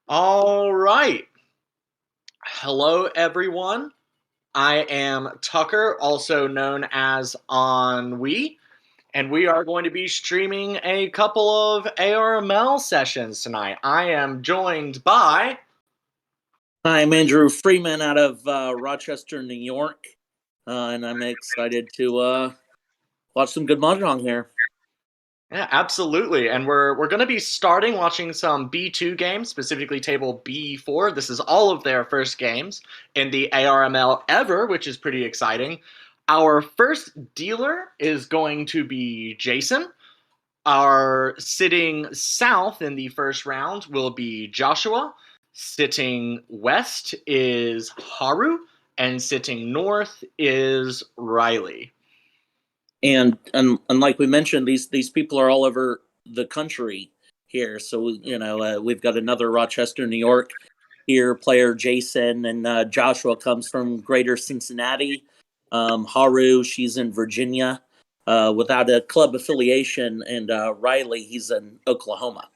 All right. Hello, everyone. I am Tucker, also known as Ennui, and we are going to be streaming a couple of ARML sessions tonight. I am joined by. Hi, I'm Andrew Freeman out of Rochester, New York, and I'm excited to watch some good mahjong here. Yeah, absolutely. And we're going to be starting watching some B2 games, specifically table B4. This is all of their first games in the ARML ever, which is pretty exciting. Our first dealer is going to be Jason. Our sitting south in the first round will be Joshua. Sitting west is Haru. And sitting north is Riley. And like we mentioned, these people are all over the country here. So we've got another Rochester, New York here player, Jason, and Joshua comes from Greater Cincinnati. Haru, she's in Virginia, without a club affiliation, and Riley, he's in Oklahoma.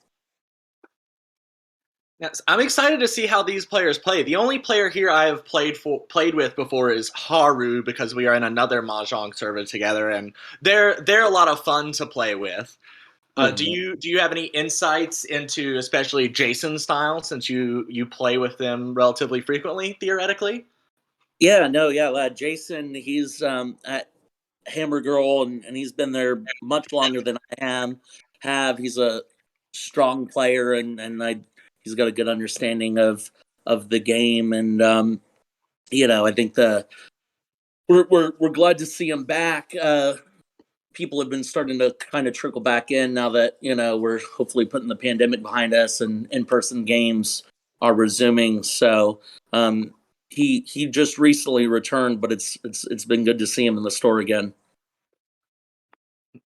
Yes, I'm excited to see how these players play. The only player here I have played with before is Haru because we are in another mahjong server together, and they're a lot of fun to play with. Do you have any insights into especially Jason's style since you play with them relatively frequently theoretically? Yeah, Jason, he's at Hammer Girl, and he's been there much longer than I have. He's a strong player, and he's got a good understanding of the game, and I think we're glad to see him back. People have been starting to kind of trickle back in now that we're hopefully putting the pandemic behind us and in-person games are resuming. So he just recently returned, but it's been good to see him in the store again.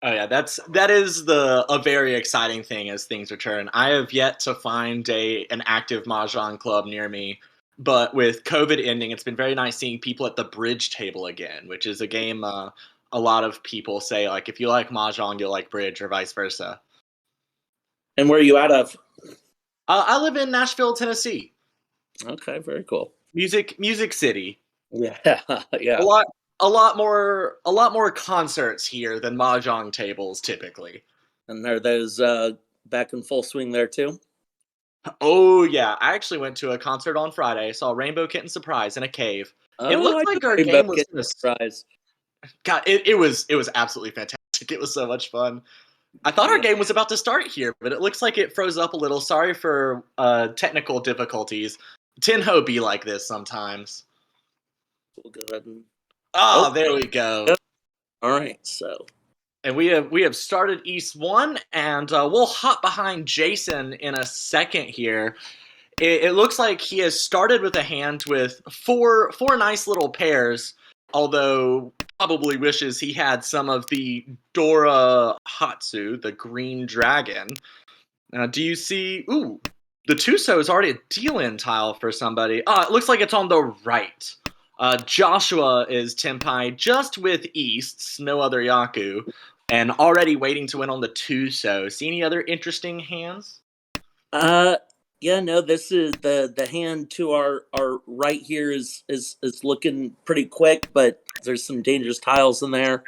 Oh yeah, that is a very exciting thing as things return. I have yet to find an active mahjong club near me, but with COVID ending, it's been very nice seeing people at the bridge table again, which is a game a lot of people say like if you like mahjong, you'll like bridge or vice versa. And where are you out of? I live in Nashville, Tennessee. Okay, very cool. Music City. Yeah, A yeah. lot a lot more concerts here than mahjong tables typically. And are those back in full swing there too? Oh yeah, I actually went to a concert on Friday. Saw Rainbow Kitten Surprise in a cave. It Oh, looked I know like our Rainbow game was Kitten gonna. Surprise. God, it was absolutely fantastic. It was so much fun. I thought our Yeah, game was about to start here, but it looks like it froze up a little. Sorry for technical difficulties. Tinho be like this sometimes. we'll go ahead and. Oh, Ah, there we go. yep. All right. So And we have started East One, and we'll hop behind Jason in a second here. It looks like he has started with a hand with four nice little pairs, although probably wishes he had some of the Dora Hatsu, the green dragon. Do you see? Ooh, the Tuso is already a deal-in tile for somebody. It looks like it's on the right. Joshua is Tenpai just with Easts, no other Yaku, and already waiting to win on the Tuso. See any other interesting hands? Uh, yeah, no, this is the hand to our right here is looking pretty quick, but there's some dangerous tiles in there.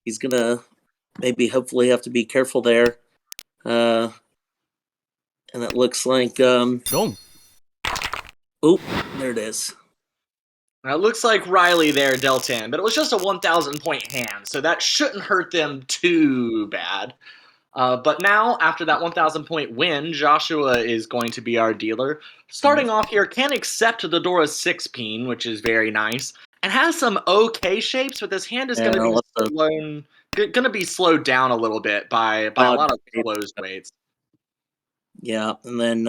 He's gonna maybe hopefully have to be careful there. Uh, and it looks like Don't. oh, there it is. Now, it looks like Riley there dealt in, but it was just a 1,000 point hand, so that shouldn't hurt them too bad. But now, after that 1,000 point win, Joshua is going to be our dealer. Starting off here, can accept the Dora 6 peen, which is very nice, and has some okay shapes, but this hand is going to And be let the slowed down a little bit by a odd lot of shape. closed weights. Yeah, and then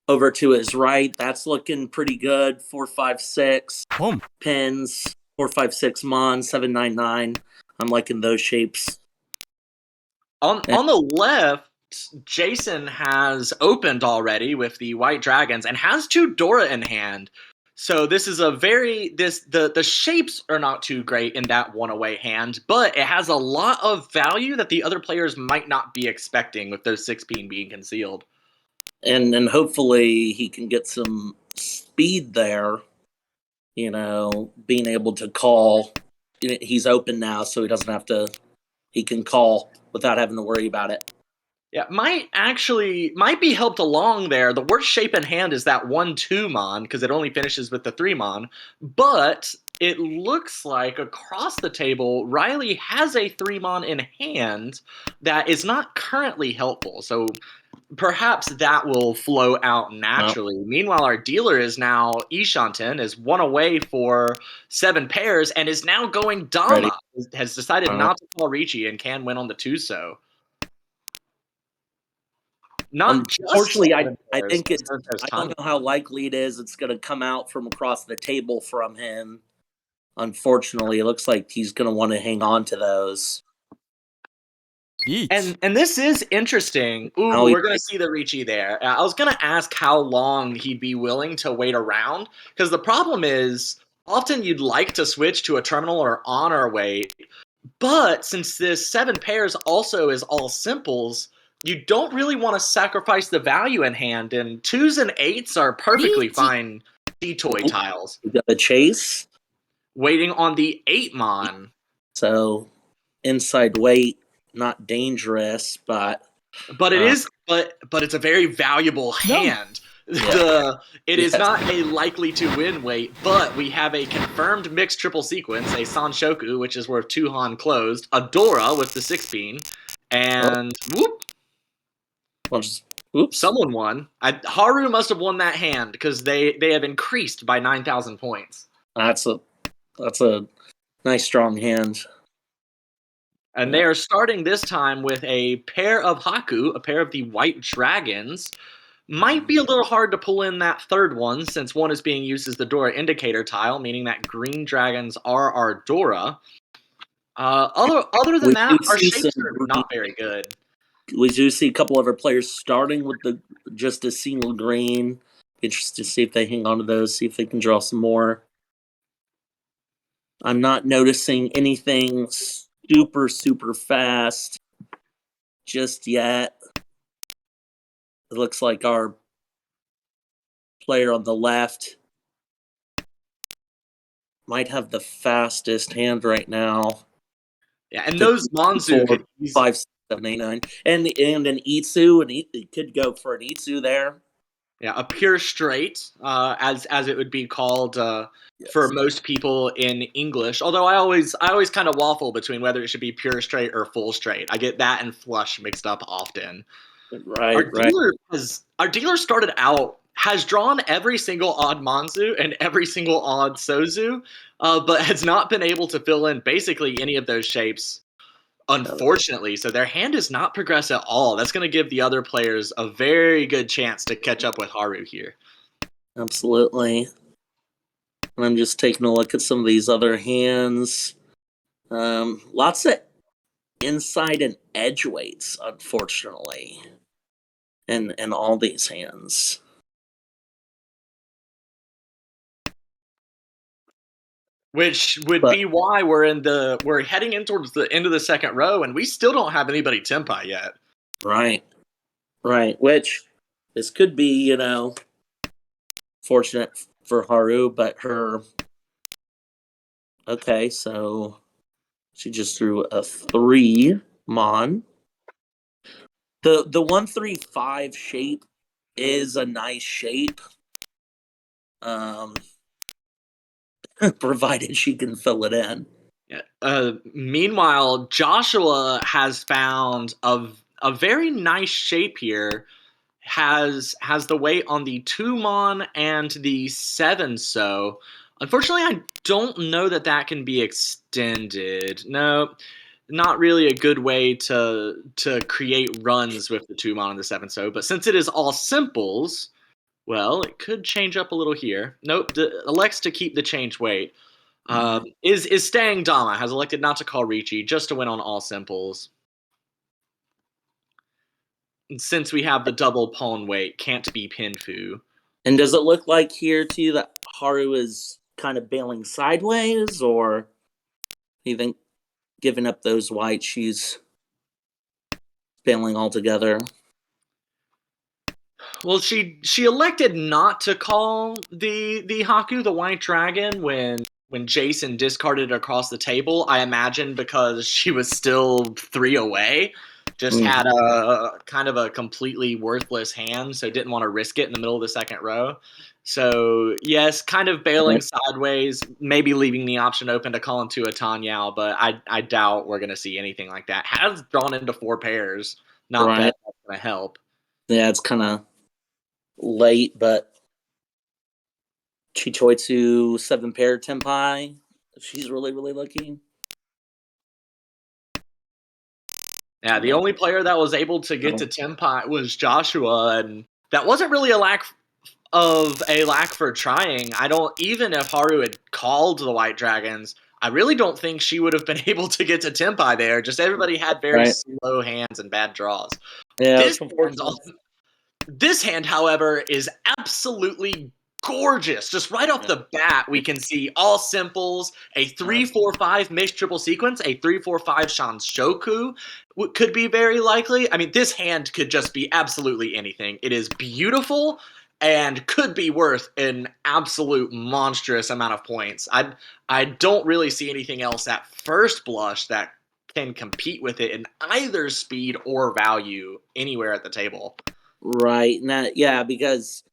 over to his right, that's looking pretty good. 456 Boom. pins, 456 mon, 799. I'm liking those shapes. On the left, Jason has opened already with the White Dragons and has two Dora in hand. So this is a very the shapes are not too great in that one away hand, but it has a lot of value that the other players might not be expecting with those 16 being concealed. and hopefully he can get some speed there. Being able to call. He's open now, so he doesn't have to. He can call without having to worry about it. Yeah, might be helped along there. The worst shape in hand is that 1-2 mon because it only finishes with the 3 mon. But it looks like across the table, Riley has a 3 mon in hand that is not currently helpful. So perhaps that will flow out naturally. Well, Meanwhile, our dealer is now Ishanten, is one away for 7 pairs and is now going ready. Dama. Has decided not to call Ricci and can win on the Tuso. Not just Unfortunately, I 7 pairs, think but 7 pairs I ton. don't know how likely it is it's going to come out from across the table from him. Unfortunately, it looks like he's going to want to hang on to those. And this is interesting. Ooh, we're gonna see the Ricci there. I was gonna ask how long he'd be willing to wait around, because the problem is often you'd like to switch to a terminal or honor wait, but since this 7 pairs also is all simples, you don't really want to sacrifice the value in hand, and 2s and 8s are perfectly fine D-toy tiles. You got a chase. Waiting on the 8 mon. So inside weight, not dangerous, but it is, but it's a very valuable hand. Yeah. It is not a likely to win weight, but we have a confirmed mixed triple sequence, a Sanshoku, which is worth 2 Han closed, a Dora with the 6 bean, and whoop, oops. Someone won. Haru must have won that hand because they have increased by 9,000 points. That's a nice strong hand. And they are starting this time with a pair of Haku, a pair of the white dragons. Might be a little hard to pull in that third one, since one is being used as the Dora indicator tile, meaning that green dragons are our Dora. Other than that, our shapes are not very good. We do see a couple of our players starting with just a single green. Interested to see if they hang on to those, see if they can draw some more. I'm not noticing anything super fast just yet. It looks like our player on the left might have the fastest hand right now. Yeah, and those Monzu could 5, 7, 8, 9, and an Itsu, and it could go for an Itsu there. Yeah, a pure straight, as it would be called for most people in English. Although I always kind of waffle between whether it should be pure straight or full straight. I get that and flush mixed up often. Right. Our dealer started out, has drawn every single odd Monzu and every single odd Sozu, but has not been able to fill in basically any of those shapes, unfortunately. So their hand does not progress at all. That's going to give the other players a very good chance to catch up with Haru here. Absolutely. And I'm just taking a look at some of these other hands. Lots of inside and edge weights, unfortunately, in all these hands. Which would be why we're heading in towards the end of the second row, and we still don't have anybody Tenpai yet. Right. Which this could be, fortunate for Haru, but her. Okay, so she just threw a 3 mon. The 1-3-5 shape is a nice shape. Provided she can fill it in. Yeah. Meanwhile, Joshua has found a very nice shape here. Has the weight on the 2 mon and the 7 so. Unfortunately, I don't know that can be extended. No, not really a good way to create runs with the 2 mon and the 7 so. But since it is all simples, well, it could change up a little here. Nope, elects to keep the change weight. Is staying Dama, has elected not to call Ricci, just to win on all simples. And since we have the double pawn weight, can't be Pinfu. And does it look like here, too, that Haru is kind of bailing sideways, or you think giving up those whites, she's bailing altogether? Well, she elected not to call the Haku the White Dragon when Jason discarded it across the table. I imagine because she was still 3 away, just had a kind of a completely worthless hand, so didn't want to risk it in the middle of the second row. So yes, kind of bailing sideways, maybe leaving the option open to call into a Tanyao, but I doubt we're gonna see anything like that. Has drawn into 4 pairs. Not Right. that that's gonna help. Yeah, it's kind of late, but Chichoitsu 7 pair Tenpai. She's really, really lucky. Yeah, the only player that was able to get to Tenpai was Joshua, and that wasn't really a lack for trying. I don't even if Haru had called the White Dragons, I really don't think she would have been able to get to Tenpai there. Just everybody had very slow hands and bad draws. Yeah, This this hand, however, is absolutely gorgeous. Just right off the bat, we can see all simples, a 3-4-5 mixed triple sequence, a 3-4-5 Shanshoku could be very likely. I mean, this hand could just be absolutely anything. It is beautiful and could be worth an absolute monstrous amount of points. I don't really see anything else at first blush that can compete with it in either speed or value anywhere at the table. Right. Yeah, because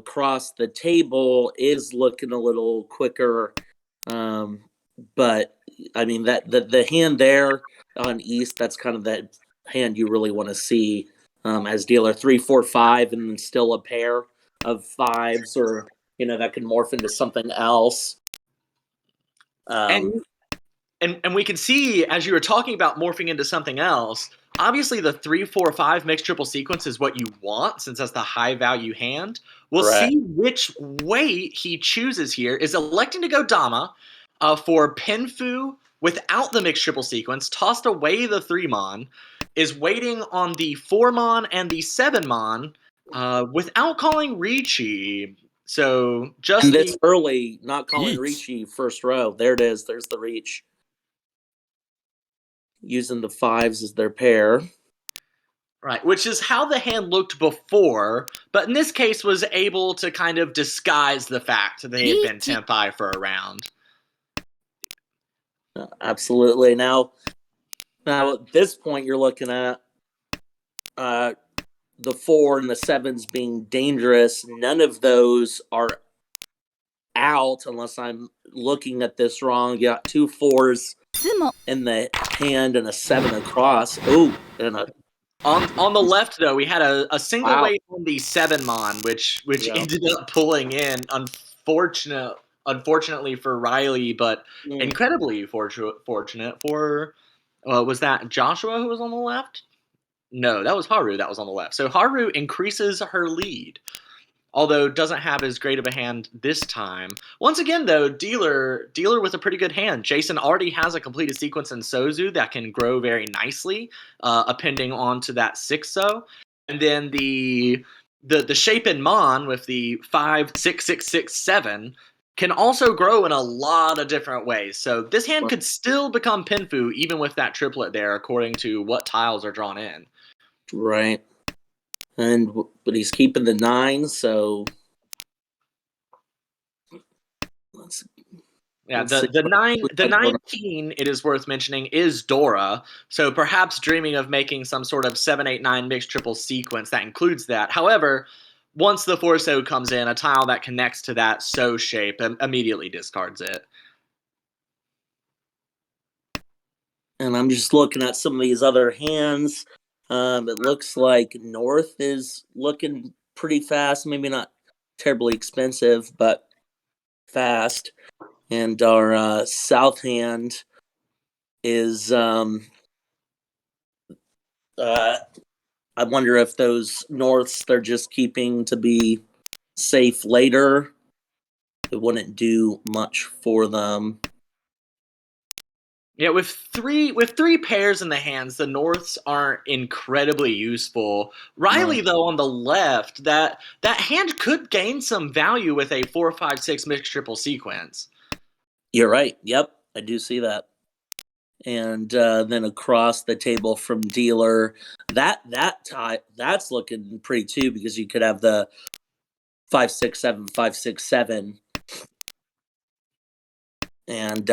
cross the table is looking a little quicker. But I mean that the hand there on East, that's kind of that hand you really want to see as dealer 3-4-5, and then still a pair of 5s, or that can morph into something else. And we can see, as you were talking about morphing into something else, obviously the 3-4-5 mixed triple sequence is what you want, since that's the high value hand. We'll see which way he chooses here. Is electing to go Dama for Pinfu without the mixed triple sequence, tossed away the 3-mon, is waiting on the 4-mon and the 7-mon without calling Ricci. So just and this early, not calling Ricci first row. There it is. There's the reach. Using the 5s as their pair. Right, which is how the hand looked before, but in this case was able to kind of disguise the fact that they had been Tenpai for a round. Absolutely. Now at this point, you're looking at the 4 and the 7s being dangerous. None of those are out unless I'm looking at this wrong. You got 2 4s in the hand and a 7 across. Oh, and a on the left, though, we had a single weight on the 7-mon, which ended up pulling in. Unfortunately for Riley, but incredibly fortunate for was that Joshua who was on the left? No, that was Haru that was on the left. So Haru increases her lead, although doesn't have as great of a hand this time. Once again, though, dealer with a pretty good hand. Jason already has a completed sequence in Sozu that can grow very nicely, appending onto that 6-so. And then the Shapen Mon with the 5, 6, 6, 6, 7 can also grow in a lot of different ways. So this hand could still become Pinfu even with that triplet there, according to what tiles are drawn in. Right. But he's keeping the 9, so the 19, it is worth mentioning, is Dora. So perhaps dreaming of making some sort of 7-8-9 mixed triple sequence that includes that. However, once the 4-so comes in, a tile that connects to that so shape immediately discards it. And I'm just looking at some of these other hands. It looks like North is looking pretty fast. Maybe not terribly expensive, but fast. And our South hand is I wonder if those Norths they're just keeping to be safe later. It wouldn't do much for them. Yeah, with three pairs in the hands, the Norths aren't incredibly useful. Riley, though, on the left, that hand could gain some value with a 4-5-6 mixed triple sequence. You're right. Yep, I do see that. and then across the table from dealer. That's looking pretty too, because you could have the 567, 567, and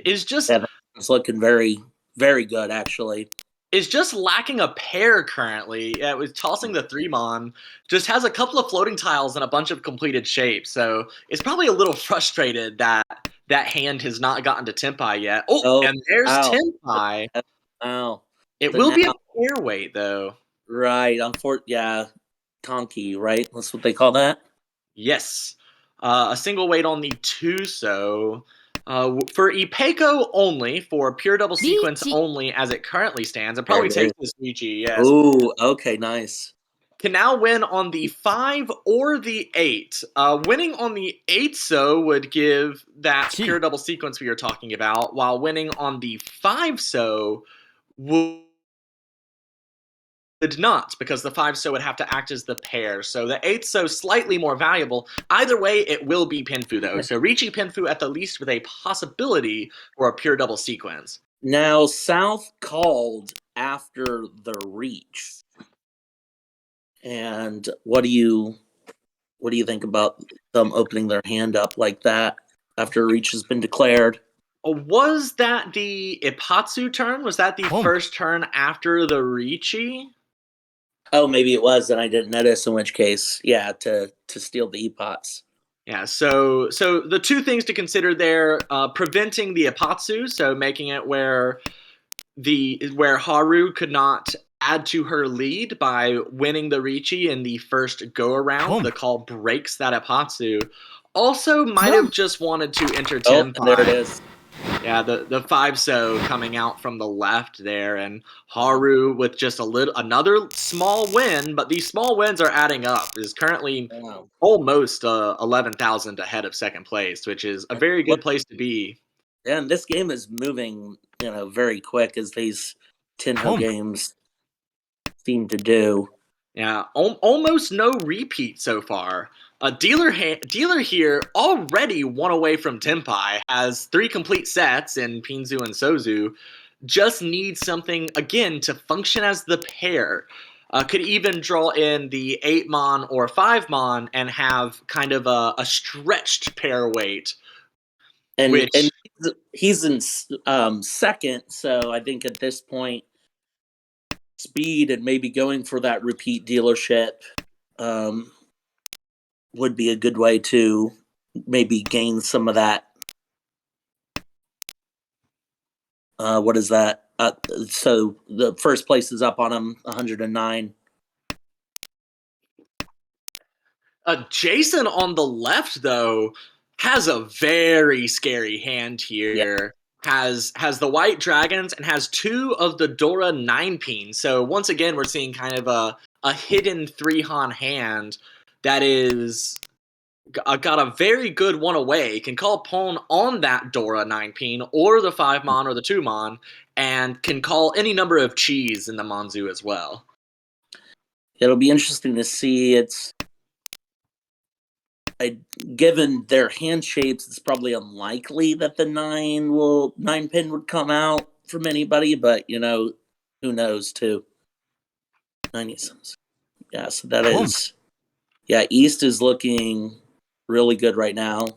Is just yeah, that's looking very, very good actually. is just lacking a pair currently. Yeah, with tossing the 3-mon, just has a couple of floating tiles and a bunch of completed shapes. So it's probably a little frustrated that that hand has not gotten to Tempai yet. Oh, Oh, and there's wow, Tempai. wow. It So will now, be a pair weight though. right, yeah, Conky, right? That's what they call that. Yes. A single weight on the 2, so for Ipeco only, for pure double sequence only as it currently stands, and There probably it is. takes this Ricci, yes. Oh, okay, nice. Can now win on the 5 or the 8. Winning on the 8 so would give that pure double sequence we were talking about, while winning on the 5 so would not, because the 5 so would have to act as the pair. So the 8 so slightly more valuable. Either way, it will be Pinfu though. So Ricci Pinfu at the least with a possibility for a pure double sequence. Now South called after the reach. And what do you think about them opening their hand up like that after a reach has been declared? Was that the Ipatsu turn? Was that the first turn after the Ricci? Oh, maybe it was, and I didn't notice. In which case, yeah, to steal the epots. Yeah, so the two things to consider there: preventing the Ipatsu, so making it where Haru could not add to her lead by winning the Ricci in the first go around. The call breaks that Ipatsu. Also, might have just wanted to enter Oh, and there it Tempai. is. Yeah, the 5 so coming out from the left there, and Haru with just another small win, but these small wins are adding up. Is currently Wow. almost 11,000 ahead of second place, which is a very good place to be. And this game is moving, very quick, as these Tenho games seem to do. Yeah, almost no repeat so far. Dealer here already one away from Tempai, has 3 complete sets in Pinzu and Sozu. Just needs something, again, to function as the pair. Could even draw in the 8-mon or 5-mon and have kind of a stretched pair weight. And he's in second, so I think at this point, speed and maybe going for that repeat dealership would be a good way to maybe gain some of that. What is that? So the first place is up on him, 109. Jason on the left, though, has a very scary hand here. Yeah. Has the white dragons and has 2 of the Dora 9-pin. So once again, we're seeing kind of a hidden 3-Han hand that is got a very good one away. Can call Pwn on that Dora 9-pin or the 5-mon or the 2-mon, and can call any number of cheese in the Manzu as well. It'll be interesting to see. Given their hand shapes, it's probably unlikely that the 9-pin would come out from anybody, but who knows too. 90 cents. Yeah, so that is. Yeah, East is looking really good right now.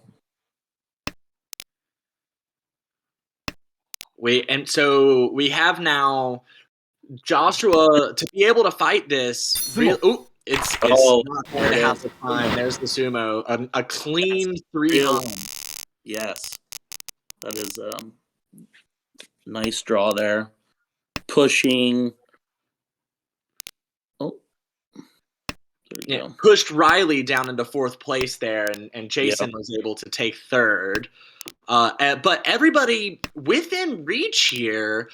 So we have now Joshua to be able to fight this. It's not going to have the time. There's the sumo, a clean 3-Han. Yes, that is nice draw there. Pushing. Oh, yeah, pushed Riley down into 4th place there, and Jason was able to take 3rd. But everybody within reach here,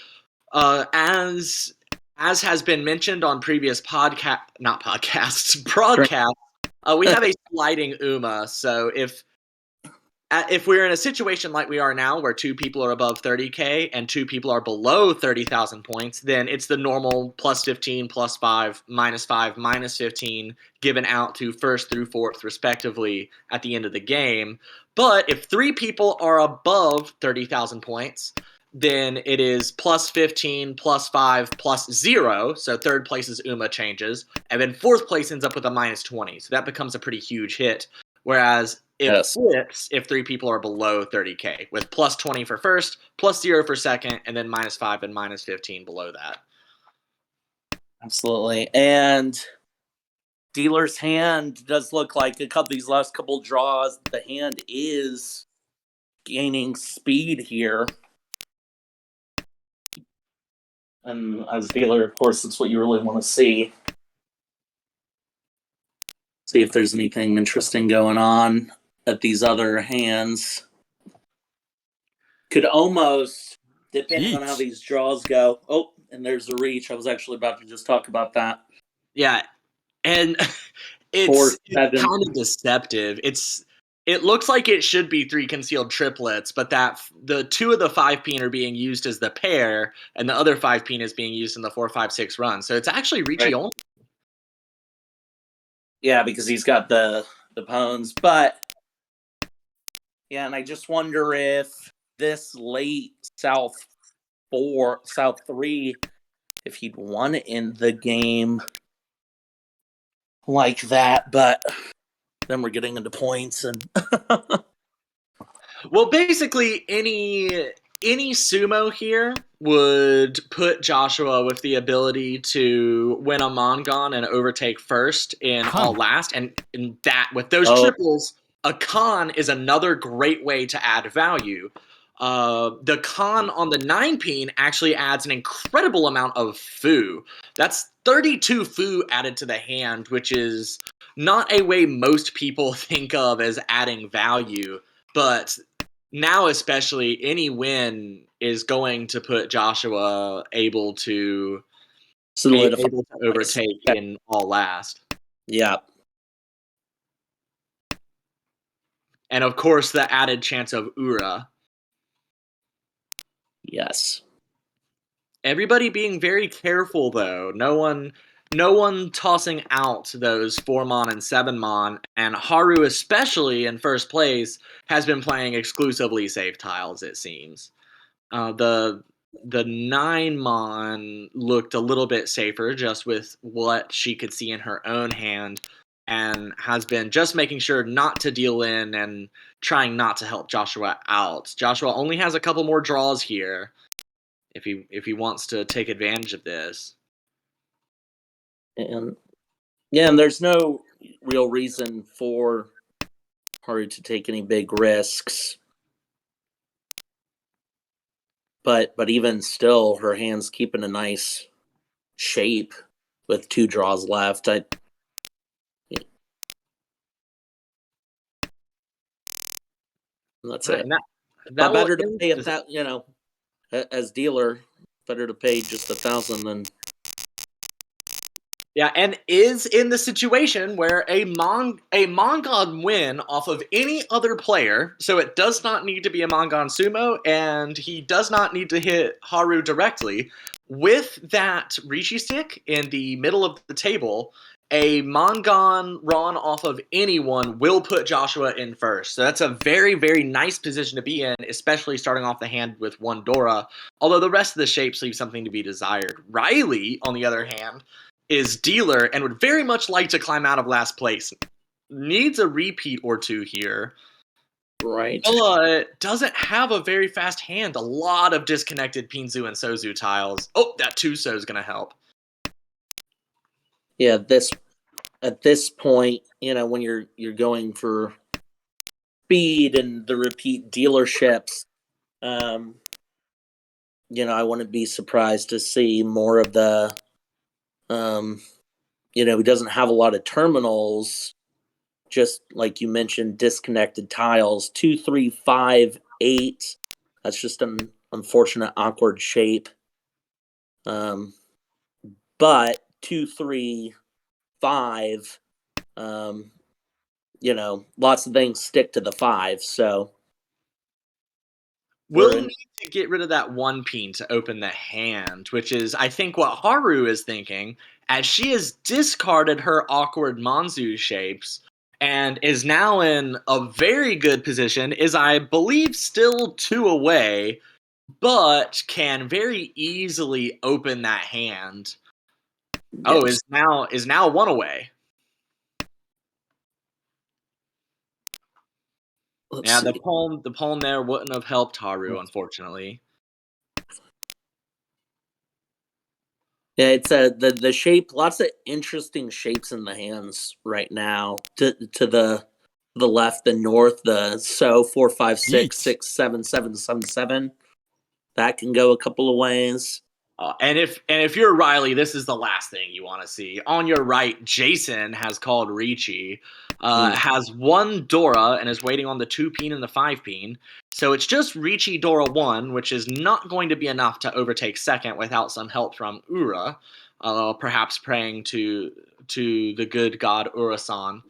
as has been mentioned on previous broadcasts, we have a sliding UMA. So if if we're in a situation like we are now where two people are above 30K and two people are below 30,000 points, then it's the normal plus 15, plus 5, minus 15 given out to first through fourth respectively at the end of the game. But if three people are above 30,000 points, then it is plus 15, plus 5, plus 0. So third place's UMA changes. And then fourth place ends up with a minus 20. So that becomes a pretty huge hit. Whereas it flips if three people are below 30K, with plus 20 for first, plus 0 for second, and then minus 5 and minus 15 below that. Absolutely. And dealer's hand does look like these last couple draws, the hand is gaining speed here. And as dealer, of course, it's what you really want to see. See if there's anything interesting going on at these other hands. Could almost, depending on how these draws go. Oh, and there's a reach. I was actually about to just talk about that. Yeah, and it's kind of deceptive. It looks like it should be three concealed triplets, but that the two of the 5-peen are being used as the pair, and the other 5-peen is being used in the 4, 5, 6 run. So it's actually Ricci only. Yeah, because he's got the pones, but yeah, and I just wonder if this late South 3, if he'd won in the game like that, but then we're getting into points and well, basically any sumo here would put Joshua with the ability to win a Mongon and overtake first in all last, and in that with those triples, a Khan is another great way to add value. The Khan on the 9-peen actually adds an incredible amount of Fu. That's 32 Fu added to the hand, which is not a way most people think of as adding value, but now especially any win is going to put Joshua able to overtake in all last. Yeah. And of course the added chance of Ura. Yes. Everybody being very careful though. No one tossing out those 4-mon and 7-mon, and Haru especially in first place has been playing exclusively safe tiles, it seems. The 9-mon looked a little bit safer just with what she could see in her own hand, and has been just making sure not to deal in and trying not to help Joshua out. Joshua only has a couple more draws here if he wants to take advantage of this. And yeah, and there's no real reason for Haru to take any big risks. But even still, her hand's keeping a nice shape with 2 draws left. That's it. But better to pay as dealer, better to pay just 1,000 than. Yeah, and is in the situation where a Mongon win off of any other player, so it does not need to be a Mongon Sumo, and he does not need to hit Haru directly. With that Rishi stick in the middle of the table, a Mongon run off of anyone will put Joshua in first. So that's a very, very nice position to be in, especially starting off the hand with 1 Dora, although the rest of the shapes leave something to be desired. Riley, on the other hand, is dealer and would very much like to climb out of last place. Needs a repeat or 2 here. Right. But doesn't have a very fast hand. A lot of disconnected Pinzu and Sozu tiles. Oh, that 2-so is going to help. Yeah, at this point, when you're going for speed and the repeat dealerships, I wouldn't be surprised to see more of the he doesn't have a lot of terminals, just like you mentioned, disconnected tiles. 2, 3, 5, 8. That's just an unfortunate, awkward shape. But 2, 3, 5, lots of things stick to the 5. So We'll need to get rid of that 1 peen to open the hand, which is, I think, what Haru is thinking, as she has discarded her awkward Manzu shapes and is now in a very good position, is, I believe, still 2 away, but can very easily open that hand. Oh, is now 1 away. Let's see. the pawn there wouldn't have helped Haru, unfortunately. Yeah, it's the shape. Lots of interesting shapes in the hands right now. To the left, the north, the 4 5 6 6 7 7 7 7. That can go a couple of ways. And if you're Riley, this is the last thing you want to see. On your right, Jason has called Ricci, has 1 Dora and is waiting on the 2 peen and the 5 peen. So it's just Ricci Dora 1, which is not going to be enough to overtake second without some help from Ura, perhaps praying to the good god Ura-san.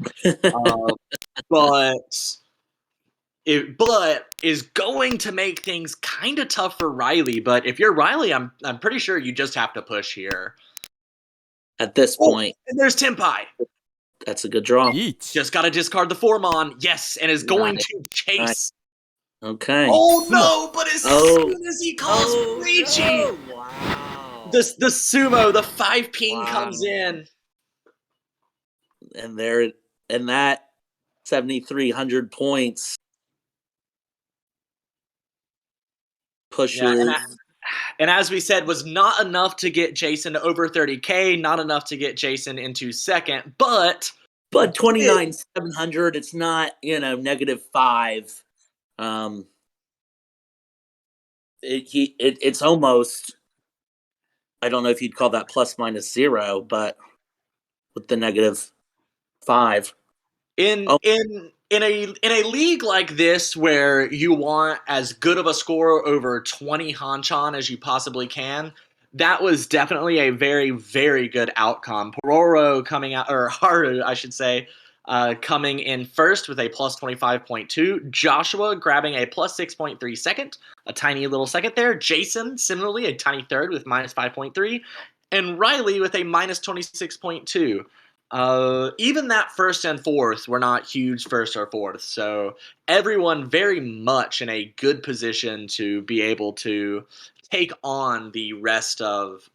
But is going to make things kind of tough for Riley. But if you're Riley, I'm pretty sure you just have to push here. At this point. And there's Tenpai. That's a good draw. Just got to discard the 4-mon. Yes, and is going to chase. Okay. Oh, no, but as soon as he calls Ricci, wow. the sumo, the 5 peen comes in. And that 7,300 points pushes. Yeah, and as we said, was not enough to get Jason to over 30K, not enough to get Jason into second, but 29,700, it's not, -5. It's almost, I don't know if you'd call that ±0, but with the -5. In a league like this where you want as good of a score over 20 Hanchan as you possibly can, that was definitely a very, very good outcome. Pororo coming out, or Haru, I should say, coming in first with a plus 25.2. Joshua grabbing a plus 6.3 second, a tiny little second there. Jason, similarly, a tiny third with minus 5.3. And Riley with a minus 26.2. Even that first and fourth were not huge first or fourth, so everyone very much in a good position to be able to take on the rest of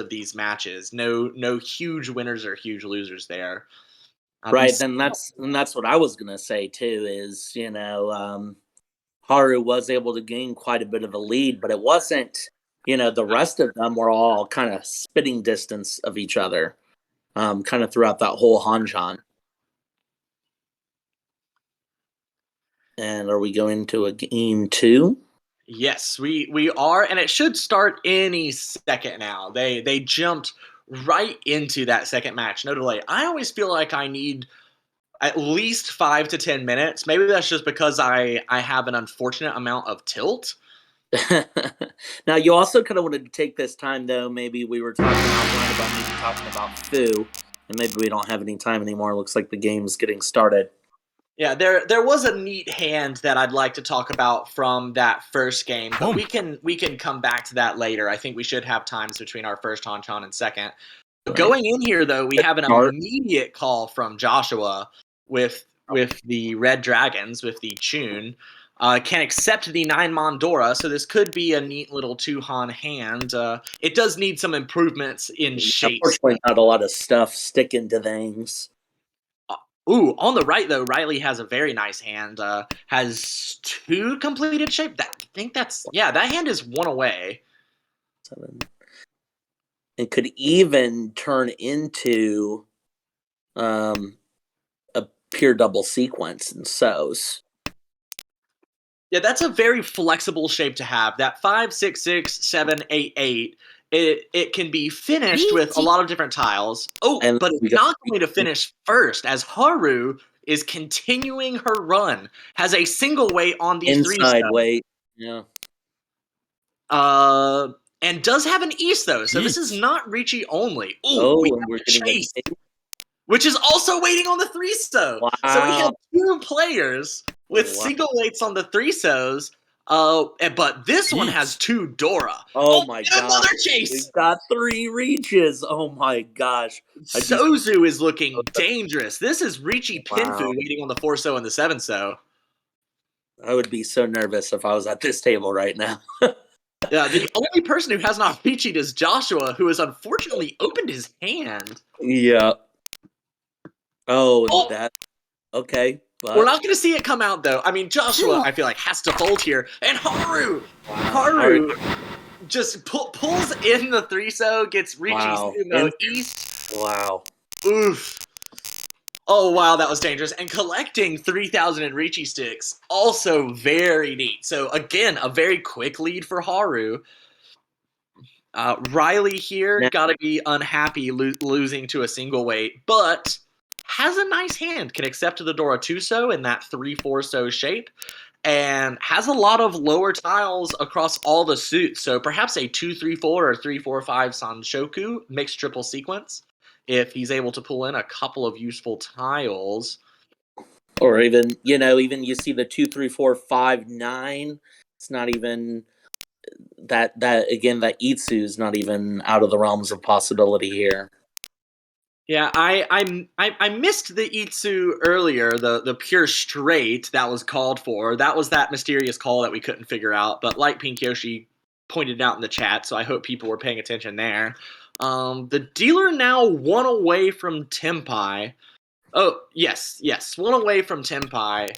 these matches. No huge winners or huge losers there. Right, then that's what I was gonna say too. Is Haru was able to gain quite a bit of a lead, but it wasn't. The rest of them were all kind of spitting distance of each other. Kind of throughout that whole Hanchan. And are we going to a game 2? Yes, we are, and it should start any second now. They jumped right into that second match. No delay. I always feel like I need at least 5 to 10 minutes. Maybe that's just because I have an unfortunate amount of tilt. Now, you also kind of wanted to take this time, though. Maybe we were talking offline about maybe talking about Fu, and maybe we don't have any time anymore. It looks like the game's getting started. Yeah, there was a neat hand that I'd like to talk about from that first game, but we can come back to that later. I think we should have times between our first Hanchan and second. Right. Going in here, though, we have an immediate call from Joshua with the Red Dragons, with the Chun. Can accept the 9-mon Dora, so this could be a neat little 2-Han hand. It does need some improvements in shape. Unfortunately, not a lot of stuff sticking to things. Ooh, on the right, though, Riley has a very nice hand. Has 2 completed shape. That hand is 1 away. 7. It could even turn into a pure double sequence and so's. Yeah, that's a very flexible shape to have. That 5, 6, 6, 7, 8, 8. It can be finished with a lot of different tiles. Oh, but it's not going to finish first, as Haru is continuing her run. Has a single weight on the inside weight. Yeah. And does have an East, though, so this is not Ricci only. Ooh, we're Chase, which is also waiting on the 3-so. Wow. So we have 2 players with single weights on the 3-sos. But this one Yeet. has 2 Dora. Oh my and god. another We've chase. got 3 reaches. Oh my gosh. I'd be Sozu is looking dangerous. This is Ricci Pinfu Wow. waiting on the 4-so and the 7-so. I would be so nervous if I was at this table right now. Yeah, the only person who has not Ricci'd is Joshua, who has unfortunately opened his hand. Yeah. Oh, Oh! that okay. But We're not going to see it come out, though. I mean, Joshua, I feel like, has to fold here. And Haru! wow. Haru just pulls in the 3-so, gets Ricci Wow. Sumo East. Wow. Oof. Oh, wow, that was dangerous. And collecting 3,000 in Ricci sticks, also very neat. So, again, a very quick lead for Haru. Riley here Now- got to be unhappy losing to a single weight, but has a nice hand, can accept the Dora 2-so in that 3-4-so shape, and has a lot of lower tiles across all the suits. So perhaps a 2-3-4 or 3-4-5 Sanshoku mixed triple sequence if he's able to pull in a couple of useful tiles. Or even, even you see the 2, 3, 4, 5, 9. It's not even that again, that Itsu is not even out of the realms of possibility here. Yeah, I missed the Itsu earlier, the pure straight that was called for. That was that mysterious call that we couldn't figure out, but like Pink Yoshi pointed out in the chat, so I hope people were paying attention there. The dealer now 1 away from Tenpai. Oh, yes, 1 away from Tenpai.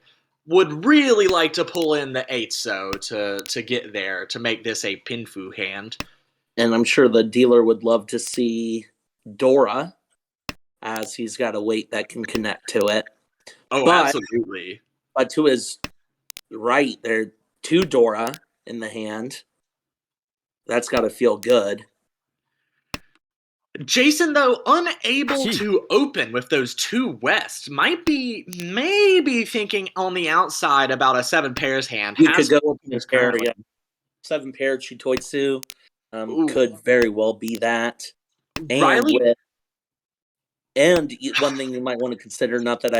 Would really like to pull in the 8-so to get there, to make this a Pinfu hand. And I'm sure the dealer would love to see Dora, as he's got a weight that can connect to it. Oh, absolutely. But to his right, there are 2 Dora in the hand. That's got to feel good. Jason, though, unable to open with those 2 West, might be maybe thinking on the outside about a 7 pairs hand. You Has could go 4 pairs pair, currently. yeah. 7 pair Chitoitsu could very well be that. Riley, and one thing you might want to consider, not that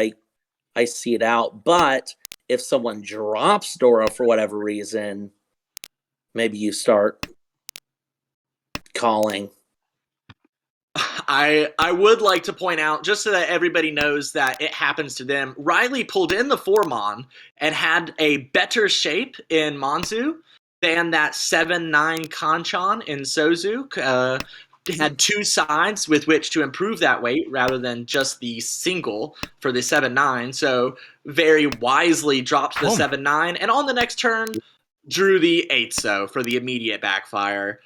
I see it out, but if someone drops Dora for whatever reason, maybe you start calling. I would like to point out, just so that everybody knows that it happens to them, Riley pulled in the 4-mon and had a better shape in Monzu than that 7-9 Kanchan in Sozu. Had 2 sides with which to improve that weight rather than just the single for the 7-9. So very wisely dropped the 7-9, and on the next turn drew the 8-so for the immediate backfire.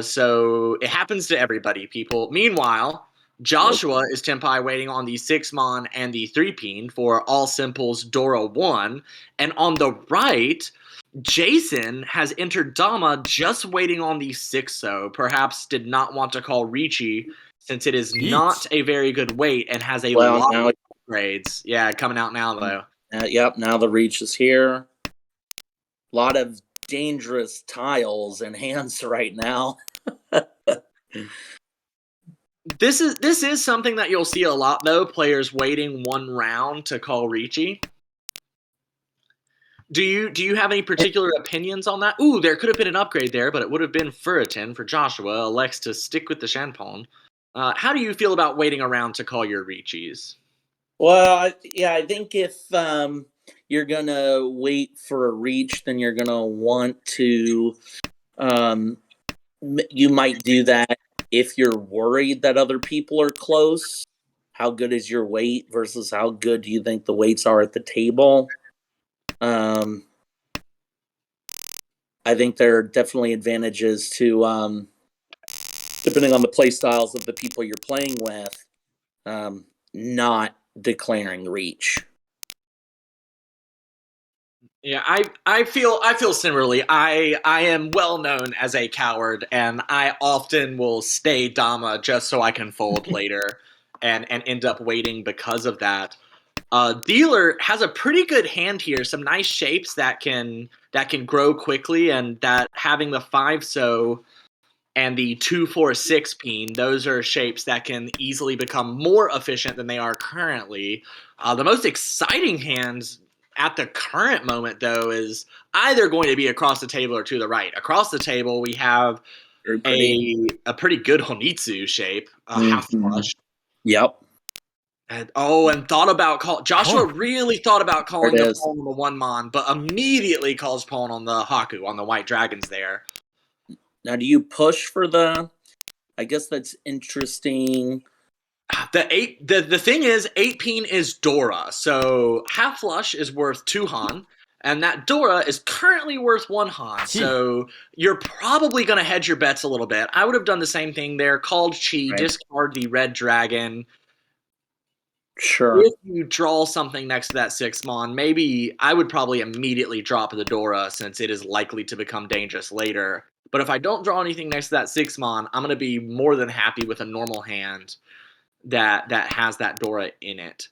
So it happens to everybody, people. Meanwhile, Joshua is Tenpai waiting on the 6-mon and the 3-peen for All Simple's Dora 1. And on the right, Jason has entered Dama just waiting on the 6-so. Perhaps did not want to call Ricci since it is not a very good weight and has a lot of upgrades. Yeah, coming out now, though. Yep, now the reach is here. A lot of dangerous tiles and hands right now. This is something that you'll see a lot, though, players waiting 1 round to call Ricci. Do you have any particular opinions on that? Ooh, there could have been an upgrade there, but it would have been Furiton for Joshua, elects to stick with the Shanpon. How do you feel about waiting around to call your Riccis? Well, I think if you're going to wait for a reach, then you're going to want to, you might do that if you're worried that other people are close. How good is your weight versus how good do you think the weights are at the table? I think there are definitely advantages to, depending on the play styles of the people you're playing with, not declaring reach. Yeah, I feel similarly. I am well known as a coward, and I often will stay Dama just so I can fold later, and end up waiting because of that. Dealer has a pretty good hand here, some nice shapes that can grow quickly, and that having the 5-so and the 2-4-6 peen, those are shapes that can easily become more efficient than they are currently. The most exciting hands at the current moment, though, is either going to be across the table or to the right. Across the table, we have Very pretty. a pretty good Honitsu shape, a half Mhm. flush. Yep. And thought about Joshua really thought about There calling it the is. pawn on the one mon, but immediately calls pawn on the Haku on the white dragons there. Now, do you push for the? I guess that's interesting. The thing is, 8 peen is Dora, so half flush is worth 2 Han, and that Dora is currently worth 1 Han. So you're probably going to hedge your bets a little bit. I would have done the same thing there. Called Chi, Right. discard the red dragon. Sure. If you draw something next to that 6 mon, maybe I would probably immediately drop the Dora since it is likely to become dangerous later. But if I don't draw anything next to that 6 mon, I'm going to be more than happy with a normal hand that has that Dora in it.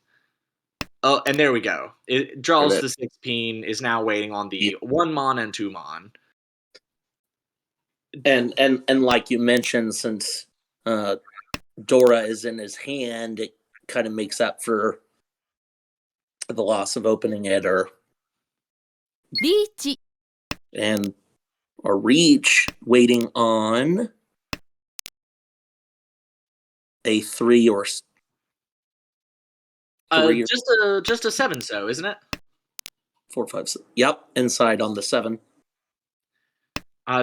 Oh, and there we go. It draws the 6 peen, is now waiting on the 1 mon and 2 mon. And like you mentioned, since Dora is in his hand, it kind of makes up for the loss of opening it or Reach. And a reach waiting on a 3 or 3 Just a 7, so isn't it? 4, 5, 6. Yep, inside on the 7.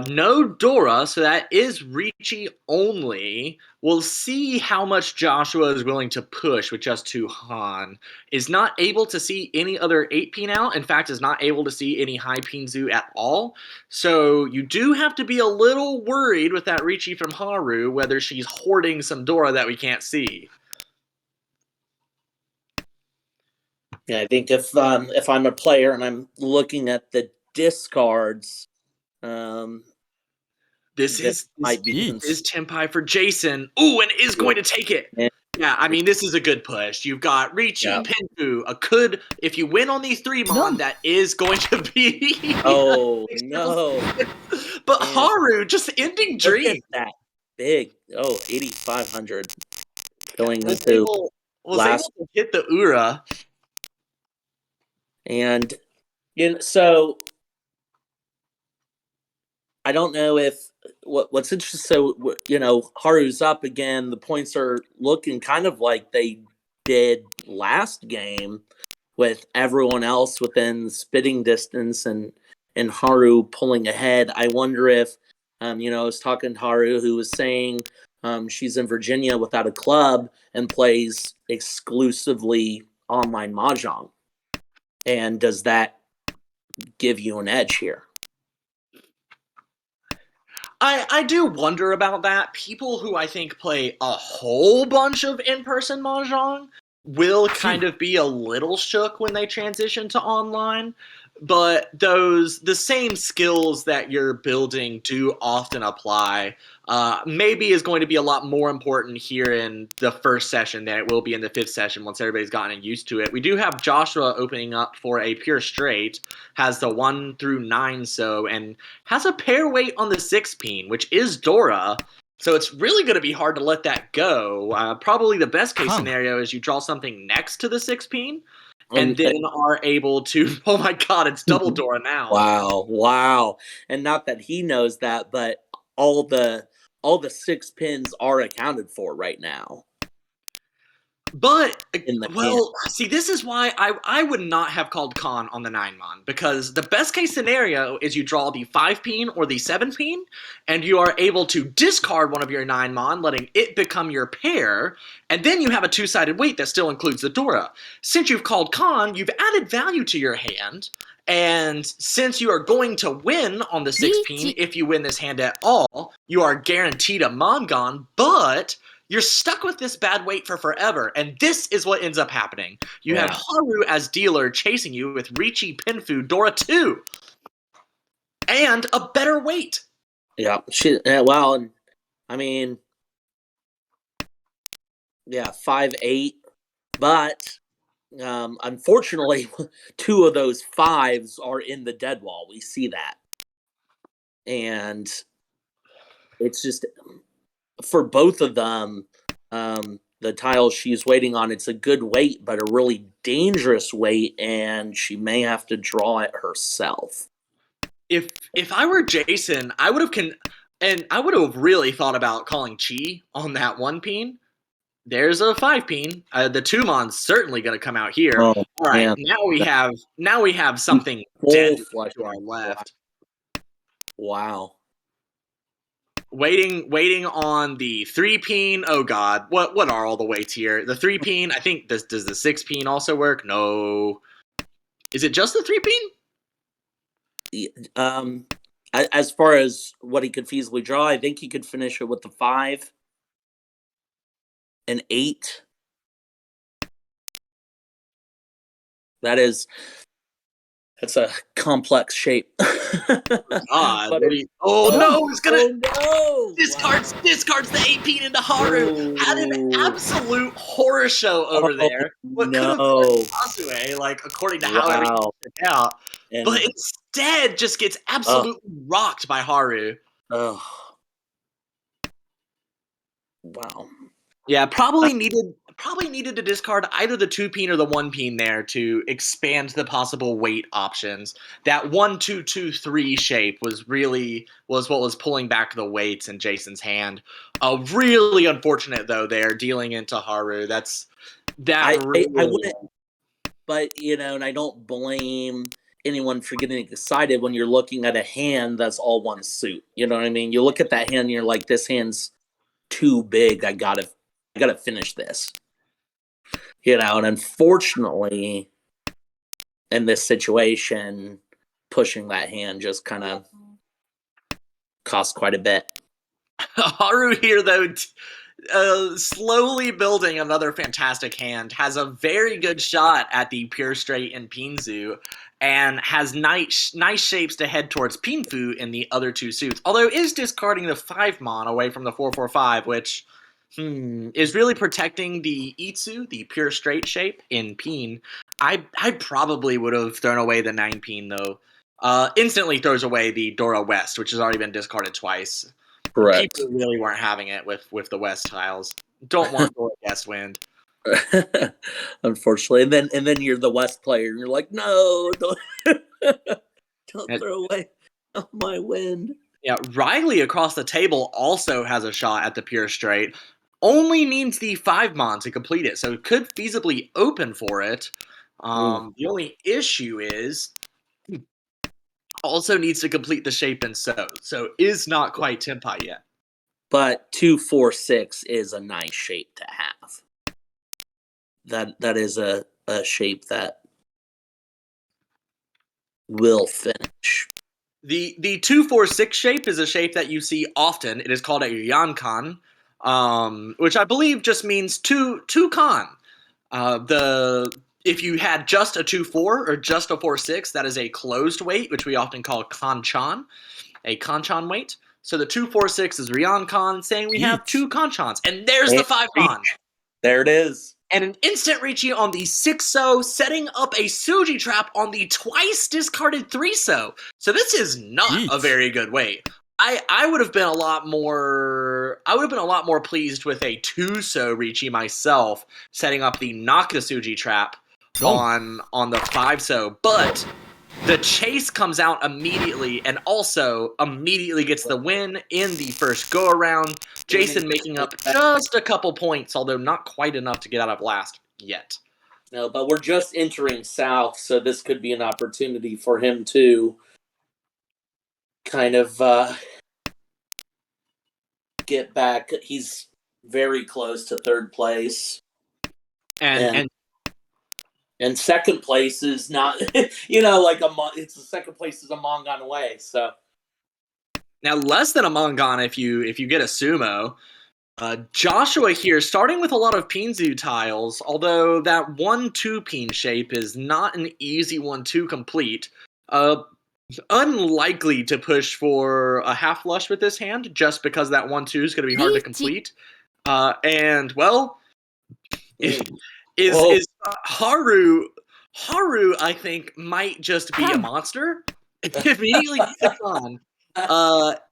No Dora, so that is Ricci only. We'll see how much Joshua is willing to push with just 2 Han. Is not able to see any other 8 peen out. In fact, is not able to see any high peen zoo at all. So you do have to be a little worried with that Ricci from Haru, whether she's hoarding some Dora that we can't see. Yeah, I think if I'm a player and I'm looking at the discards, This is is Tenpai for Jason. Ooh, and is going to take it. Yeah, I mean, this is a good push. You've got Ricci, Pinfu, a could, if you win on these 3 mon, that is going to be. Oh, no. But Haru, just ending dream. That big. Oh, 8,500. Going was into able to hit the Ura. And so I don't know if what's interesting. So Haru's up again. The points are looking kind of like they did last game, with everyone else within spitting distance and Haru pulling ahead. I wonder if I was talking to Haru, who was saying she's in Virginia without a club and plays exclusively online mahjong. And does that give you an edge here? I do wonder about that. People who I think play a whole bunch of in-person mahjong will kind of be a little shook when they transition to online. But the same skills that you're building do often apply. Maybe is going to be a lot more important here in the first session than it will be in the 5th session once everybody's gotten used to it. We do have Joshua opening up for a pure straight, has the 1 through 9 so, and has a pair weight on the 6 peen, which is Dora. So it's really going to be hard to let that go. Probably the best case scenario is you draw something next to the 6 peen, and then are able to. Oh my God! It's double Dora now. Wow! And not that he knows that, but all the 6 pins are accounted for right now. But see, this is why I would not have called Khan on the 9 mon, because the best case scenario is you draw the 5 peen or the 7 peen, and you are able to discard one of your 9 mon, letting it become your pair, and then you have a 2-sided weight that still includes the Dora. Since you've called Khan, you've added value to your hand, and since you are going to win on the 6 peen, if you win this hand at all, you are guaranteed a Mongon, but you're stuck with this bad weight for forever, and this is what ends up happening. You have Haru as dealer chasing you with Ricci, Pinfu, Dora 2, and a better weight. Yeah, I mean, 5-8, but unfortunately, 2 of those 5s are in the dead wall. We see that, and it's just for both of them. the tile she's waiting on. It's a good weight, but a really dangerous weight, and she may have to draw it herself. If I were Jason, I would have and I would have really thought about calling Chi on that one peen. There's a 5 peen. The Tumon's certainly going to come out here. Oh, All right, man. now we have something Full dead flush. to our left. Wow. Waiting on the 3 peen. Oh God, what are all the weights here? The 3 peen. I think does the 6 peen also work? No. Is it just the 3 peen? As far as what he could feasibly draw, I think he could finish it with the 5, an 8. That's a complex shape. God, But no, it's gonna no! discards the 8 peen into Haru. Had an absolute horror show over there. What could have been Azue, like according to how everything turned out. But instead just gets absolutely rocked by Haru. Oh. Wow. Yeah, probably needed to discard either the 2 peen or the 1 peen there to expand the possible weight options. That 1 2 2 3 shape was what was pulling back the weights in Jason's hand. Really unfortunate though there dealing into Haru. I wouldn't, but and I don't blame anyone for getting excited when you're looking at a hand that's all one suit. You know what I mean? You look at that hand and you're like, this hand's too big. I gotta finish this. And unfortunately, in this situation, pushing that hand just kind of cost quite a bit. Haru here, though, slowly building another fantastic hand, has a very good shot at the Pure Straight and Pinzu, and has nice shapes to head towards Pinfu in the other 2 suits, although is discarding the 5 mon away from the 4/4/5, which is really protecting the Itsu, the Pure Straight shape in Peen. I probably would have thrown away the 9 Peen, though. Instantly throws away the Dora West, which has already been discarded twice. Correct. People really weren't having it with the West tiles. Don't want Dora West wind. Unfortunately, and then you're the West player, and you're like, no, don't throw away my wind. Yeah, Riley across the table also has a shot at the Pure Straight. Only needs the 5 mon to complete it, so could feasibly open for it. The only issue is also needs to complete the shape and so is not quite Tenpai yet. But 2 4 6 is a nice shape to have. That is a shape that will finish. The 2 4 6 shape is a shape that you see often. It is called a Yankan, which I believe just means two kan. If you had just a 2 4 or just a 4 6, that is a closed weight, which we often call kanchan, a kanchan weight. So the 2 4 6 is Ryankan, saying we have 2 kanchans, and there's the 5 mon. There it is. And an instant Ricci on the 6-so, setting up a Suji trap on the twice discarded 3-so. So this is not a very good weight. I would have been a lot more pleased with a 2-so Ricci myself, setting up the Naka Suji trap on the 5-so, but the chase comes out immediately and also immediately gets the win in the first go around. Jason making up just a couple points, although not quite enough to get out of last yet. No, but we're just entering South, so this could be an opportunity for him to kind of get back. He's very close to 3rd place. And second place is not, it's the second place is a Mongon away. So now less than a Mongon if you get a sumo. Joshua here, starting with a lot of Pinzu tiles, although that 1 2 peen shape is not an easy one to complete. Unlikely to push for a half flush with this hand, just because that 1 2 is going to be hard to complete. And well, is Haru, I think, might just be a monster. Immediately gets on.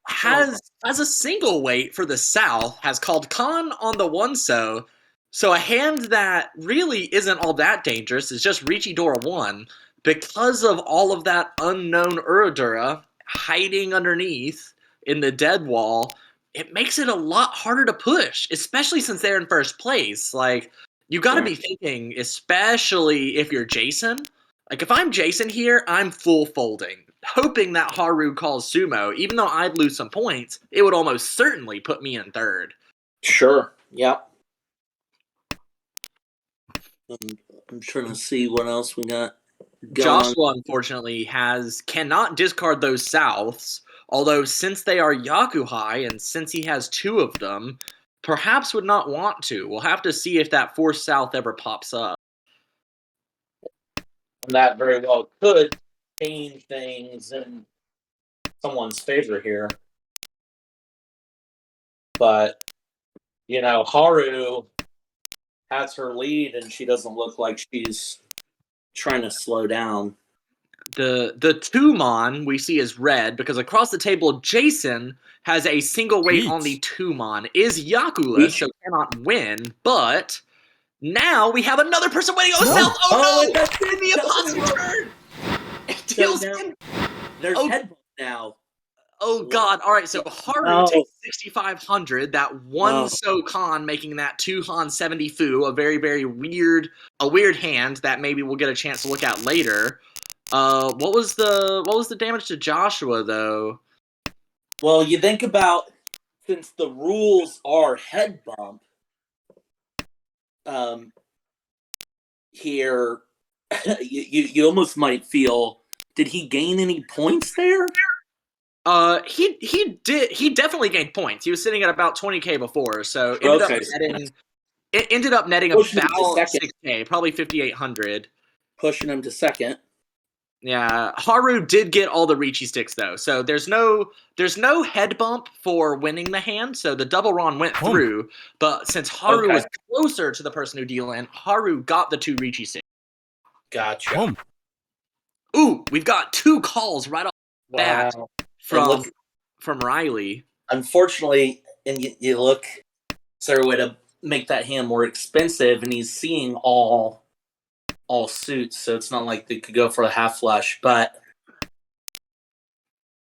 Has a single weight for the South, has called Khan on the 1-so, So a hand that really isn't all that dangerous is just Richidora 1 because of all of that unknown Uradura hiding underneath in the dead wall. It makes it a lot harder to push, especially since they're in first place. Like, you got to be thinking, especially if you're Jason. Like, if I'm Jason here, I'm full folding, hoping that Haru calls sumo. Even though I'd lose some points, it would almost certainly put me in third. Sure. Yep. I'm trying to see what else we got going on. Joshua, unfortunately, cannot discard those Souths, although since they are Yakuhai and since he has two of them, perhaps would not want to. We'll have to see if that fourth South ever pops up. And that very well could change things in someone's favor here. But, Haru has her lead and she doesn't look like she's trying to slow down. The Tumon we see is red because across the table, Jason has a single weight on the Tumon, is Yakula, so cannot win, but now we have another person waiting on the South. Oh no! In the opposite turn! It deals him. There's headbutt now. Oh God! All right, so Haru takes 6,500. That one Sokan making that two Han 70 Fu, a very very weird hand that maybe we'll get a chance to look at later. What was the damage to Joshua though? Well, you think about, since the rules are head bump, here you almost might feel, did he gain any points there? He definitely gained points. He was sitting at about 20K before, so it ended up netting about 6K, probably 5,800. Pushing him to second. Yeah, Haru did get all the Riichi sticks though, so there's no head bump for winning the hand. So the double Ron went through, but since Haru was closer to the person who deal in, Haru got the two Riichi sticks. Gotcha. Ooh, we've got two calls right off the bat from Riley. Unfortunately, and you look, is there a way to make that hand more expensive? And he's seeing all suits, so it's not like they could go for a half flush, but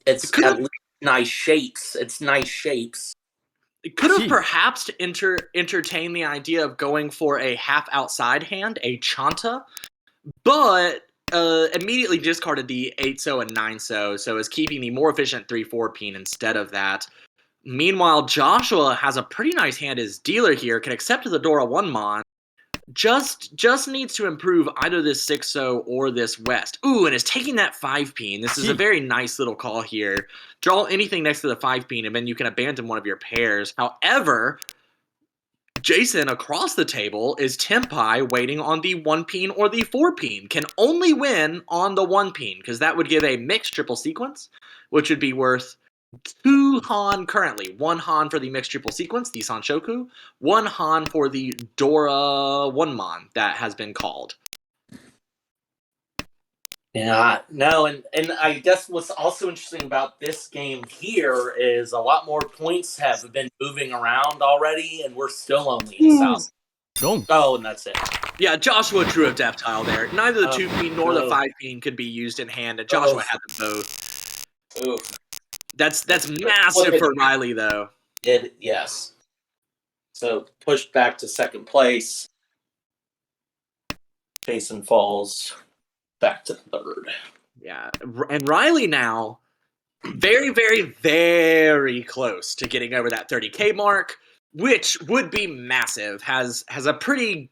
it's at least nice shapes. It's nice shapes. It could have perhaps entertained the idea of going for a half outside hand, a Chanta, but immediately discarded the 8-so and 9-so, so is keeping the more efficient 3-4 peen instead of that. Meanwhile, Joshua has a pretty nice hand as dealer here, can accept the Dora 1 Mon, just needs to improve either this 6-so or this West. Ooh, and is taking that 5 peen. This is a very nice little call here. Draw anything next to the 5 peen, and then you can abandon one of your pairs. However, Jason across the table is Tenpai waiting on the 1 peen or the 4 peen. Can only win on the 1 peen, because that would give a mixed triple sequence, which would be worth 2 Han currently. 1 Han for the mixed triple sequence, the Sanshoku. 1 Han for the Dora 1 Mon that has been called. Yeah, no, and I guess what's also interesting about this game here is a lot more points have been moving around already, and we're still only in South. Oh, and that's it. Yeah, Joshua drew a death tile there. Neither the 2 peen nor the 5 peen could be used in hand, and Joshua had them both. Oof. That's massive for Riley, though. Yes. So pushed back to second place. Jason falls back to third. Yeah, and Riley now very, very, very close to getting over that 30K mark, which would be massive. Has a pretty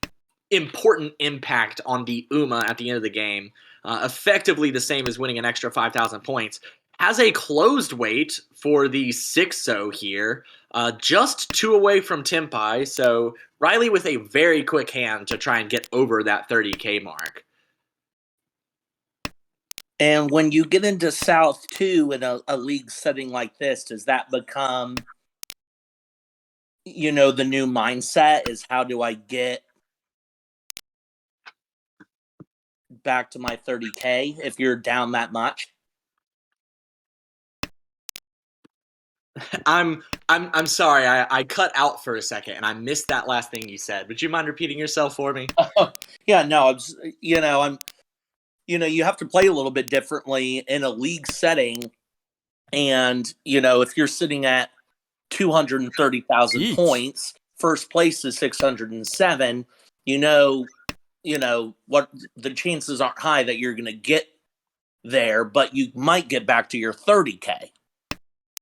important impact on the UMA at the end of the game. Effectively the same as winning an extra 5,000 points. Has a closed weight for the 6-so here, just 2 away from Tenpai, so Riley with a very quick hand to try and get over that 30K mark. And when you get into South 2 in a league setting like this, does that become, the new mindset is, how do I get back to my 30K if you're down that much? I'm sorry. I cut out for a second and I missed that last thing you said. Would you mind repeating yourself for me? Yeah, no, you have to play a little bit differently in a league setting. And, if you're sitting at 230,000 Yeet. points, first place is 607, what the chances aren't high that you're going to get there, but you might get back to your 30K.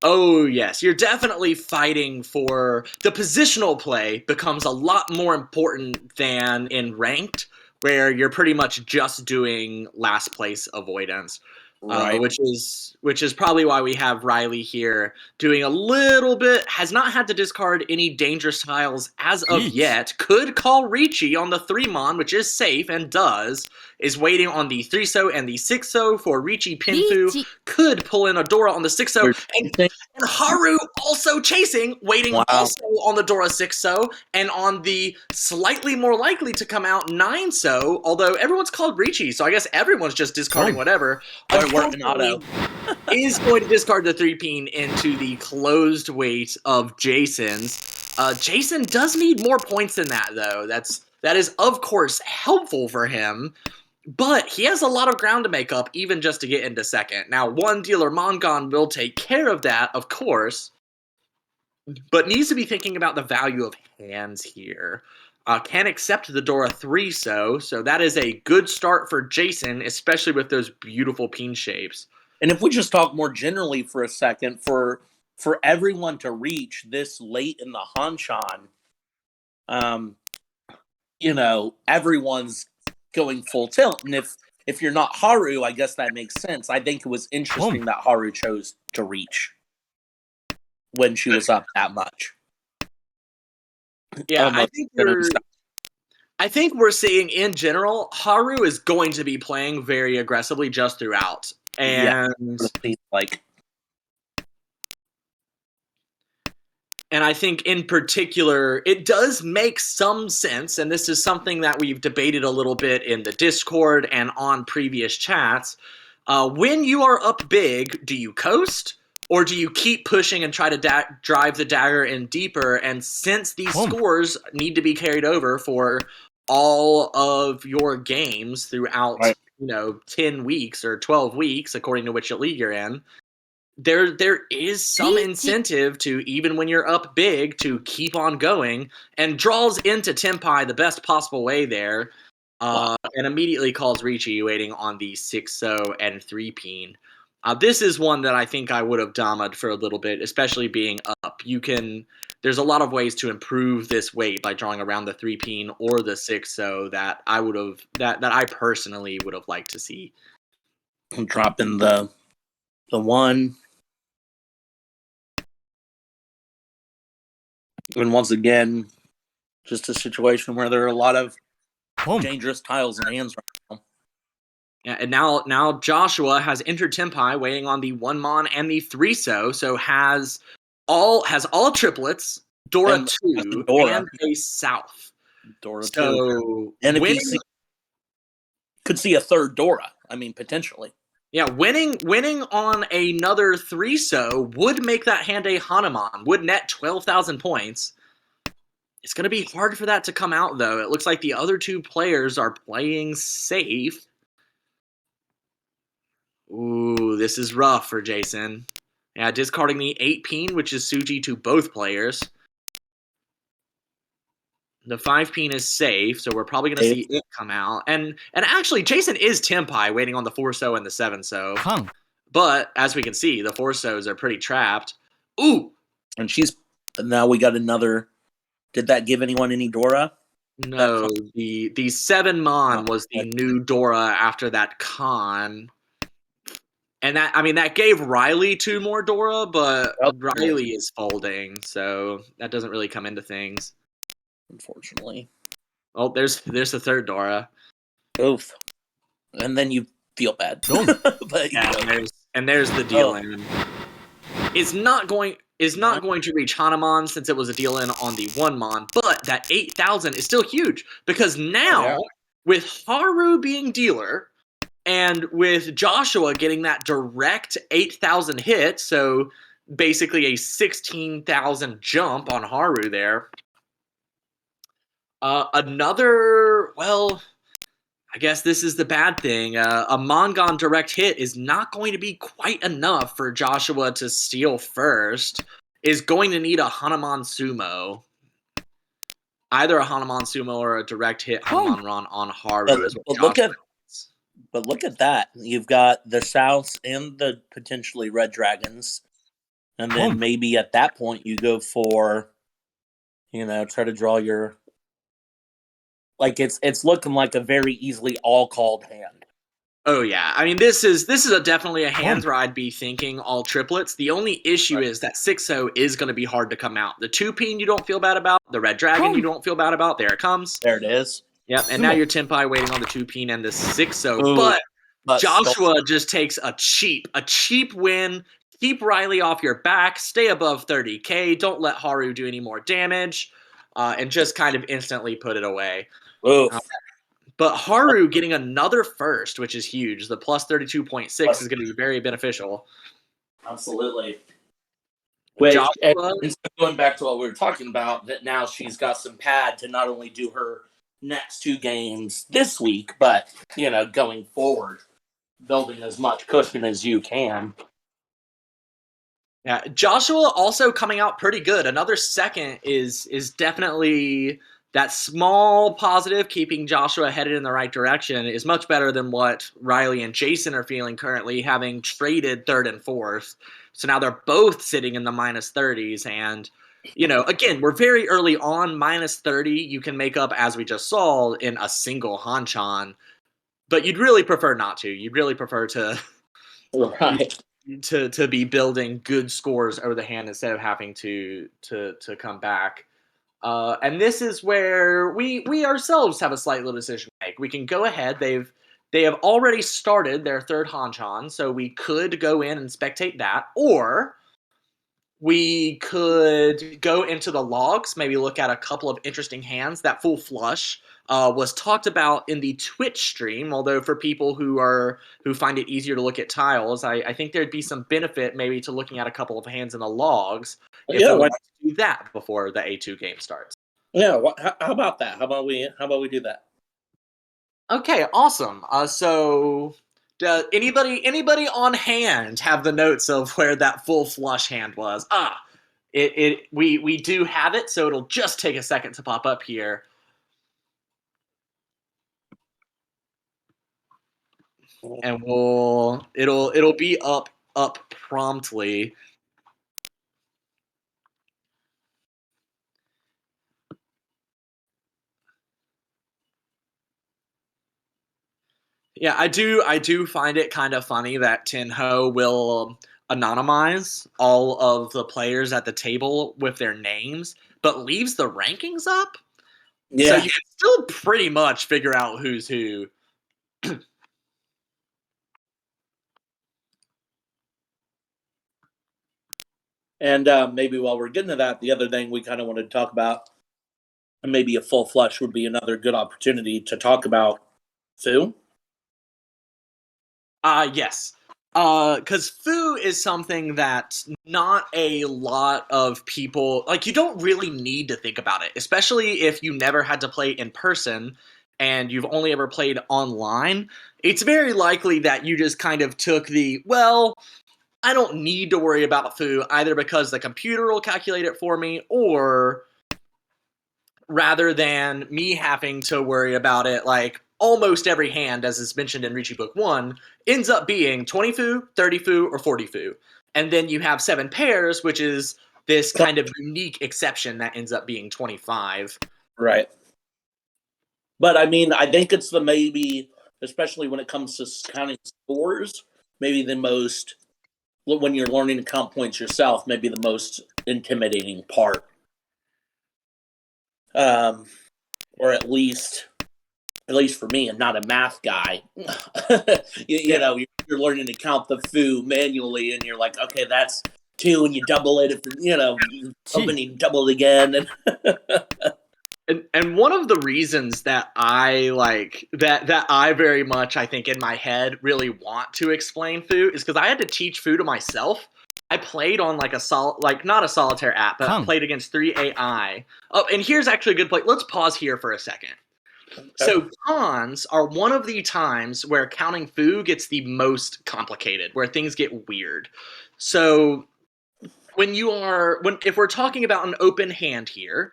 Oh, yes. You're definitely fighting for the positional play becomes a lot more important than in ranked, where you're pretty much just doing last place avoidance. Right. Which is probably why we have Riley here doing a little bit. Has not had to discard any dangerous tiles as of Yeet. yet. Could call Ricci on the 3-mon, which is safe and does. Is waiting on the 3-so and the 6-so for Ricci Pinfu. Ricci. Could pull in a Dora on the 6-so. And Haru also chasing, waiting Wow. also on the Dora 6-so, and on the slightly more likely to come out 9-so, although everyone's called Ricci, so I guess everyone's just discarding whatever. Or working auto. Is going to discard the 3-peen into the closed weight of Jason's. Jason does need more points than that, though. That is, of course, helpful for him. But he has a lot of ground to make up, even just to get into second. Now, one dealer, Mongon, will take care of that, of course, but needs to be thinking about the value of hands here. Can accept the Dora 3-so, so that is a good start for Jason, especially with those beautiful peen shapes. And if we just talk more generally for a second, for everyone to reach this late in the Hanshan, everyone's going full tilt. And if you're not Haru, I guess that makes sense. I think it was interesting that Haru chose to reach when she was up that much. Yeah, I think we're seeing in general, Haru is going to be playing very aggressively just throughout. And And I think in particular, it does make some sense, and this is something that we've debated a little bit in the Discord and on previous chats. When you are up big, do you coast? Or do you keep pushing and try to drive the dagger in deeper? And since these scores need to be carried over for all of your games throughout, 10 weeks or 12 weeks, according to which league you're in, there is some incentive to, even when you're up big, to keep on going, and draws into Tenpai the best possible way there, and immediately calls Ricci waiting on the 6-so and 3-peen. This is one that I think I would have damaged for a little bit, especially being up. There's a lot of ways to improve this weight by drawing around the 3-peen or the 6-so that I personally would have liked to see. I'm dropping the 1. And once again, just a situation where there are a lot of dangerous tiles in hands right now. Yeah, and now Joshua has entered Tenpai, waiting on the 1-mon and the 3-so, so has all triplets, Dora 2, and a South. Dora 2. And if winning, could see a third Dora, potentially. Yeah, winning on another 3-so would make that hand a Hanuman, would net 12,000 points. It's going to be hard for that to come out, though. It looks like the other two players are playing safe. Ooh, this is rough for Jason. Yeah, discarding the 8-peen, which is Suji to both players. The 5-peen is safe, so we're probably going to see it come out. And actually, Jason is Tenpai, waiting on the 4-so and the 7-so. But, as we can see, the 4-sos are pretty trapped. Ooh! And now we got another. Did that give anyone any Dora? No, the 7-mon was the new Dora after that con. And that gave Riley 2 more Dora, but Riley is folding, so that doesn't really come into things. Unfortunately. Oh, there's the third Dora. Oof. And then you feel bad. But, there's the deal in. Is not going to reach Hanuman since it was a deal in on the 1-mon, but that 8,000 is still huge because now with Haru being dealer and with Joshua getting that direct 8,000 hit, so basically a 16,000 jump on Haru there. Well, I guess this is the bad thing. A Mongon direct hit is not going to be quite enough for Joshua to steal first. Is going to need a Hanuman Sumo. Either a Hanuman Sumo or a direct hit Hanuman Run on Haru. But look at that. You've got the Souths and the potentially Red Dragons. And then maybe at that point you go for, try to draw your... Like, it's looking like a very easily all-called hand. Oh, yeah. I mean, this is definitely a hand where I'd be thinking all triplets. The only issue is that 6-0 is going to be hard to come out. The 2-peen you don't feel bad about. The Red Dragon you don't feel bad about. There it comes. There it is. Yep, and now you're Tenpai waiting on the 2-peen and the 6-0. But Joshua just takes a cheap win. Keep Riley off your back. Stay above 30K. Don't let Haru do any more damage. And just kind of instantly put it away. But Haru getting another first, which is huge. The plus 32.6 is going to be very beneficial. Absolutely. And going back to what we were talking about, that now she's got some pad to not only do her next 2 games this week, but, going forward, building as much cushion as you can. Yeah, Joshua also coming out pretty good. Another second is definitely... That small positive, keeping Joshua headed in the right direction, is much better than what Riley and Jason are feeling currently, having traded 3rd and 4th. So now they're both sitting in the minus 30s. And, again, we're very early on. Minus 30, you can make up, as we just saw, in a single Hanchan. But you'd really prefer not to. You'd really prefer to be building good scores over the hand instead of having to come back. And this is where we ourselves have a slight little decision to make. We can go ahead. They have already started their 3rd Hanchan, so we could go in and spectate that, or we could go into the logs, maybe look at a couple of interesting hands. That full flush was talked about in the Twitch stream, although for people who find it easier to look at tiles, I think there'd be some benefit maybe to looking at a couple of hands in the logs. Why not do that before the A2 game starts? Yeah, how about that? How about we do that? Okay, awesome. So, does anybody on hand have the notes of where that full flush hand was? We do have it, so it'll just take a second to pop up here. And it'll be up promptly. Yeah, I do find it kind of funny that Tenho will anonymize all of the players at the table with their names, but leaves the rankings up. Yeah. So you can still pretty much figure out who's who. And maybe while we're getting to that, the other thing we kind of wanted to talk about, and maybe a full flush would be another good opportunity to talk about Fu. Yes. Because Fu is something that not a lot of people, like, you don't really need to think about it, especially if you never had to play in person and you've only ever played online. It's very likely that you just kind of took I don't need to worry about Fu, either because the computer will calculate it for me, or rather than me having to worry about it, like, almost every hand, as is mentioned in Riichi Book 1, ends up being 20 Fu, 30 Fu, or 40 Fu. And then you have 7 pairs, which is this kind of unique exception that ends up being 25. Right. But, I mean, I think it's maybe, especially when it comes to counting scores, maybe the most, when you're learning to count points yourself, maybe the most intimidating part. Or at least for me, I'm not a math guy. you know, you're learning to count the Fu manually, and you're like, okay, that's 2, and you double it. Hoping you double it again. And one of the reasons that I that I very much, I think, in my head really want to explain Fu is because I had to teach Fu to myself I played on like not a solitaire app, but Kong. played against 3AI. Oh, and here's actually a good point. Let's pause here for a second. So cons are one of the times where counting foo gets the most complicated, where things get weird. So if we're talking about an open hand here,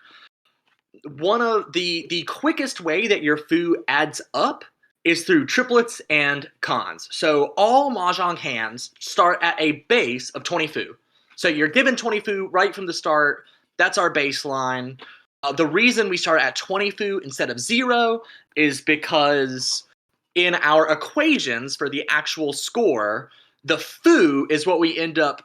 one of the quickest way that your foo adds up is through triplets and cons. So all mahjong hands start at a base of 20 foo. So you're given 20 foo right from the start. That's our baseline. The reason we start at 20 foo instead of 0 is because in our equations for the actual score, the foo is what we end up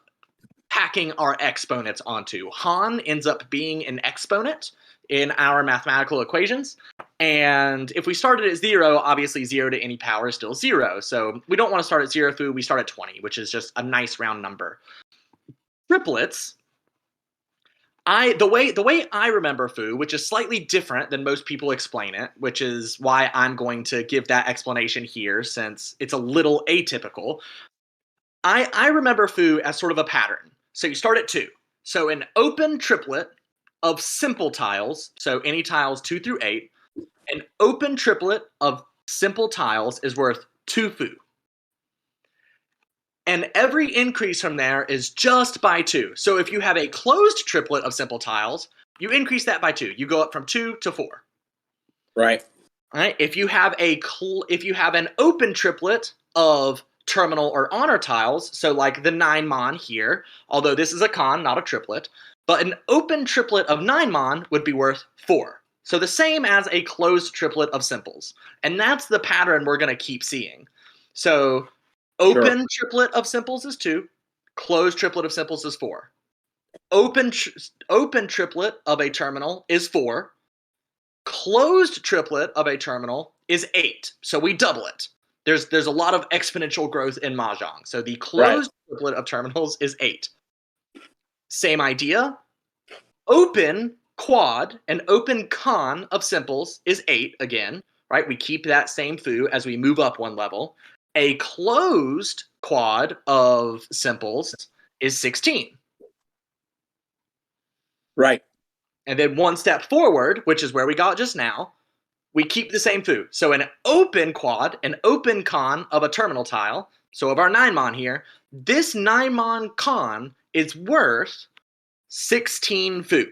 packing our exponents onto. Han ends up being an exponent in our mathematical equations. And if we started at 0, obviously 0 to any power is still 0. So we don't want to start at 0 foo, we start at 20, which is just a nice round number. Triplets, the way I remember foo, which is slightly different than most people explain it, which is why I'm going to give that explanation here since it's a little atypical. I remember foo as sort of a pattern. So you start at 2. So an open triplet of simple tiles, so any tiles 2 through 8, an open triplet of simple tiles is worth 2 foo. And every increase from there is just by 2. So if you have a closed triplet of simple tiles, you increase that by 2. You go up from 2 to 4. Right. All right. If you have an open triplet of terminal or honor tiles, so like the 9 mon here, although this is a con, not a triplet, but an open triplet of 9 mon would be worth 4. So the same as a closed triplet of simples. And that's the pattern we're going to keep seeing. So open triplet of simples is 2, closed triplet of simples is 4. Open triplet of a terminal is 4. Closed triplet of a terminal is 8. So we double it. There's a lot of exponential growth in mahjong. So the closed triplet of terminals is 8. Same idea. Open quad and open con of simples is 8 again, right? We keep that same foo as we move up one level. A closed quad of simples is 16. Right. And then one step forward, which is where we got just now, we keep the same foo. So an open quad, an open con of a terminal tile, so of our 9 mon here, this 9 mon con is worth 16 foo.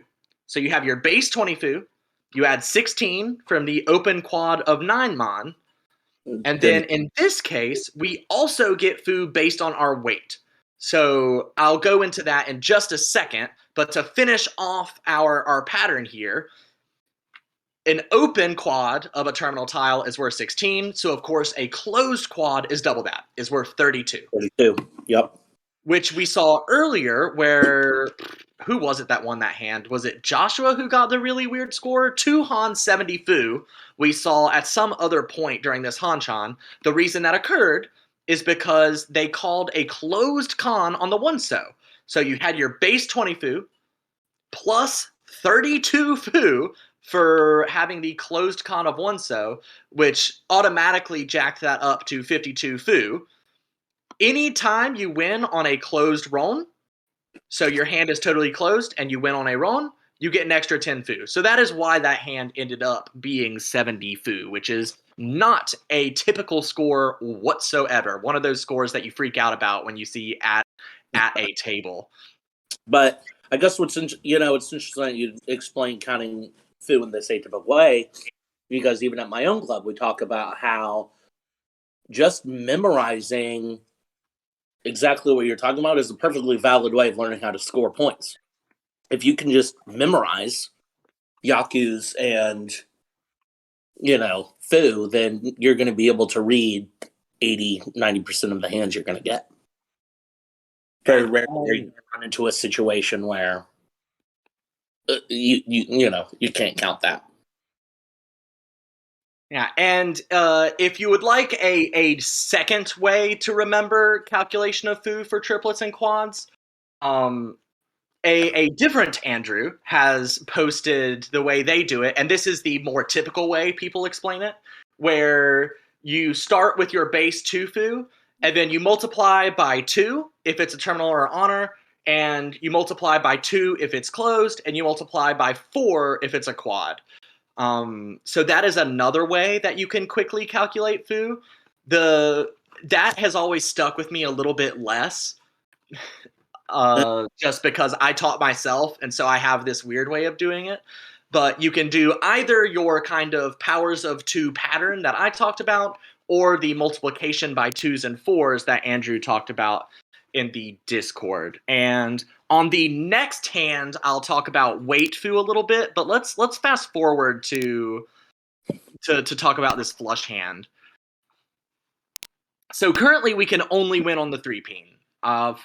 So you have your base 20 foo, you add 16 from the open quad of 9 mon, and then in this case, we also get foo based on our weight. So I'll go into that in just a second, but to finish off our pattern here, an open quad of a terminal tile is worth 16, so of course a closed quad is double that, is worth 32. 32, yep. Which we saw earlier where, who was it that won that hand? Was it Joshua who got the really weird score? 2 Han 70 foo we saw at some other point during this Hanchan. The reason that occurred is because they called a closed con on the one-so. So you had your base 20 foo plus 32 foo for having the closed con of one-so, which automatically jacked that up to 52 foo. Anytime you win on a closed ron, so your hand is totally closed and you win on a ron, you get an extra 10 foo. So that is why that hand ended up being 70 foo, which is not a typical score whatsoever. One of those scores that you freak out about when you see at a table. But I guess it's interesting that you explain counting foo in this atypical way, because even at my own club, we talk about how just memorizing exactly what you're talking about is a perfectly valid way of learning how to score points. If you can just memorize Yaku's and, foo, then you're going to be able to read 80-90% of the hands you're going to get. Very rarely are you going to run into a situation where you can't count that. Yeah, and if you would like a second way to remember calculation of foo for triplets and quads, a different Andrew has posted the way they do it, and this is the more typical way people explain it, where you start with your base 2 foo, and then you multiply by 2 if it's a terminal or honor, and you multiply by 2 if it's closed, and you multiply by 4 if it's a quad. So that is another way that you can quickly calculate foo. That has always stuck with me a little bit less, just because I taught myself, and so I have this weird way of doing it. But you can do either your kind of powers of 2 pattern that I talked about, or the multiplication by 2s and 4s that Andrew talked about in the Discord. And on the next hand, I'll talk about weight foo a little bit, but let's fast forward to talk about this flush hand. So currently we can only win on the 3-peen.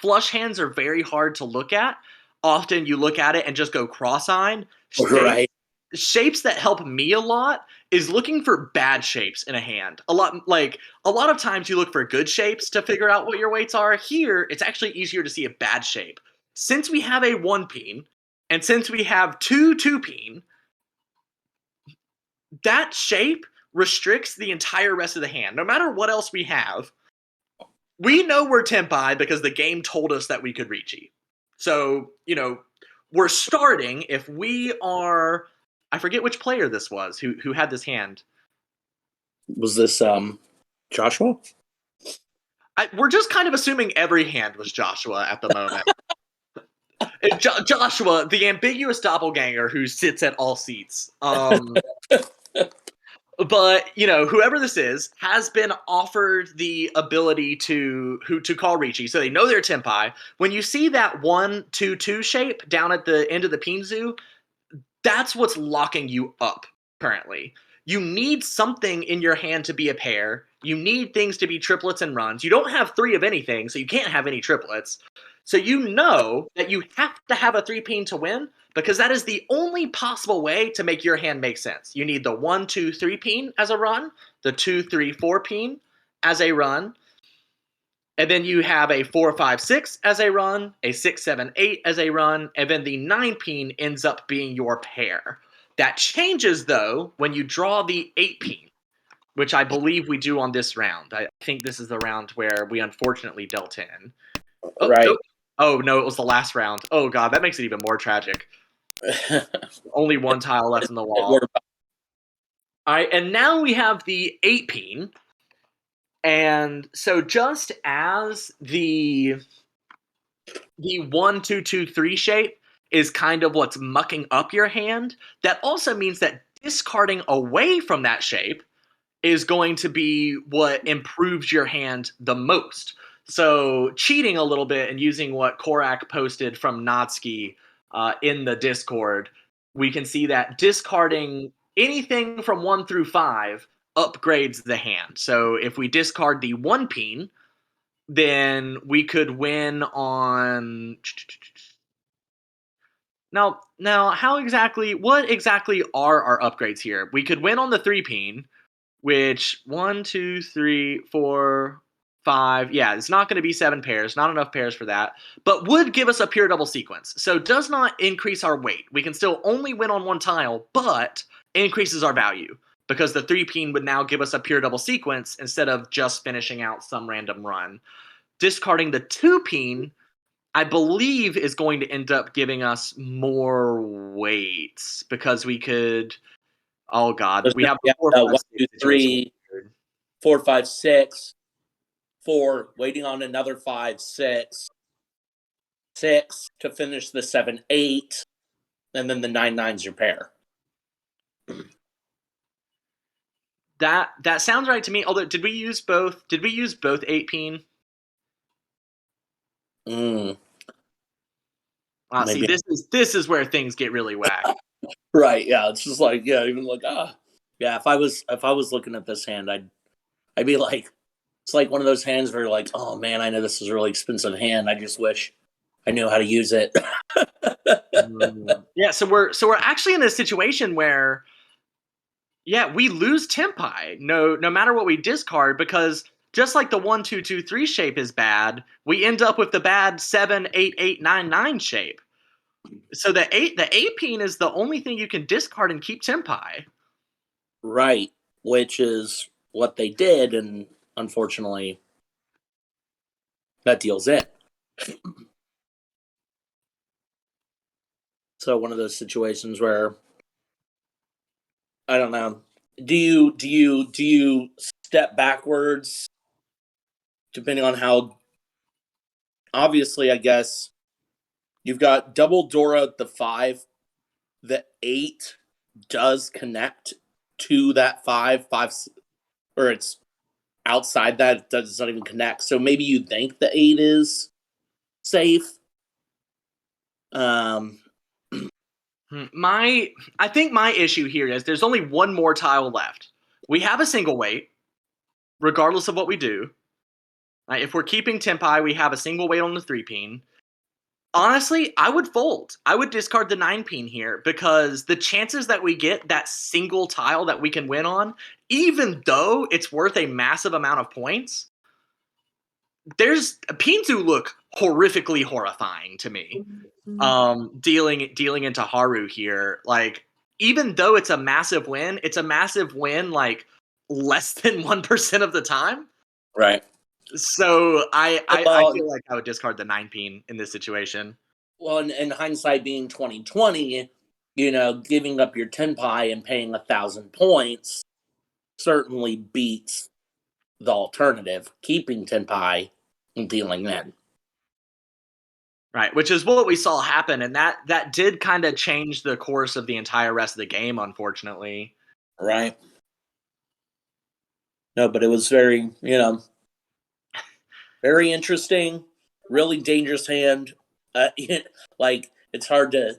Flush hands are very hard to look at. Often you look at it and just go cross-eyed. Right. Shapes that help me a lot is looking for bad shapes in a hand. A lot of times you look for good shapes to figure out what your weights are. Here, it's actually easier to see a bad shape. Since we have a 1-peen, and since we have 2-peen, that shape restricts the entire rest of the hand. No matter what else we have, we know we're Tempai because the game told us that we could Ricci. So, we're starting, if we are, I forget which player this was who had this hand. Was this Joshua? We're just kind of assuming every hand was Joshua at the moment. Joshua, the ambiguous doppelganger who sits at all seats. But whoever this is has been offered the ability to call Ricci, so they know they're Tempai. When you see that 1-2-2 shape down at the end of the Pinzu, that's what's locking you up currently. You need something in your hand to be a pair. You need things to be triplets and runs. You don't have 3 of anything, so you can't have any triplets. So you know that you have to have a 3-peen to win, because that is the only possible way to make your hand make sense. You need the 1-2-3-peen as a run, the 2-3-4-peen as a run, and then you have a 4-5-6 as a run, a 6-7-8 as a run, and then the 9-peen ends up being your pair. That changes, though, when you draw the 8-peen, which I believe we do on this round. I think this is the round where we unfortunately dealt in. Oh, Right. nope. Oh, no, it was the last round. Oh, God, that makes it even more tragic. Only 1 tile left in the wall. All right, and now we have the 8-peen. And so just as the 1-2-2-3 shape is kind of what's mucking up your hand, that also means that discarding away from that shape is going to be what improves your hand the most. So cheating a little bit and using what Korak posted from Natsuki in the Discord, we can see that discarding anything from 1 through 5 upgrades the hand. So if we discard the 1-peen, then we could win on... Now, what exactly are our upgrades here? We could win on the 3-peen, which 1, 2, 3, 4, 5. Yeah, it's not going to be 7 pairs. Not enough pairs for that. But would give us a pure double sequence. So does not increase our weight. We can still only win on 1 tile, but increases our value, because the 3-peen would now give us a pure double sequence instead of just finishing out some random run. Discarding the 2-peen, I believe, is going to end up giving us more weights, because we could... Oh, God. We have 4, 5, 1, 2, 6 3, 4, 5, 6, 4, waiting on another 5, 6, 6 to finish the 7, 8, and then the 9-9's your pair. That sounds right to me. Although, did we use both 8-peen? See, this is where things get really whack. Right, yeah. It's just like, yeah, even like, yeah, if I was looking at this hand, I'd be like, it's like one of those hands where you're like, oh man, I know this is a really expensive hand. I just wish I knew how to use it. Yeah, so we're actually in a situation where, yeah, we lose Tempai no matter what we discard, because just like the 1-2-2-3 shape is bad, we end up with the bad 7-8-8-9-9 shape. So the 8-peen is the only thing you can discard and keep Tempai. Right, which is what they did, and unfortunately, that deals it. So one of those situations where I don't know. Do you step backwards depending on how obviously I guess you've got double Dora at the 5. The 8 does connect to that 5, or it's outside that, it does not even connect. So maybe you think the 8 is safe. Um I think my issue here is there's only one more tile left. We have a single weight, regardless of what we do. Right? If we're keeping Tempai, we have a single weight on the 3-peen. Honestly, I would fold. I would discard the 9-peen here because the chances that we get that single tile that we can win on, even though it's worth a massive amount of points, there's Pinzu look horrifically horrifying to me. Dealing into Haru here, like even though it's a massive win like less than 1% of the time. right. So I Well, feel like I would discard the 9-peen in this situation. well, in hindsight being 2020, giving up your 10 pie and paying 1,000 points certainly beats the alternative, keeping 10 pie and dealing in. Right, which is what we saw happen, and that did kind of change the course of the entire rest of the game, unfortunately. Right. No, but it was very, very interesting, really dangerous hand. Like it's hard to.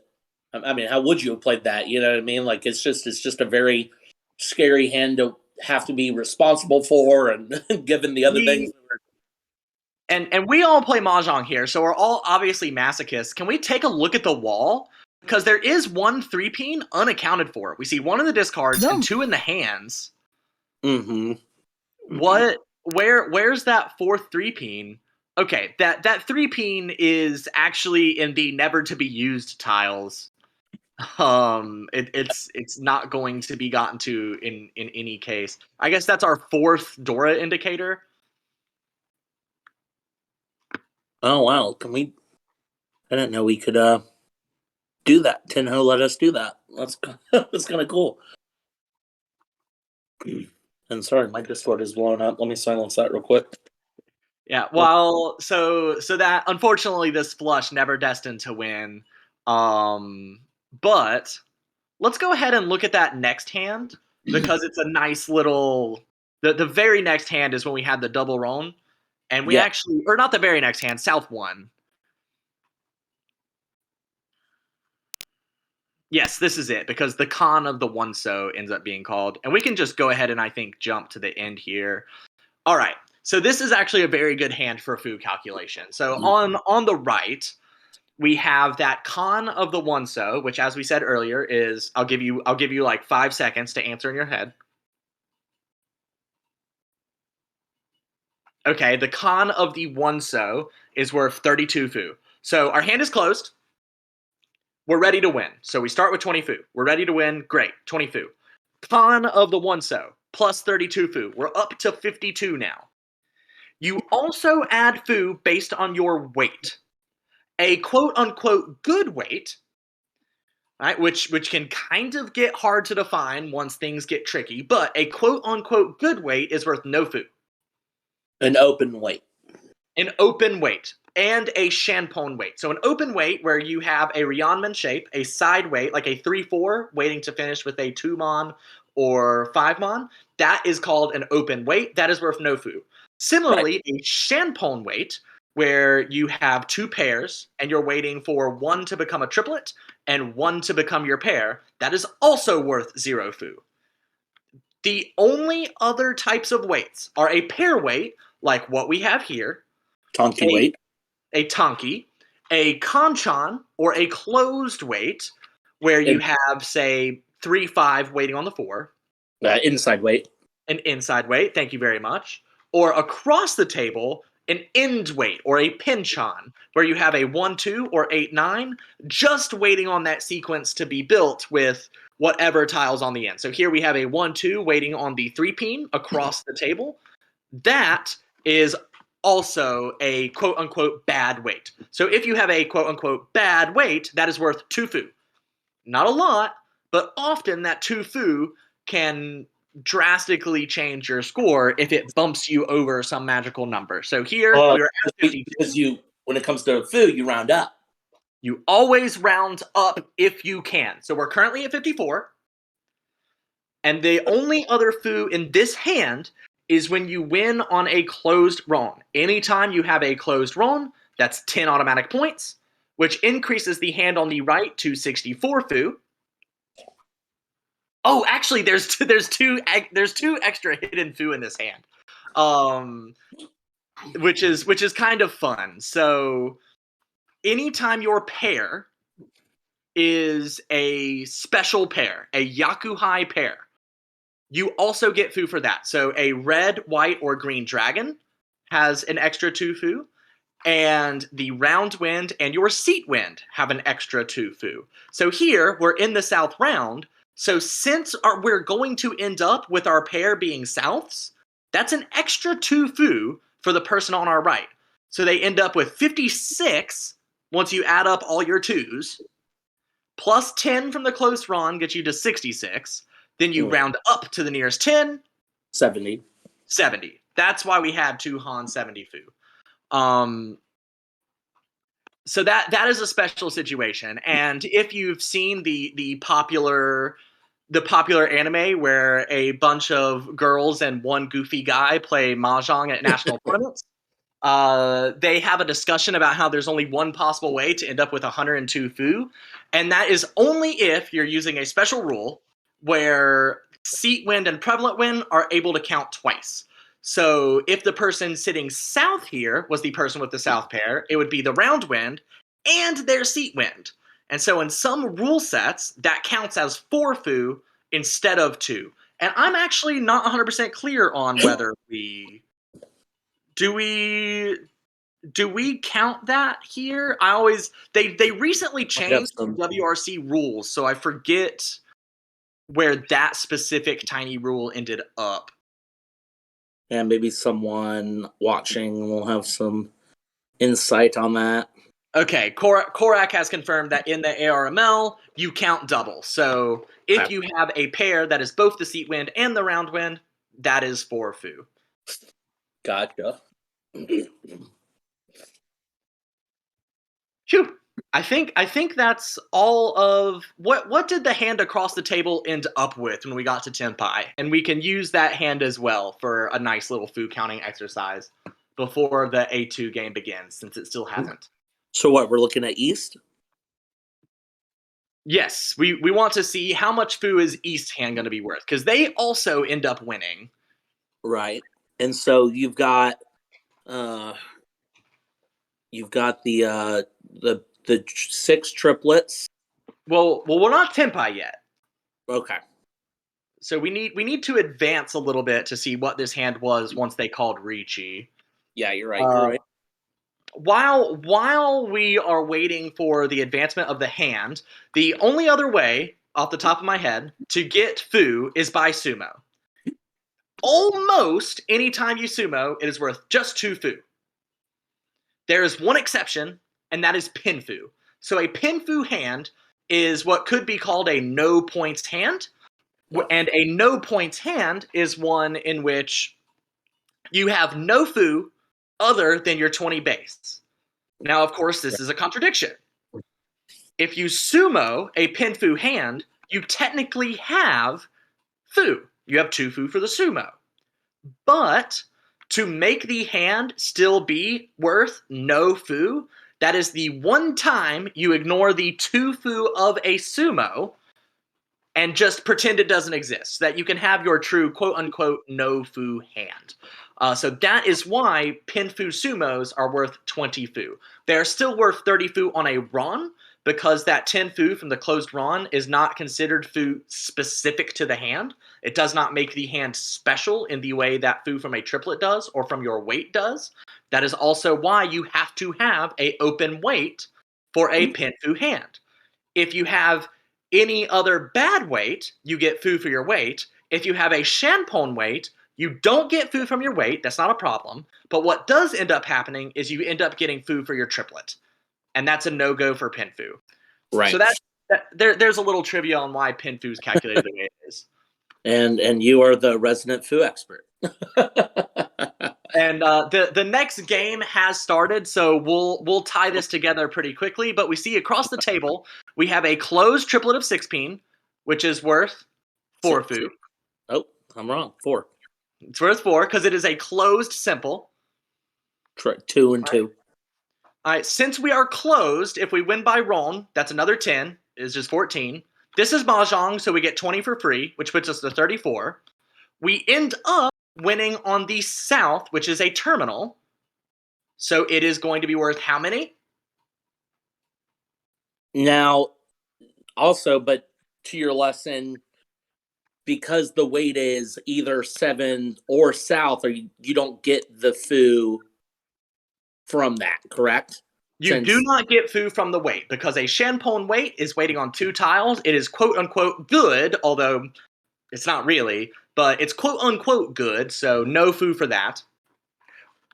I mean, how would you have played that? You know what I mean? Like it's just a very scary hand to have to be responsible for, and given the other things. And we all play Mahjong here, so we're all obviously masochists. Can we take a look at the wall? Because there is one 3-peen unaccounted for. We see one in the discards and 2 in the hands. Mm-hmm. Where's that fourth 3-peen? Okay, that 3-peen is actually in the never to be used tiles. It's not going to be gotten to in any case. I guess that's our fourth Dora indicator. Oh wow! Can we? I didn't know we could do that. Tenho let us do that. That's kind of cool. And sorry, my Discord is blowing up. Let me silence that real quick. Yeah, well, so that unfortunately this flush never destined to win. But let's go ahead and look at that next hand because it's a nice little. The very next hand is when we had the double roan, and we actually, or not the very next hand, South won. Yes, this is it because the con of the one-so ends up being called, and we can just go ahead and I think jump to the end here. All right, so this is actually a very good hand for foo calculation. So on the right, we have that con of the one-so, which, as we said earlier, is I'll give you like 5 seconds to answer in your head. Okay, the con of the one-so is worth 32 foo. So our hand is closed. We're ready to win. So we start with 20 foo. We're ready to win. Great, 20 foo. Con of the one-so plus 32 foo. We're up to 52 now. You also add foo based on your weight. A quote-unquote good weight, right, which can kind of get hard to define once things get tricky, but a quote-unquote good weight is worth no foo. An open weight. An open weight. And a Shanpon weight. So an open weight where you have a Ryeonman shape, a side weight, like a 3-4, waiting to finish with a 2-mon or 5-mon, that is called an open weight. That is worth no foo. Similarly, a Shanpon weight, where you have 2 pairs and you're waiting for one to become a triplet and one to become your pair, that is also worth 0 foo. The only other types of weights are a pair weight, like what we have here, Tonki weight, a tonki, a kanchan, or a closed weight, where you have, say, 3-5 waiting on the 4. Inside weight. An inside weight, thank you very much. Or across the table, an end weight, or a pinchan, where you have a 1-2 or 8-9, just waiting on that sequence to be built with whatever tiles on the end. So here we have a 1-2 waiting on the 3-peen across the table. That is also a quote-unquote bad weight. So if you have a quote-unquote bad weight, that is worth 2 foo. Not a lot, but often that 2 fu can drastically change your score if it bumps you over some magical number. So here we are at 52. Because when it comes to food, you round up. You always round up if you can. So we're currently at 54. And the only other fu in this hand is when you win on a closed run. Anytime you have a closed run, that's 10 automatic points, which increases the hand on the right to 64 fu. Oh, actually, there's two extra hidden fu in this hand, which is kind of fun. So, anytime your pair is a special pair, a Yakuhai pair, you also get fu for that. So, a red, white, or green dragon has an extra 2 fu, and the round wind and your seat wind have an extra 2 fu. So here we're in the south round. So since we're going to end up with our pair being souths, that's an extra 2 fu for the person on our right. So they end up with 56 once you add up all your 2s, plus 10 from the close run gets you to 66. Then you round up to the nearest 10. 70. 70. That's why we had 2 Han 70 fu. So that is a special situation, and if you've seen the popular anime where a bunch of girls and one goofy guy play mahjong at national tournaments, they have a discussion about how there's only one possible way to end up with 102 fu, and that is only if you're using a special rule where seat wind and prevalent wind are able to count twice. So if the person sitting south here was the person with the south pair, it would be the round wind and their seat wind. And so in some rule sets, that counts as 4 fu instead of 2. And I'm actually not 100% clear on whether do we count that here? They recently changed the WRC rules, so I forget where that specific tiny rule ended up. And maybe someone watching will have some insight on that. Okay, Korak has confirmed that in the ARML, you count double. So if you have a pair that is both the seat wind and the round wind, that is 4 fu. Gotcha. Phew. I think that's all of what did the hand across the table end up with when we got to Tenpai? And we can use that hand as well for a nice little fu counting exercise before the A2 game begins, since it still hasn't. So what, we're looking at East? Yes, we want to see how much fu is East hand going to be worth, because they also end up winning. Right. And so you've got the 6 triplets. Well, we're not Tenpai yet. Okay. So we need to advance a little bit to see what this hand was once they called Ricci. Yeah, you're right. You're right. While we are waiting for the advancement of the hand, the only other way, off the top of my head, to get fu is by sumo. Almost anytime you sumo, it is worth just 2 fu. There is one exception, and that is pin fu. So a pin fu hand is what could be called a no points hand, and a no points hand is one in which you have no fu other than your 20 base. Now, of course, this is a contradiction. If you sumo a pin fu hand, you technically have fu. You have 2 fu for the sumo. But to make the hand still be worth no fu, that is the one time you ignore the 2 fu of a sumo and just pretend it doesn't exist, so that you can have your true quote-unquote no fu hand. So that is why pin fu sumos are worth 20 fu. They are still worth 30 fu on a run, because that 10 fu from the closed run is not considered fu specific to the hand. It does not make the hand special in the way that fu from a triplet does or from your weight does. That is also why you have to have a open weight for a pin fu hand. If you have any other bad weight, you get fu for your weight. If you have a Shanpon weight, you don't get fu from your weight. That's not a problem. But what does end up happening is you end up getting fu for your triplet. And that's a no-go for pin fu. Right. So there's a little trivia on why Pinfu is calculated the way it is. And you are the resident foo expert. And the next game has started, so we'll tie this together pretty quickly. But we see across the table we have a closed triplet of 6-peen, which is worth 4 foo. Oh, I'm wrong. 4. It's worth 4 because it is a closed simple. 2 and 2. All right, since we are closed, if we win by Ron, that's another 10. It's just 14. This is Mahjong, so we get 20 for free, which puts us to 34. We end up winning on the south, which is a terminal. So it is going to be worth how many? Now, also, but to your lesson, because the weight is either 7 or south, or you don't get the foo from that, correct? You do not get foo from the weight because a Shanpon weight is waiting on 2 tiles. It is quote unquote good, although it's not really, but it's quote unquote good, so no foo for that.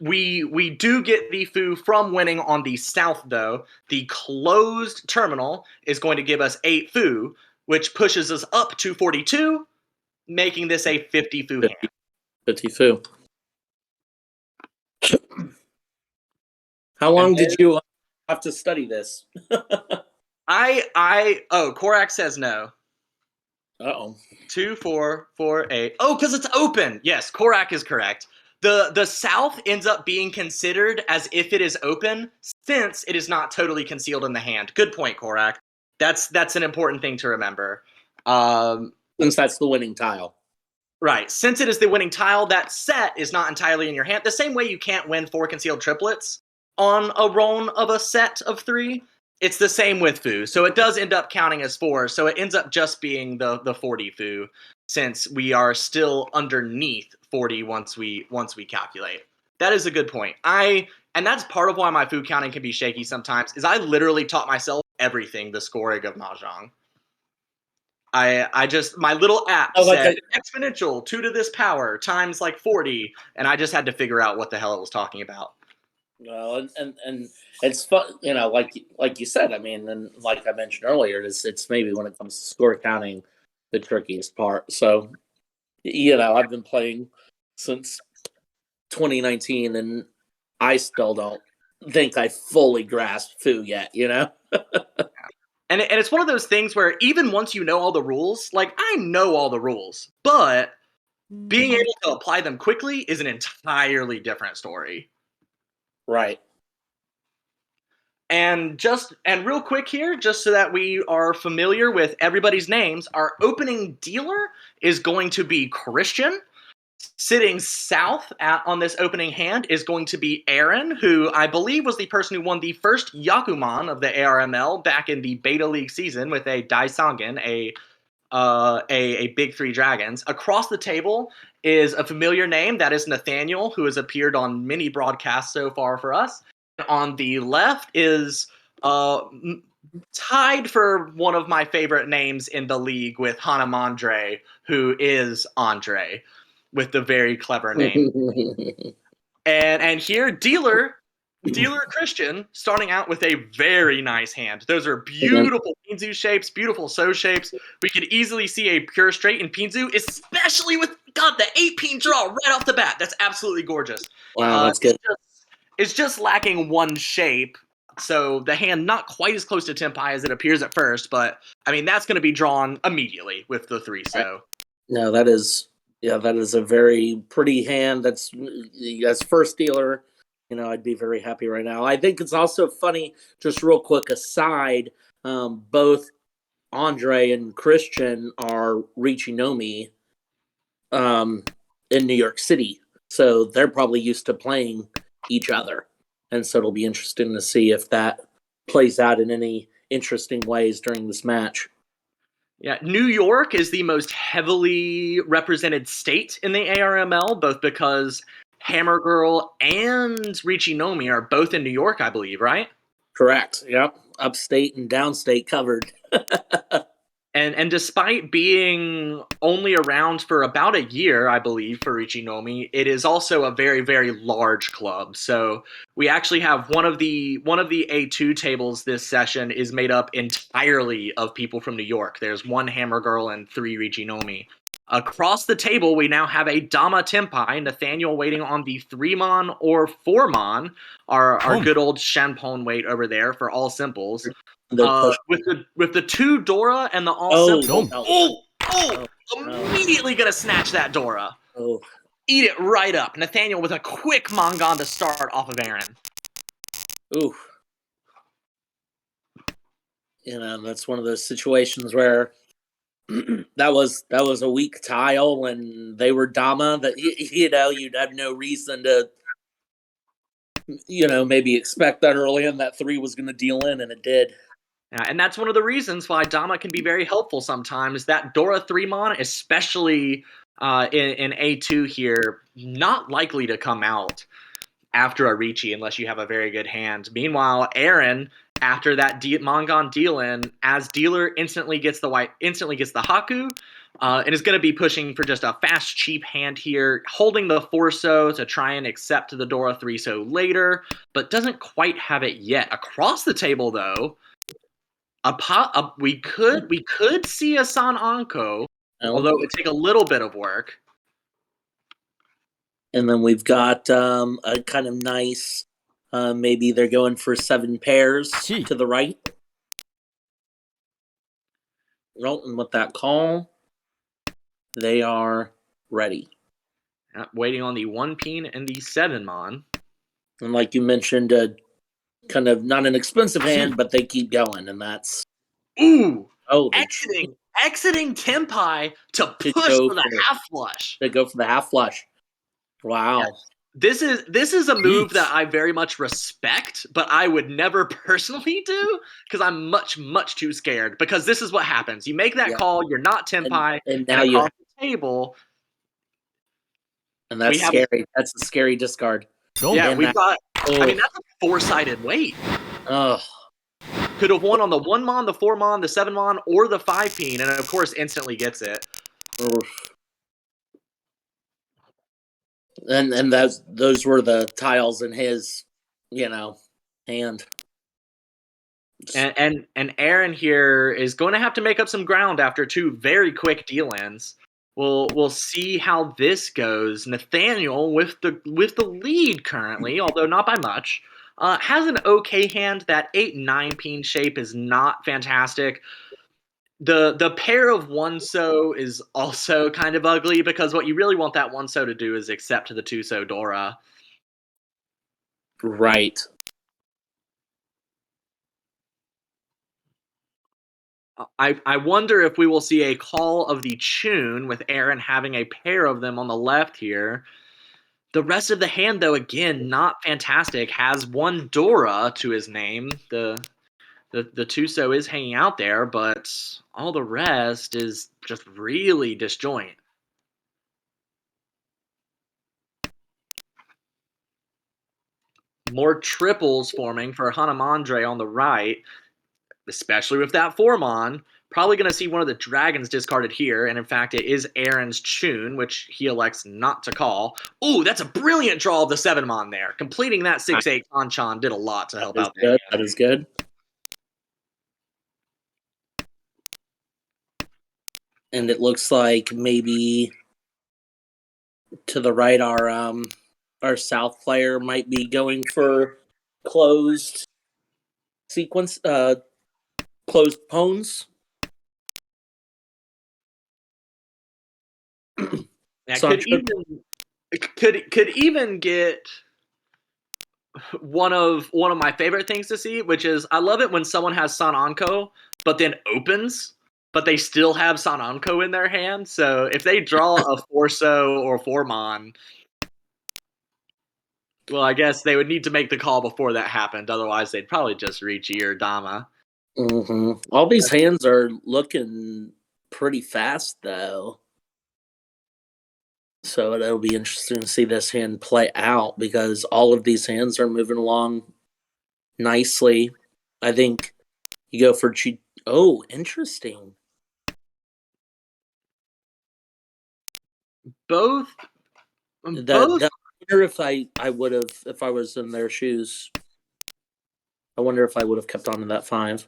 We do get the foo from winning on the south, though. The closed terminal is going to give us 8 foo, which pushes us up to 42, making this a 50 foo hand. 50 foo. How long did you have to study this? Korak says no. Uh-oh. 2, 4, 4, 8. Oh, because it's open. Yes, Korak is correct. The south ends up being considered as if it is open, since it is not totally concealed in the hand. Good point, Korak. That's an important thing to remember. Since that's the winning tile. Right. Since it is the winning tile, that set is not entirely in your hand. The same way you can't win 4 concealed triplets on a roll of a set of 3, it's the same with foo. So it does end up counting as 4. So it ends up just being the 40 foo, since we are still underneath 40 once we calculate. That is a good point. And that's part of why my foo counting can be shaky sometimes, is I literally taught myself everything the scoring of Mahjong. I just, my little app said exponential 2 to this power times like 40, and I just had to figure out what the hell it was talking about. Well, and it's fun, like you said. I mean, and like I mentioned earlier, it's maybe when it comes to score counting, the trickiest part. So, I've been playing since 2019, and I still don't think I fully grasp foo yet. And it's one of those things where even once you know all the rules, like I know all the rules, but being able to apply them quickly is an entirely different story. Right. And real quick here, just so that we are familiar with everybody's names, our opening dealer is going to be Christian. Sitting south on this opening hand is going to be Aaron, who I believe was the person who won the first Yakuman of the ARML back in the Beta League season with a Daisangen, a Big 3 Dragons. Across the table is a familiar name, that is Nathaniel, who has appeared on many broadcasts so far for us. On the left is tied for one of my favorite names in the league with Hanamandre, who is Andre, with the very clever name. and here, dealer Christian, starting out with a very nice hand. Those are beautiful Pinzu shapes, beautiful So shapes. We could easily see a pure straight in Pinzu, especially with, God, the 8-peen draw right off the bat. That's absolutely gorgeous. Wow, that's good. It's just lacking one shape, so the hand not quite as close to Tenpai as it appears at first, but, I mean, that's going to be drawn immediately with the 3, so. No, that is a very pretty hand. That's as first dealer, I'd be very happy right now. I think it's also funny, just real quick aside, both Andre and Christian are Richinomi in New York City, so they're probably used to playing each other, and so it'll be interesting to see if that plays out in any interesting ways during this match. Yeah, New York is the most heavily represented state in the ARML, both because Hammer Girl and Richinomi are both in New York, I believe, right? Correct. Yep. Upstate and downstate covered. And despite being only around for about a year, I believe, for Ichinomi, it is also a very, very large club. So we actually have one of the A2 tables this session is made up entirely of people from New York. There's one Hammer Girl and three Ichinomi. Across the table, we now have a Dama Tenpai, Nathaniel waiting on the 3-mon or 4-mon, our good old Shanpon weight over there for all simples. With the 2 Dora and the all simple. Immediately gonna snatch that Dora. Eat it right up. Nathaniel with a quick Mongon to start off of Aaron. Ooh. That's one of those situations where that was a weak tile and they were Dama that you'd have no reason to maybe expect that early and that 3 was going to deal in, and it did. Yeah, and that's one of the reasons why Dama can be very helpful sometimes. That Dora 3-mon, especially in A2 here, not likely to come out after a Ricci unless you have a very good hand. Meanwhile, Aaron, after that Mongon deal in, as dealer instantly gets the Haku, and is going to be pushing for just a fast, cheap hand here, holding the 4-so to try and accept the Dora 3-so later, but doesn't quite have it yet. Across the table, though, we could see a San Anko, although it would take a little bit of work. And then we've got a kind of nice, maybe they're going for 7 pairs to the right. And with that call, they are ready. Waiting on the 1-peen and the 7-mon. And like you mentioned, kind of not an expensive hand, but they keep going, and that's exiting Tenpai to push for the half flush. They go for the half flush. Wow. Yes. This is a move that I very much respect, but I would never personally do because I'm much, much too scared. Because this is what happens: you make that call, you're not Tenpai, and now you're across the table, and that's scary. That's a scary discard. We've got. I mean, that's a 4-sided weight. Could have won on the 1-mon, the 4-mon, the 7-mon, or the 5-peen, and of course, instantly gets it. And those were the tiles in his, hand. And Aaron here is going to have to make up some ground after 2 very quick deal ends. We'll see how this goes. Nathaniel with the lead currently, although not by much, has an okay hand. That 8-9-peen shape is not fantastic. The pair of 1-so is also kind of ugly because what you really want that 1-so to do is accept to the 2-so Dora. Right. I wonder if we will see a call of the Chun with Aaron having a pair of them on the left here. The rest of the hand, though, again, not fantastic. Has 1 Dora to his name. The 2-so is hanging out there, but all the rest is just really disjoint. More triples forming for Hanamandre on the right, especially with that 4-mon. Probably going to see one of the dragons discarded here, and in fact, it is Aaron's Chun, which he elects not to call. Ooh, that's a brilliant draw of the 7-mon there. Completing that 6-8 Kanchan did a lot to help out that. That is good. And it looks like maybe to the right, our South player might be going for closed sequence, closed pones. Yeah, could even get one of my favorite things to see, which is I love it when someone has San Anko, but then opens, but they still have San Anko in their hand. So if they draw a 4-so or 4-mon, well, I guess they would need to make the call before that happened. Otherwise, they'd probably just Ricci or Dama. Mm-hmm. All these hands are looking pretty fast, though. So it'll be interesting to see this hand play out because all of these hands are moving along nicely. I think you go for Oh, interesting. both I wonder if I would have, if I was in their shoes, I wonder if I would have kept on to that five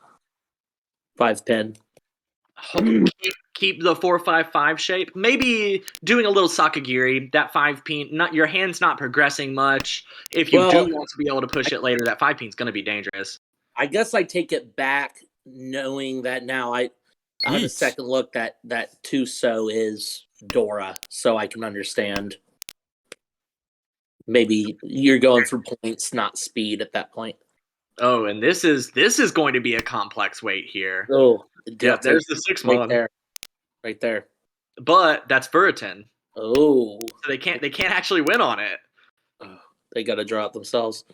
pin. keep the 4-5-5 shape. Maybe doing a little sakagiri. That 5 pin, not your hand's not progressing much. If you do want to be able to push it later, that 5 pin's going to be dangerous. I guess I take it back, knowing that now I have a second look that Tuso is Dora, so I can understand. Maybe you're going for points, not speed at that point. Oh, and this is going to be a complex weight here. Oh, yeah, there's the 6-mon right there. But that's Vuratin. Oh, so they can't actually win on it. Oh, they got to draw it themselves.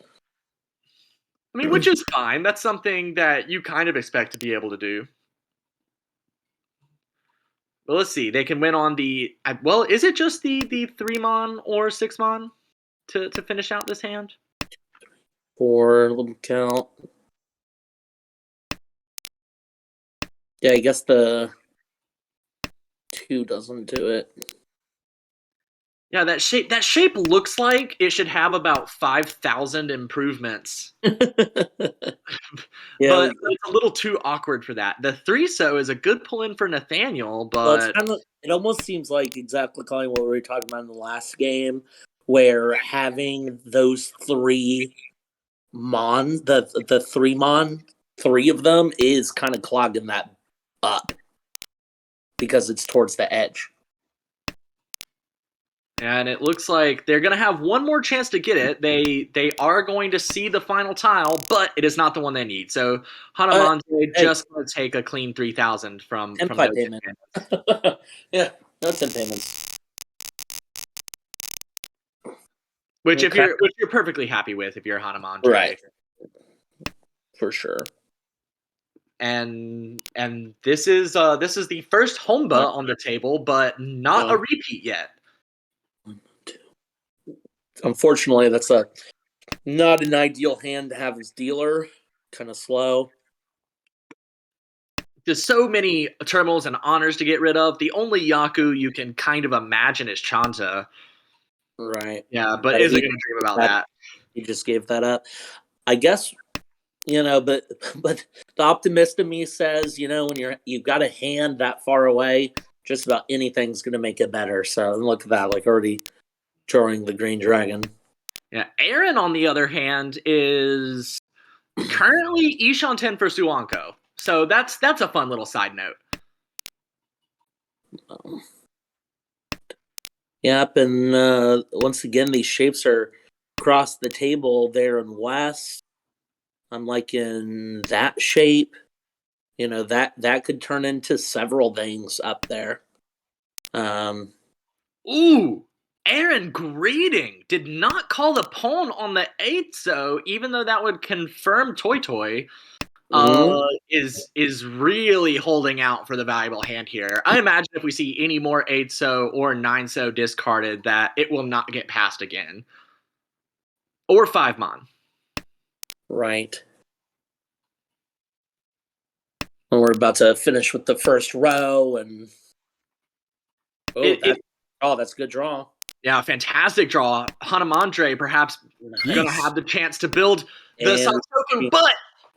I mean, which is fine. That's something that you kind of expect to be able to do. But let's see. They can win on the well. Is it just the 3-mon or 6-mon to finish out this hand? 4, let me count. Yeah, I guess the 2 doesn't do it. Yeah, that shape looks like it should have about 5,000 improvements. Yeah, but it's a little too awkward for that. The 3-so is a good pull in for Nathaniel, but it almost seems like exactly calling what we were talking about in the last game, where having those 3 mon, the 3-mon, 3 of them is kind of clogging that up because it's towards the edge. And it looks like they're going to have one more chance to get it. They are going to see the final tile, but it is not the one they need. So Hanamante just going to take a clean 3,000 from those payment. Yeah, no 10 payments. Which you're perfectly happy with if you're Hanamante. Right. For sure. And this is the first Homba on the table, but not a repeat yet. Unfortunately, that's not an ideal hand to have as dealer. Kind of slow. There's so many terminals and honors to get rid of. The only Yaku you can kind of imagine is Chanta. Right. Yeah, but is it going to dream about that? He just gave that up. I guess, but the optimist in me says, when you've got a hand that far away, just about anything's going to make it better. So look at that, like already drawing the green dragon. Yeah, Aaron, on the other hand, is currently Ishan 10 for Suanko. So that's a fun little side note. Yep, and once again, these shapes are across the table there in West. I'm liking that shape. That could turn into several things up there. Ooh, Aaron Greeting did not call the pawn on the 8-so, even though that would confirm Toy Toy. Is really holding out for the valuable hand here. I imagine if we see any more 8-so or 9-so discarded, that it will not get passed again. Or 5-mon. Right. And we're about to finish with the first row, and that's a good draw. Yeah, fantastic draw. Hanamandre perhaps going to have the chance to build the Sansoku, but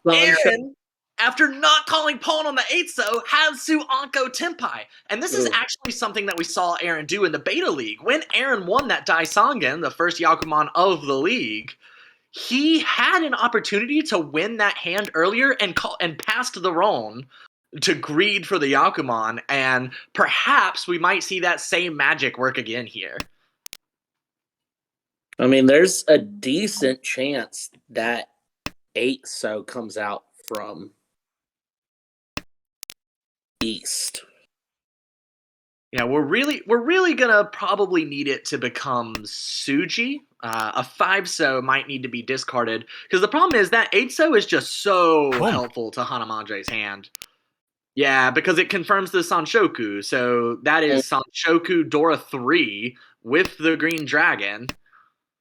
Aaron, after not calling pawn on the 8-so, has Suanko Tenpai. And this is actually something that we saw Aaron do in the Beta League. When Aaron won that Daisangen, the first Yakuman of the league, he had an opportunity to win that hand earlier and passed the Ron to greed for the Yakuman, and perhaps we might see that same magic work again here. I mean, there's a decent chance that 8-so comes out from East. Yeah, we're really gonna probably need it to become Suji. A 5-so might need to be discarded because the problem is that 8-so is just so helpful to Hanamandre's hand. Yeah, because it confirms the Sanshoku. So that is Sanshoku Dora 3 with the Green Dragon.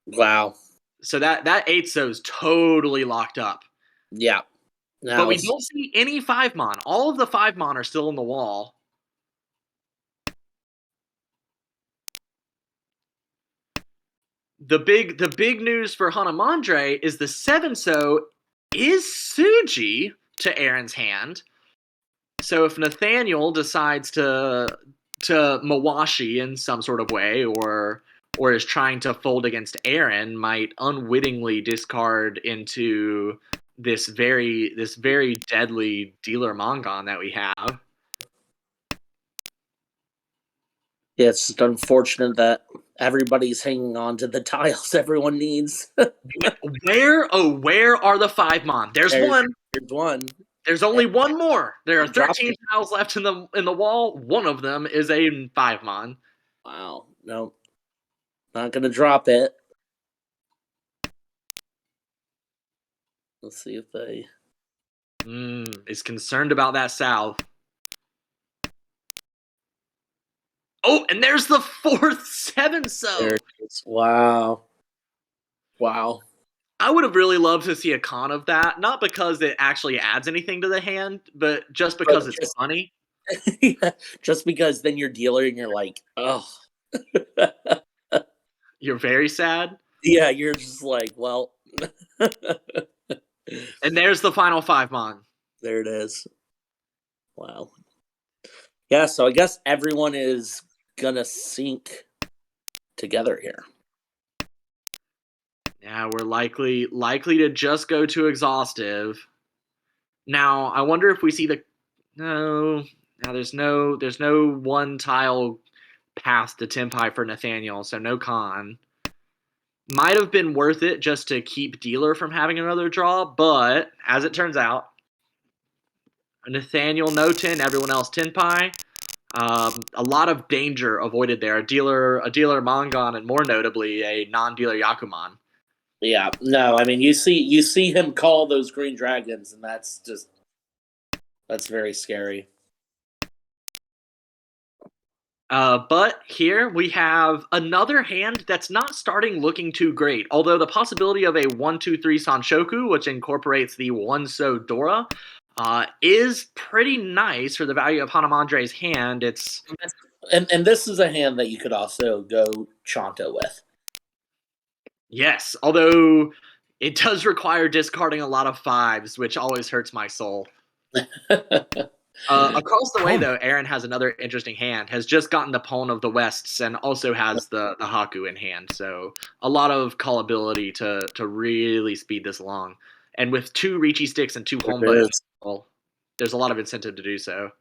Wow. So that 8-so is totally locked up. Yeah. But we don't see any 5-mon. All of the 5-mon are still in the wall. the big news for Hanamandre is the 7-so is Suji to Aaron's hand. So if Nathaniel decides to Mawashi in some sort of way, or is trying to fold against Aaron, might unwittingly discard into this very deadly dealer Mongon that we have. Yeah, it's just unfortunate that everybody's hanging on to the tiles everyone needs. Where are the 5 mon? There's one. There's one. There's only one more. There are Drop 13 tiles left in the wall. One of them is a 5 mon. Wow. No. Not gonna drop it. Let's see if they Is concerned about that south. Oh, and there's the 4th 7-so. There it is. Wow. I would have really loved to see a con of that, not because it actually adds anything to the hand, but just because it's funny. Just because then you're dealer and you're like, oh. You're very sad. Yeah, you're just like, well. And there's the final 5 mon. There it is. Wow. Yeah, so I guess everyone is gonna sync together here. Yeah, we're likely to just go to exhaustive. Now, I wonder if we see there's no one tile past the Tenpai for Nathaniel, so no con. Might have been worth it just to keep dealer from having another draw, but as it turns out, Nathaniel no 10, everyone else Tenpai. A lot of danger avoided there. A dealer Mongon, and more notably a non-dealer Yakuman. Yeah, no, I mean you see him call those green dragons, and that's very scary. But here we have another hand that's not starting looking too great. Although the possibility of a 1-2-3 Sanshoku, which incorporates the 1-so Dora, is pretty nice for the value of Hanamandre's hand. It's and this is a hand that you could also go Chanto with. Yes, although it does require discarding a lot of 5s, which always hurts my soul. Across the way, though, Aaron has another interesting hand. Has just gotten the Pawn of the Wests and also has the Haku in hand. So a lot of callability to really speed this along. And with 2 Riichi sticks and 2 home buttons, there's a lot of incentive to do so.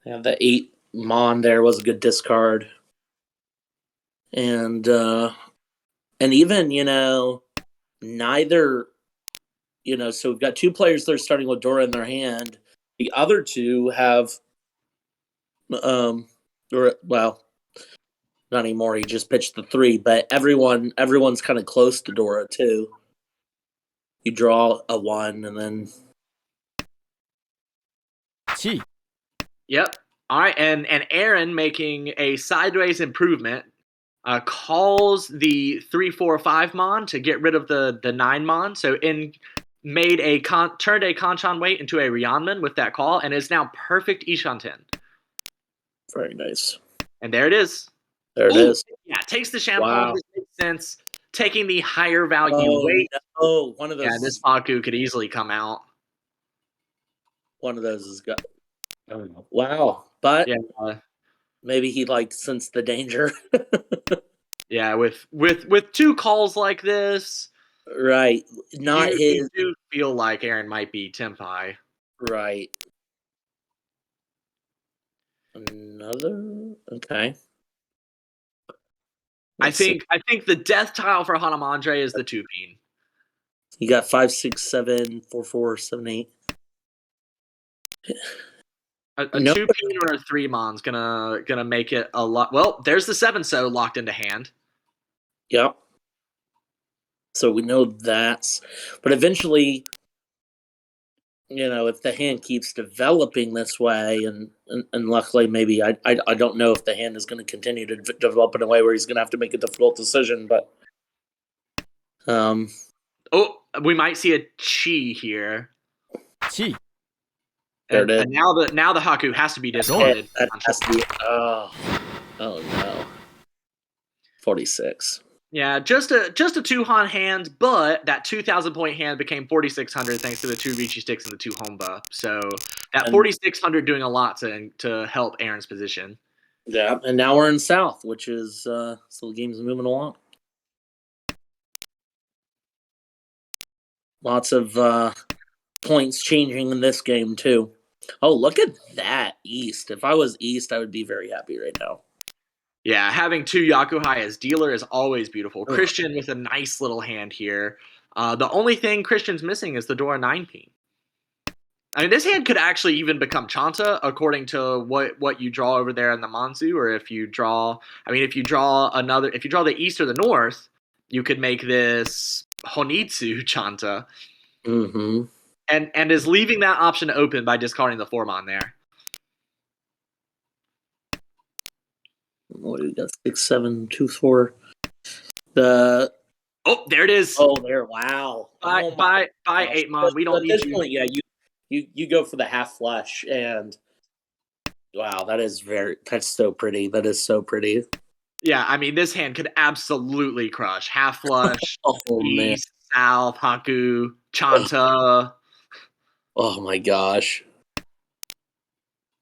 Yeah, the 8 Mon there was a good discard. And even, neither, so we've got 2 players that are starting with Dora in their hand. The other 2 have, not anymore. He just pitched the 3, but everyone's kind of close to Dora too. You draw a 1 and then. Yep. All right, and Aaron making a sideways improvement. Calls the 3-4-5 mon to get rid of the 9 mon. So turned a Kanchan weight into a Ryanman with that call, and is now perfect Ishanten. Very nice. And there it is. There it is. Yeah, takes the Champon. This makes sense. Taking the higher value weight. Oh, one of those. Yeah, this Haku could easily come out. One of those has got. Oh, wow. But maybe he sensed the danger. Yeah, with 2 calls like this, right? Not his. You do feel like Aaron might be Tenpai. Right. Another. Okay. I think the death tile for Hanamandre is the 2-peen. You got 5, 6, 7, 4, 4, 7, 8. A 2-peen or a 3 mon's gonna make it a lot. Well, there's the 7-so locked into hand. Yep. So we know that, but eventually, if the hand keeps developing this way, and luckily, maybe I don't know if the hand is going to continue to develop in a way where he's going to have to make a difficult decision, but we might see a Chi here. Chi. And now the Haku has to be discarded. That has to be. Oh no. 46. Yeah, just a two-Han hand, but that 2,000 point hand became 4,600 thanks to the 2 Ricci sticks and the 2 Homba. So that 4,600 doing a lot to help Aaron's position. Yeah, and now we're in South, which is so the game's moving along. Lots of points changing in this game too. Oh, look at that East. If I was East, I would be very happy right now. Yeah, having 2 Yakuhai as dealer is always beautiful. Christian with a nice little hand here. The only thing Christian's missing is the Dora 9-pin. I mean, this hand could actually even become Chanta according to what you draw over there in the Manzu, or if you draw. I mean, if you draw the East or the North, you could make this Honitsu Chanta. Mm-hmm. And is leaving that option open by discarding the 4-mon there. What do we got? 6, 7, 2, 4. The there it is. Oh, there! Wow. Bye, 8-mon. We don't need this you. point, yeah, you go for the half flush, and wow, that's so pretty. That is so pretty. Yeah, I mean, this hand could absolutely crush half flush, East, South, Haku, Chanta. Oh my gosh.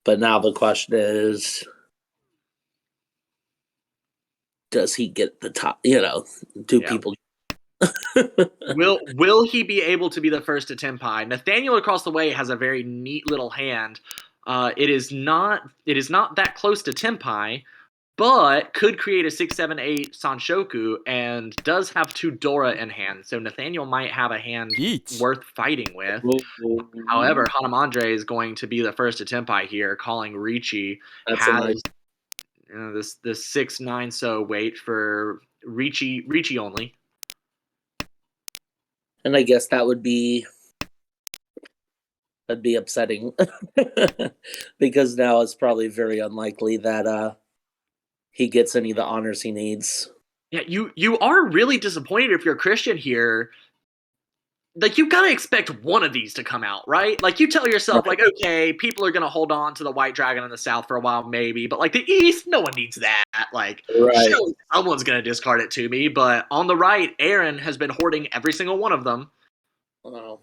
But now the question is, does he get the top? People. Will he be able to be the first to Tenpai? Nathaniel across the way has a very neat little hand. It is not that close to Tenpai, but could create a 6-7-8 Sanshoku and does have 2 Dora in hand. So Nathaniel might have a hand worth fighting with. However, Hanamandre is going to be the first to Tenpai here, calling Ricci. Has this 6-9 so wait for Ricci only. And I guess that'd be upsetting because now it's probably very unlikely that he gets any of the honors he needs. Yeah, you are really disappointed if you're a Christian here. Like, you gotta expect one of these to come out, right? Like, you tell yourself, like, okay, people are gonna hold on to the White Dragon in the South for a while, maybe, but like the East, no one needs that. Like, surely someone's gonna discard it to me. But on the right, Aaron has been hoarding every single one of them. Wow.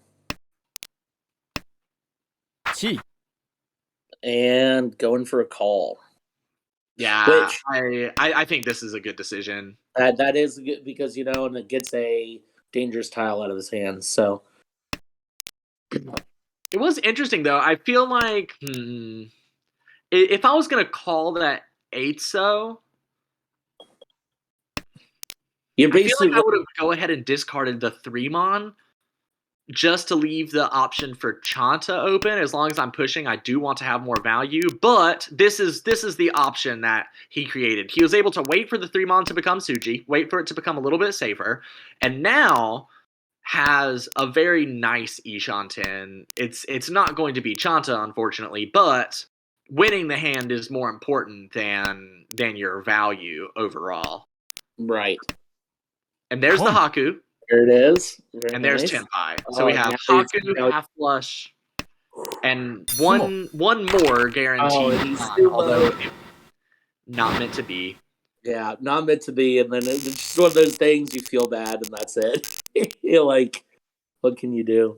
And going for a call. Yeah, I think this is a good decision. That is good because, and it gets a dangerous tile out of his hands. So it was interesting though. I feel like if I was gonna call that 8-so, I feel like I would have go ahead and discarded the 3-mon just to leave the option for Chanta open. As long as I'm pushing, I do want to have more value. But this is the option that he created. He was able to wait for the 3-mon to become Tsuji, wait for it to become a little bit safer, and now has a very nice Ishanten. It's not going to be Chanta, unfortunately, but winning the hand is more important than your value overall. Right. And there's the Haku. There it is. Very and there's nice. Tenpai. So we have Haku, half flush, and one more guaranteed. Although not meant to be. Yeah, not meant to be. And then it's just one of those things you feel bad, and that's it. You're like, what can you do?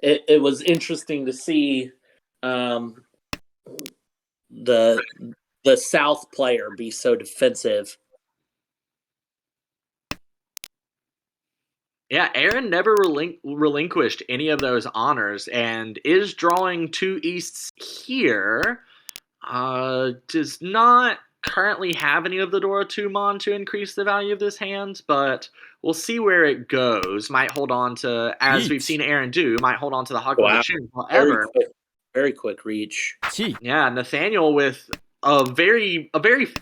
It was interesting to see the South player be so defensive. Yeah, Aaron never relinquished any of those honors and is drawing 2 Easts here. Does not currently have any of the Dora 2-mon to increase the value of this hand, but we'll see where it goes. Might hold on to, as we've seen Aaron do, might hold on to the Haku. However, very quick reach. Yeah, Nathaniel with a very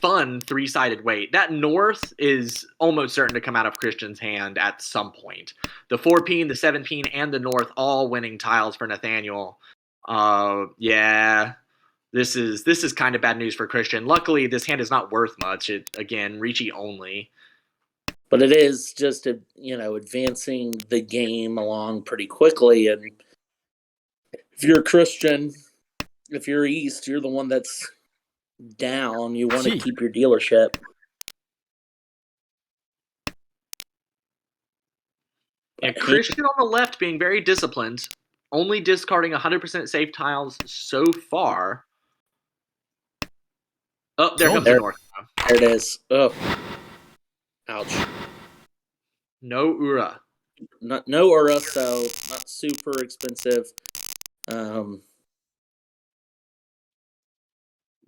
fun 3-sided weight. That North is almost certain to come out of Christian's hand at some point. The 4-pin, the 7-pin, and the North all winning tiles for Nathaniel. Yeah, this is kind of bad news for Christian. Luckily, this hand is not worth much. It again, Ricci only. But it is just advancing the game along pretty quickly. And if you're a Christian, if you're East, you're the one that's down, you want to keep your dealership. And Christian on the left being very disciplined, only discarding 100% safe tiles so far. Oh, there comes the North. There it is. Oh, ouch. No Ura. No Ura, so not super expensive.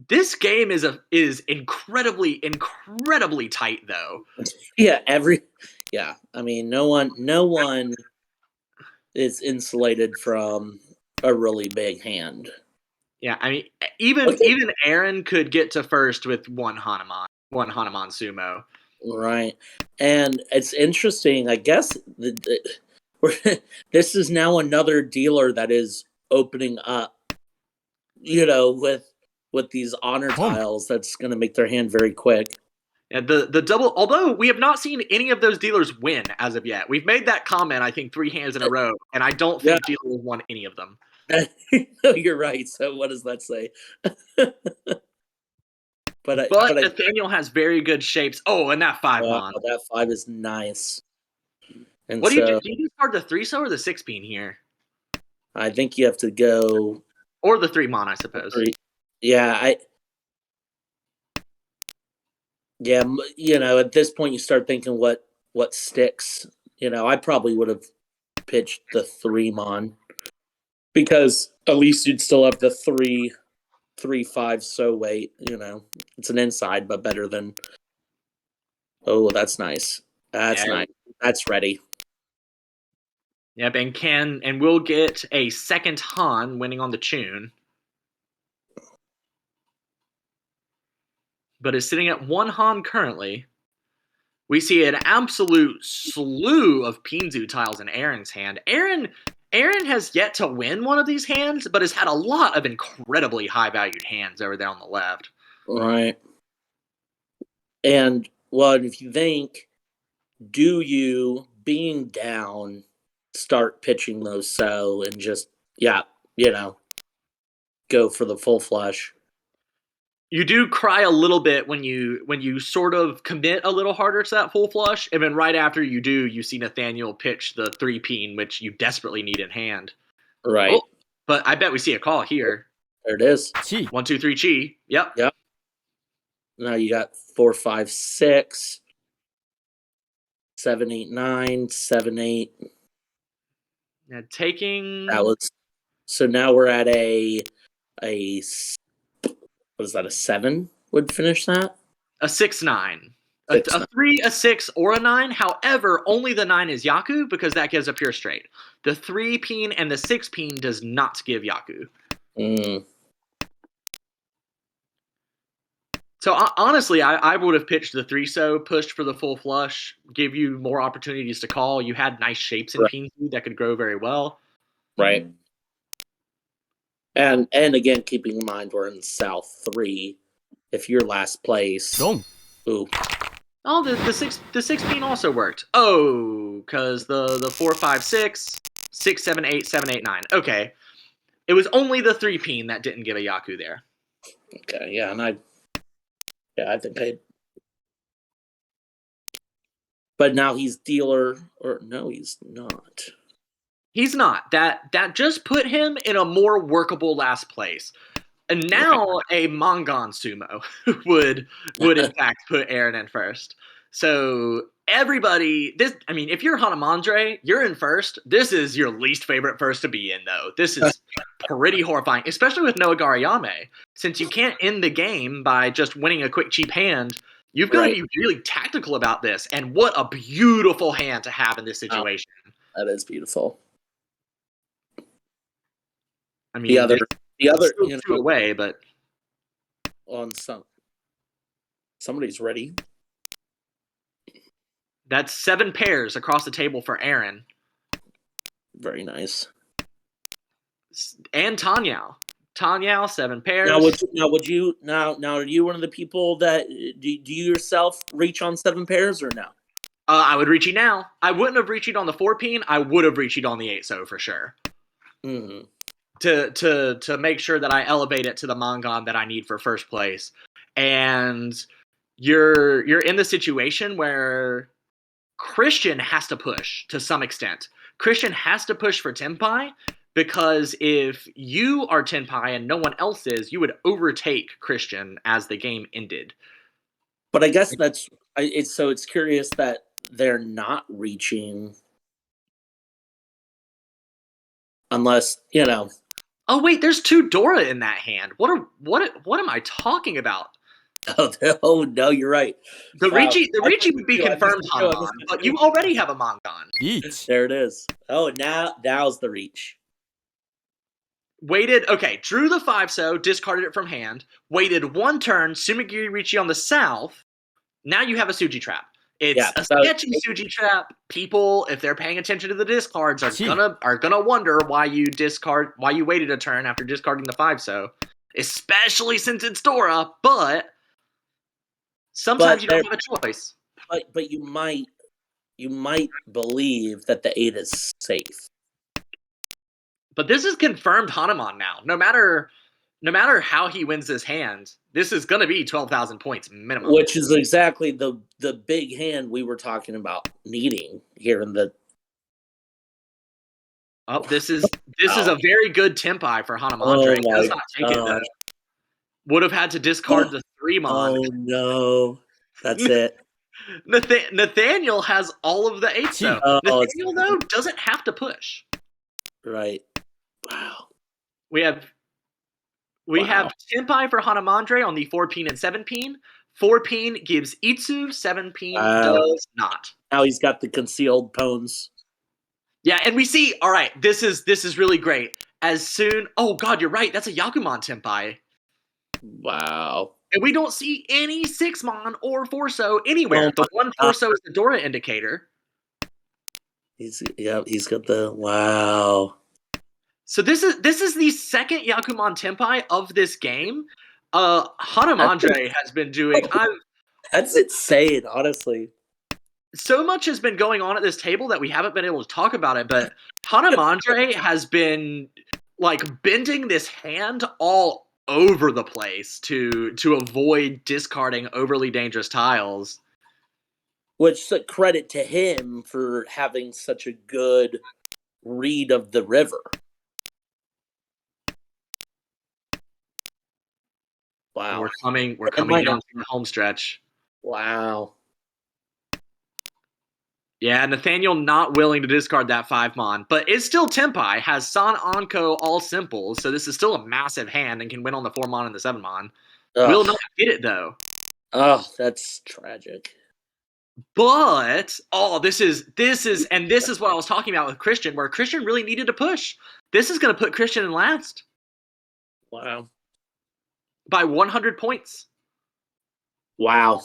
This game is incredibly tight though. Yeah, I mean, no one is insulated from a really big hand. Yeah, I mean, even Aaron could get to first with one Hanuman Sumo. Right, and it's interesting. I guess this is now another dealer that is opening up. With these honor tiles, that's going to make their hand very quick. And the double, although we have not seen any of those dealers win as of yet. We've made that comment, I think, 3 hands in a row, and I don't think dealers won any of them. You're right. So what does that say? but Nathaniel has very good shapes. Oh, and that 5 mon. That 5 is nice. And what do you do? Do you discard the 3-so or the 6-peen here? I think you have to go, or the 3 mon, I suppose. Yeah, at this point you start thinking what sticks. I probably would have pitched the 3 mon because at least you'd still have the 3/5 so weight. It's an inside, but better than. Oh, that's nice. That's nice. That's ready. Yep, and we'll get a second Han winning on the tune. But is sitting at 1 Han currently. We see an absolute slew of Pinzu tiles in Aaron's hand. Aaron has yet to win one of these hands, but has had a lot of incredibly high-valued hands over there on the left. Right. And, well, if you think, do you, being down, start pitching those so and just, go for the full flush? You do cry a little bit when you sort of commit a little harder to that full flush, and then right after you do, you see Nathaniel pitch the 3-peen, which you desperately need in hand. Right. Oh, but I bet we see a call here. There it is. Chi. 1, 2, 3, Chi. Yep. Now you got 4, 5, 6, 7, 8, 9, 7, 8. Yeah, taking. That was. So now we're at a. What is that? A 7 would finish that? A 6/9. A 3, a 6, or a 9. However, only the 9 is Yaku because that gives a pure straight. The 3-peen and the 6-peen does not give Yaku. So honestly, I would have pitched the 3-so, pushed for the full flush, give you more opportunities to call. You had nice shapes in Pinzu that could grow very well. Right. And again, keeping in mind we're in South 3. If you're last place, ooh. Oh, the 6-peen also worked. Oh, because the 4, 5, 6, 6, 7, 8, 7, 8, 9. Okay, it was only the 3-peen that didn't give a Yaku there. Okay, yeah, and I think I. But now he's dealer, or no, he's not. He's not. That just put him in a more workable last place. And now a Mongon Sumo would in fact put Aaron in first. So everybody, if you're Hanamandre, you're in first. This is your least favorite first to be in, though. This is pretty horrifying, especially with Noah Garayame. Since you can't end the game by just winning a quick cheap hand, you've got to be really tactical about this. And what a beautiful hand to have in this situation. That is beautiful. I mean, the other, two away, but on somebody's ready. That's 7 pairs across the table for Aaron. Very nice. And Tanyao, 7 pairs. Now, are you one of the people that do you yourself reach on 7 pairs or no? I would reach it now. I wouldn't have reached it on the 4-peen. I would have reached it on the 8-so for sure. to make sure that I elevate it to the Mongon that I need for first place. And you're in the situation where Christian has to push to some extent. Christian has to push for Tenpai because if you are Tenpai and no one else is, you would overtake Christian as the game ended. But I guess it's curious that they're not reaching unless, Oh wait, there's 2 Dora in that hand. What am I talking about? Oh no, you're right. The Wow. Ricci would be I confirmed missed you, I Hanuman, missed you. but you already have a Mongon. Eat. There it is. Oh, now's the reach. Waited, okay, drew the 5-so, discarded it from hand, waited 1 turn, Sumigiri Ricci on the south. Now you have a Suji trap. It's a sketchy Suji trap. People, if they're paying attention to the discards, are gonna wonder why you waited a turn after discarding the 5-so. Especially since it's Dora, but sometimes you don't have a choice. But you might believe that the 8 is safe. But this is confirmed Hanuman now. No matter how he wins this hand, this is going to be 12,000 points minimum. Which is exactly the big hand we were talking about needing here in the. Oh, this is a very good Tenpai for Hanamandre. He does not take it though. Would have had to discard the 3-mon. Oh no, that's it. Nathaniel has all of the 8s though. Nathaniel though doesn't have to push. Right. Wow. We have Tenpai for Hanamandre on the 4-peen and 7-peen. 4-peen gives Itsu, 7-peen does not. Now he's got the concealed pones. Yeah, and we see, all right, this is really great. Oh god, you're right, that's a Yakuman Tenpai. Wow. And we don't see any 6-mon or 4-so anywhere. The one 4-so is the Dora indicator. He's got the wow. So this is the second Yakuman Tenpai of this game. Hanamandre has been doing. That's insane, honestly. So much has been going on at this table that we haven't been able to talk about it, but Hanamandre has been like bending this hand all over the place to avoid discarding overly dangerous tiles. Which credit to him for having such a good read of the river. Wow. We're coming down to the home stretch. Wow. Yeah, Nathaniel not willing to discard that 5-mon, but it's still Tenpai, has San Anko all simples, so this is still a massive hand and can win on the 4-mon and the 7-mon. Will not get it though. Oh, that's tragic. But this is what I was talking about with Christian, where Christian really needed to push. This is going to put Christian in last. Wow. By 100 points. Wow.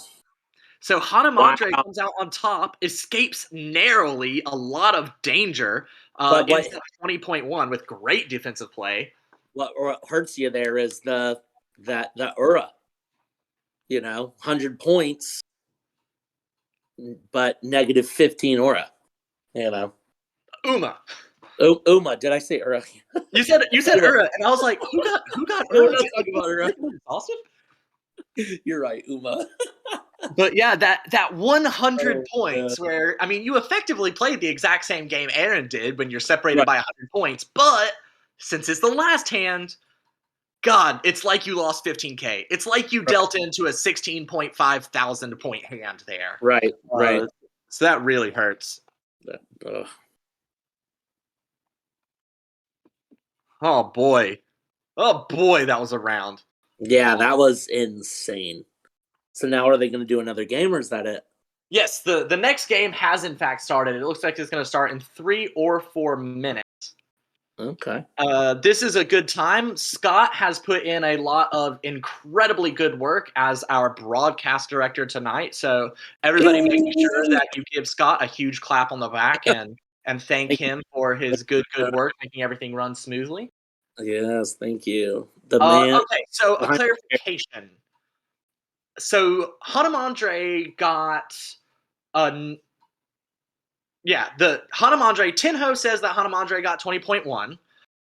So Hanamandre comes out on top, escapes narrowly, a lot of danger. Ends up 20.1 with great defensive play. What hurts you there is the Ura. 100 points, but negative 15 Ura. Uma. Uma, did I say Ura? You said Ura, and I was like, who got Ura? We're not talking about Ura. Awesome. You're right, Uma. But yeah, that 100 points where, I mean, you effectively played the exact same game Aaron did when you're separated by 100 points, but since it's the last hand, God, it's like you lost 15K. It's like you dealt into a 16.5 thousand point hand there. Right. So that really hurts. Oh boy, that was a round. Yeah, that was insane. So now are they going to do another game, or is that it? Yes, the next game has in fact started. It looks like it's going to start in 3 or 4 minutes. Okay. This is a good time. Scott has put in a lot of incredibly good work as our broadcast director tonight. So everybody make sure that you give Scott a huge clap on the back and thank him for his good work, making everything run smoothly. Yes, thank you. The man. Okay, so a clarification. So Hanamandre got the Hanamandre, Tenho says that Hanamandre got 20.1.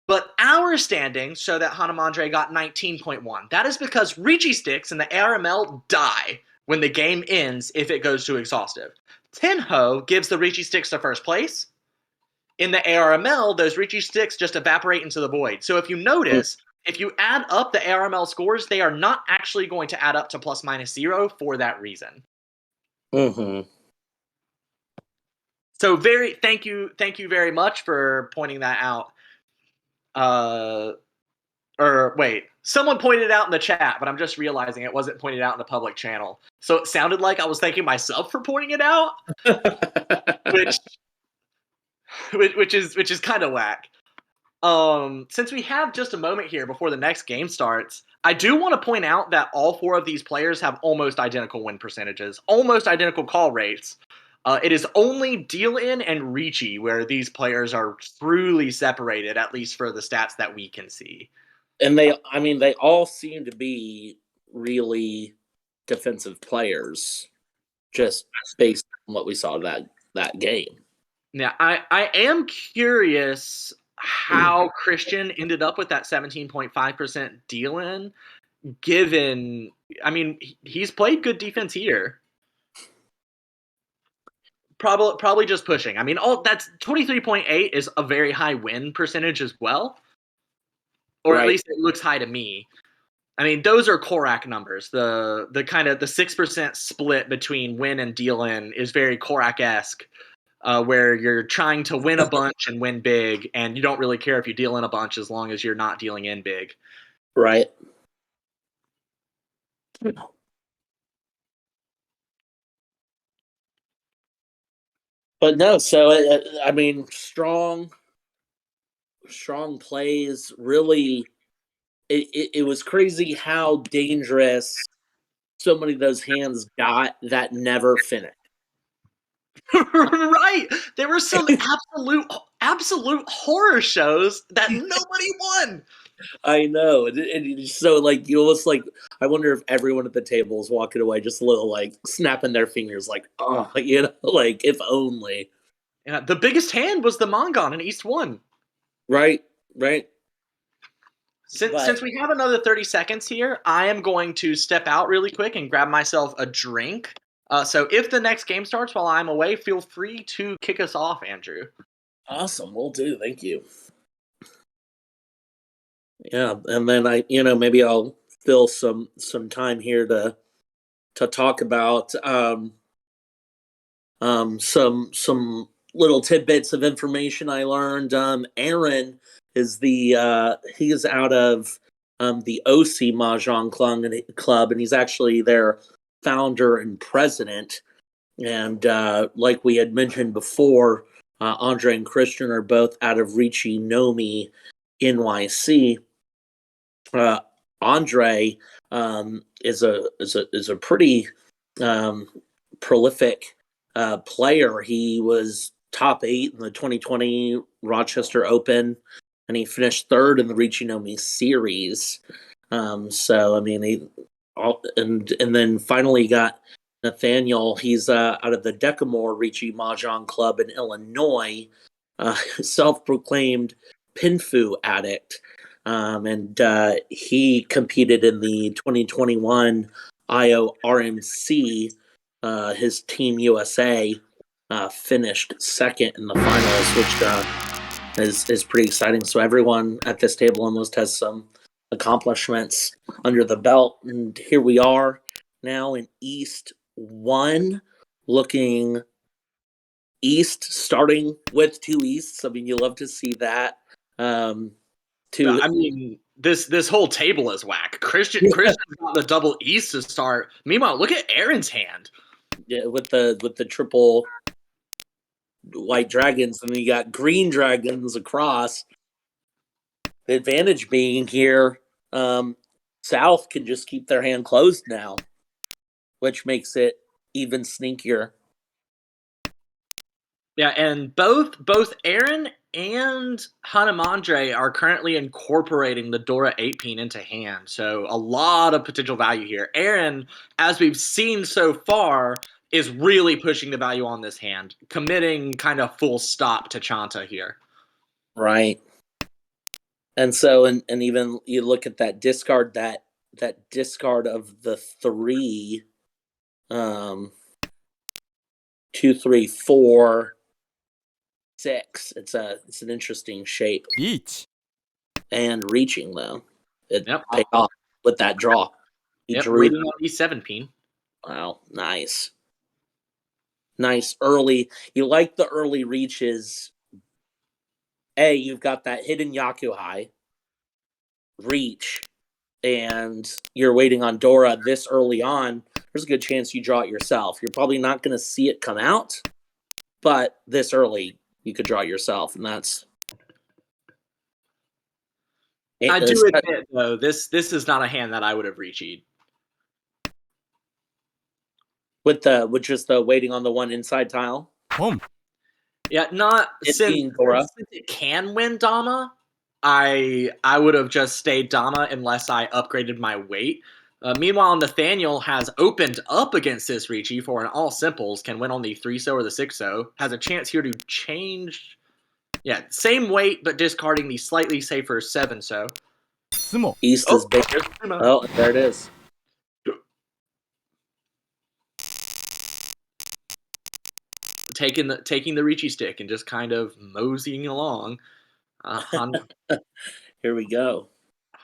But our standings show that Hanamandre got 19.1. That is because Ricci sticks in the ARML die when the game ends if it goes to exhaustive. Tenho gives the Ricci sticks to first place. In the ARML, those Ricci sticks just evaporate into the void. So if you notice, if you add up the ARML scores, they are not actually going to add up to plus minus 0 for that reason. Mm-hmm. So thank you very much for pointing that out. Or wait, someone pointed it out in the chat, but I'm just realizing it wasn't pointed out in the public channel. So it sounded like I was thanking myself for pointing it out, which is kind of whack. Since we have just a moment here before the next game starts, I do want to point out that all 4 of these players have almost identical win percentages, almost identical call rates. It is only Deal-In and Ricci where these players are truly separated, at least for the stats that we can see. And they all seem to be really defensive players, just based on what we saw that game. Now, I am curious how Christian ended up with that 17.5% Deal-In, given, I mean, he's played good defense here. Probably just pushing. I mean, that's 23.8 is a very high win percentage as well, or Right. at least it looks high to me. I mean, those are Korak numbers. The kind of the 6% split between win and Deal-In is very Korak-esque, where you're trying to win a bunch and win big, and you don't really care if you deal in a bunch as long as you're not dealing in big. Right. But no, so I mean, strong plays. Really, it was crazy how dangerous so many of those hands got that never finished. Right. There were some absolute horror shows that nobody won. I know, and so like you almost like I wonder if everyone at the table is walking away just a little like snapping their fingers, like oh, like if only. Yeah, the biggest hand was the Mongon in East 1. Right. Since we have another 30 seconds here, I am going to step out really quick and grab myself a drink. So if the next game starts while I'm away, feel free to kick us off, Andrew. Awesome, will do. Thank you. Yeah, and then maybe I'll fill some time here to talk about some little tidbits of information I learned. Aaron is he is out of the OC Mahjong Club, and he's actually their founder and president. And like we had mentioned before, Andre and Christian are both out of Ricci Nomi NYC. Andre is a pretty prolific player. He was top 8 in the 2020 Rochester Open, and he finished 3rd in the Ricci Nomi series. So I mean, and then finally got Nathaniel. He's out of the Decamore Ricci Mahjong Club in Illinois, self-proclaimed Pinfu addict. And he competed in the 2021 IORMC. His Team USA finished 2nd in the finals, which is pretty exciting. So everyone at this table almost has some accomplishments under the belt. And here we are now in East 1, looking East, starting with 2 Easts. I mean, you love to see that. I mean, this whole table is whack. Christian's got the double East to start. Meanwhile, look at Aaron's hand. Yeah, with the triple white dragons, and then you got green dragons across. The advantage being here, South can just keep their hand closed now, which makes it even sneakier. Yeah, and both Aaron and Hanamandre are currently incorporating the Dora 8-pin into hand, so a lot of potential value here. Aaron, as we've seen so far, is really pushing the value on this hand, committing kind of full stop to Chanta here. Right. And so, and even you look at that discard, that discard of the 3, 2, 3, 4, 6. It's an interesting shape. リーチ And reaching though, it Yep. paid off with that draw. He Yep, drew. waiting on E7 peen. Wow, nice early. You like the early reaches. You've got that hidden Yakuhai reach, and you're waiting on Dora this early on. There's a good chance you draw it yourself. You're probably not going to see it come out, but this early you could draw it yourself, and that's. I do admit though, this is not a hand that I would have reached. With just the waiting on the one inside tile. ポン Yeah, not It since, being Dora. since it can win Dama. I would have just stayed Dama unless I upgraded my weight. Meanwhile, Nathaniel has opened up against this Ricci for an all simples, can win on the 3-so or the 6-so. Has a chance here to change. Yeah, same weight, but discarding the slightly safer 7-so. スモ East is bigger. Oh, there it is. Taking the Ricci stick and just kind of moseying along. Here we go.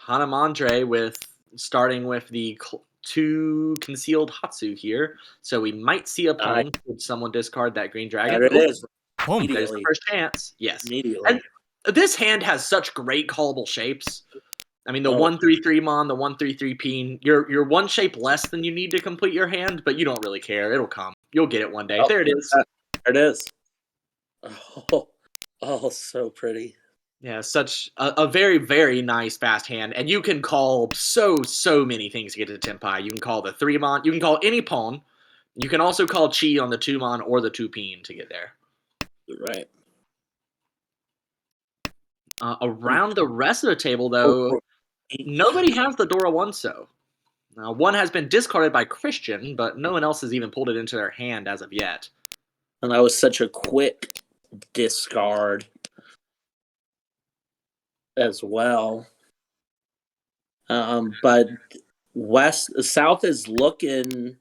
Hanamandre with starting with the 2 concealed Hatsu here. So we might see a pawn. Would someone discard that green dragon? There it is. ポン There's the first chance. Yes. Immediately. And this hand has such great callable shapes. I mean, the Oh. 1-3-3 mon, the 1-3-3 peen. You're one shape less than you need to complete your hand, but you don't really care. It'll come. You'll get it one day. Oh, There it is. There it is. Oh, so pretty. Yeah, such a very, very nice fast hand. And you can call so many things to get to Tenpai. You can call the 3-mon. You can call any pawn. You can also call Chi on the 2-mon or the 2-peen to get there. Right. Around the rest of the table, though, nobody has the Dora 1-so. One has been discarded by Christian, but no one else has even pulled it into their hand as of yet. And that was such a quick discard as well. But south is looking.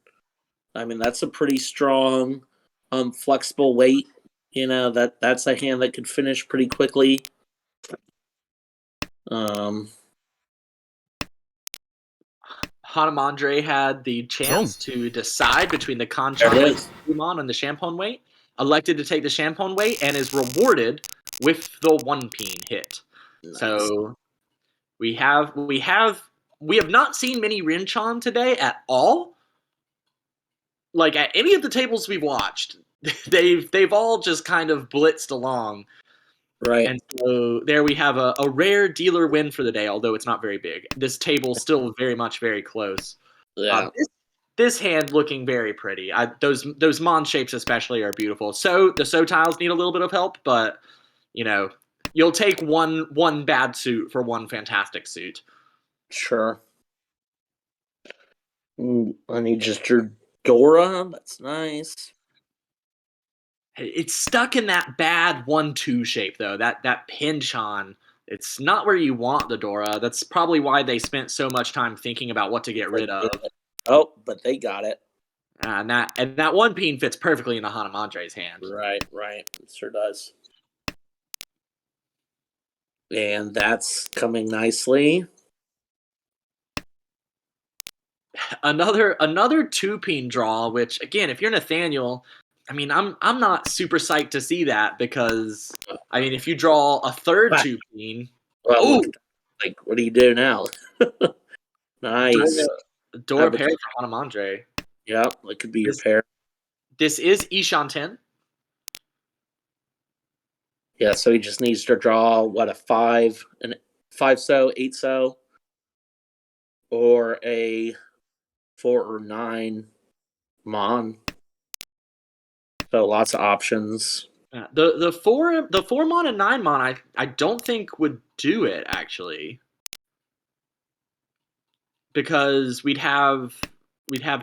I mean, that's a pretty strong, flexible weight. You know, that's a hand that could finish pretty quickly. Hanamandre had the chance to decide between the Kanchan There it weight is. and the Champon weight. Elected to take the Champon weight and is rewarded with the 1-peen hit. Nice. So we have not seen many Rinchan today at all. Like at any of the tables we've watched, they've all just kind of blitzed along. Right. And so there we have a rare dealer win for the day, although it's not very big. This table's still very much very close. Yeah. This hand looking very pretty. Those mon shapes especially are beautiful. So the so tiles need a little bit of help, but you know, you'll take one bad suit for one fantastic suit. Sure. And you just drew Dora. That's nice. It's stuck in that bad 1-2 shape though. That Pinchon. It's not where you want the Dora. That's probably why they spent so much time thinking about what to get rid of. Oh, but they got it. And that 1-peen fits perfectly into Hanamandre's hand. Right. It sure does. And that's coming nicely. Another 2-peen draw, which again, if you're Nathaniel, I mean, I'm not super psyched to see that because I mean, if you draw a third 2-peen, well, like what do you do now? Nice. Dora pair for Hanamandre. Yep, that could be your pair. This is Ishan 10. Yeah, so he just needs to draw a 5-so, 8-so, or a 4 or 9 mon. So lots of options. Yeah, the 4 mon and 9 mon I don't think would do it actually. Because we'd have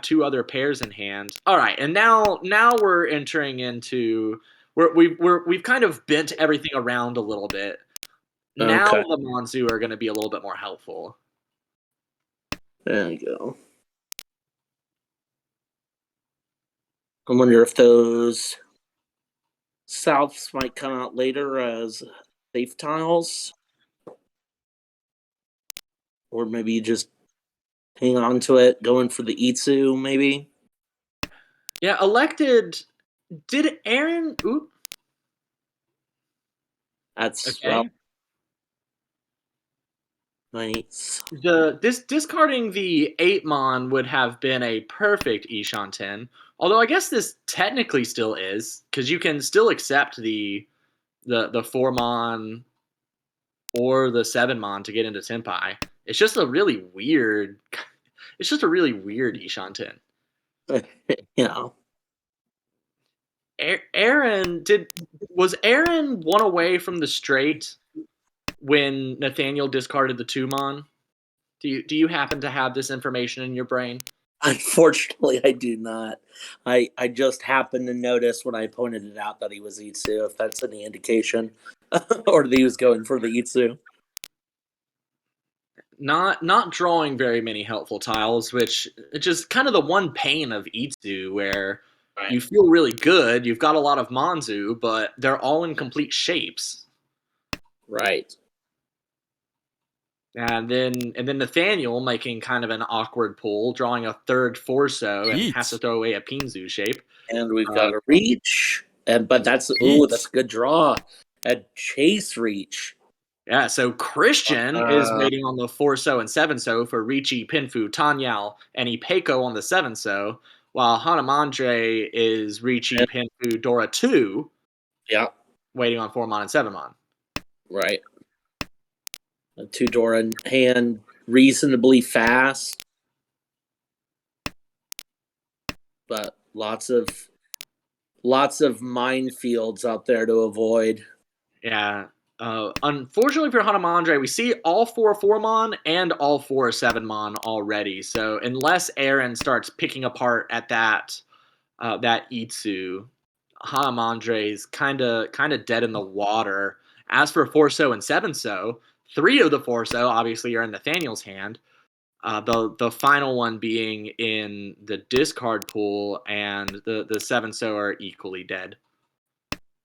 2 other pairs in hand. All right, and now we're entering into we've kind of bent everything around a little bit. Now Okay. the Monzu are going to be a little bit more helpful. There you go. I wonder if those souths might come out later as safe tiles. Or maybe you just hang on to it, going for the Itsu, maybe. Yeah, elected. Did Aaron? Oop. That's well, Okay. nice. This discarding the 8 mon would have been a perfect Ishanten. Although I guess this technically still is, because you can still accept the 4 mon or the 7 mon to get into Tenpai. It's just a really weird. It's just a really weird Ishanten. Yeah. Aaron was Aaron one away from the straight when Nathaniel discarded the 2 mon? Do you happen to have this information in your brain? Unfortunately, I do not. I just happened to notice when I pointed it out that he was Itsu, if that's any indication, or that he was going for the Itsu. Not drawing very many helpful tiles, which it's just kind of the one pain of Itsu, where Right. you feel really good, you've got a lot of Monzu, but they're all in complete shapes. Right. And then Nathaniel making kind of an awkward pull, drawing a third Forso and has to throw away a Pinzu shape. And we've Uh, got a reach, but that's that's a good draw. A chase reach. Yeah, so Christian is Uh, waiting on the 4-so and 7-so for Ricci, Pinfu, Tanyao, and Ipeko on the 7-so, while Hanamandre is Ricci, and- Pinfu, Dora 2, yeah, waiting on 4-mon and 7-mon. right. A two Dora hand, reasonably fast, but lots of minefields out there to avoid. Yeah. Unfortunately for Hanamandre, we see all 4-mon and all 7-mon already. So unless Aaron starts picking apart at that Itsu, Hanamandre's kind of dead in the water. As for 4-so and 7-so, 3 of the 4-so obviously are in Nathaniel's hand. The final one being in the discard pool, and the 7-so are equally dead.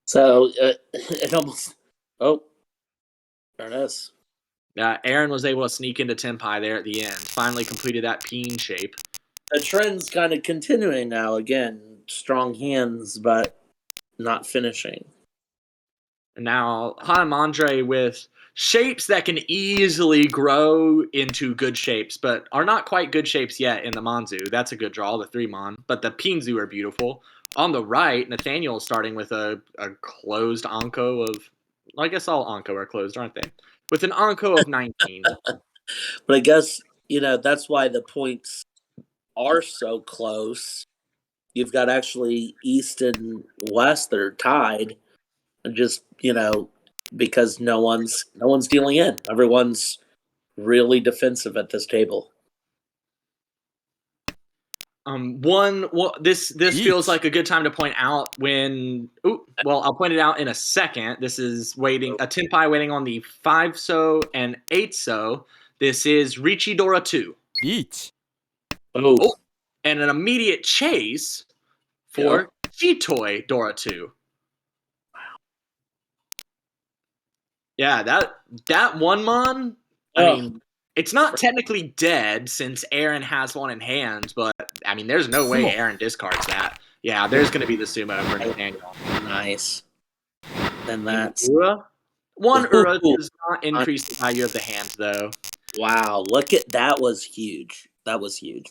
So it almost. Oh, there it is. Aaron was able to sneak into Tenpai there at the end. Finally completed that peen shape. The trend's kind of continuing now. Again, strong hands, but not finishing. And now Hanamandre with shapes that can easily grow into good shapes, but are not quite good shapes yet in the Monzu. That's a good draw, the 3-mon. But the Pinzu are beautiful. On the right, Nathaniel is starting with a closed Anko of. I guess all Anko are closed, aren't they? With an Anko of 19. But I guess, that's why the points are so close. You've got actually East and West that are tied, and just because no one's dealing in. Everyone's really defensive at this table. This feels like a good time to point out when. Well, I'll point it out in a second. This is waiting a Tenpai waiting on the 5-so and 8-so. This is Ricci Dora 2. Oh, And an immediate chase yeah. for Chitoy Dora 2. Yeah, that 1-mon. I mean, it's not technically dead since Aaron has one in hand, but I mean, there's no way Aaron discards that. Yeah, there's going to be the sumo for Nathaniel. Nice. And that's Ura? One Ura Ooh. does not increase the value of the hand, though. Wow. Look at that was huge. That was huge.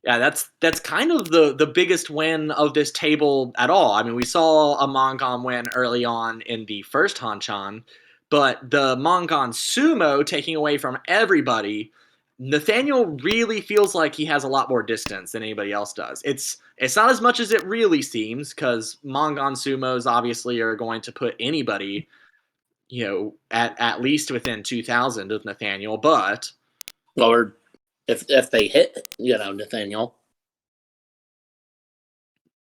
Yeah, that's kind of the biggest win of this table at all. I mean, we saw a Mongon win early on in the first Hanchan, but the Mongon Sumo taking away from everybody, Nathaniel really feels like he has a lot more distance than anybody else does. It's not as much as it really seems, because Mongon Sumos obviously are going to put anybody, at least within 2,000 of Nathaniel, but Or if they hit, Nathaniel.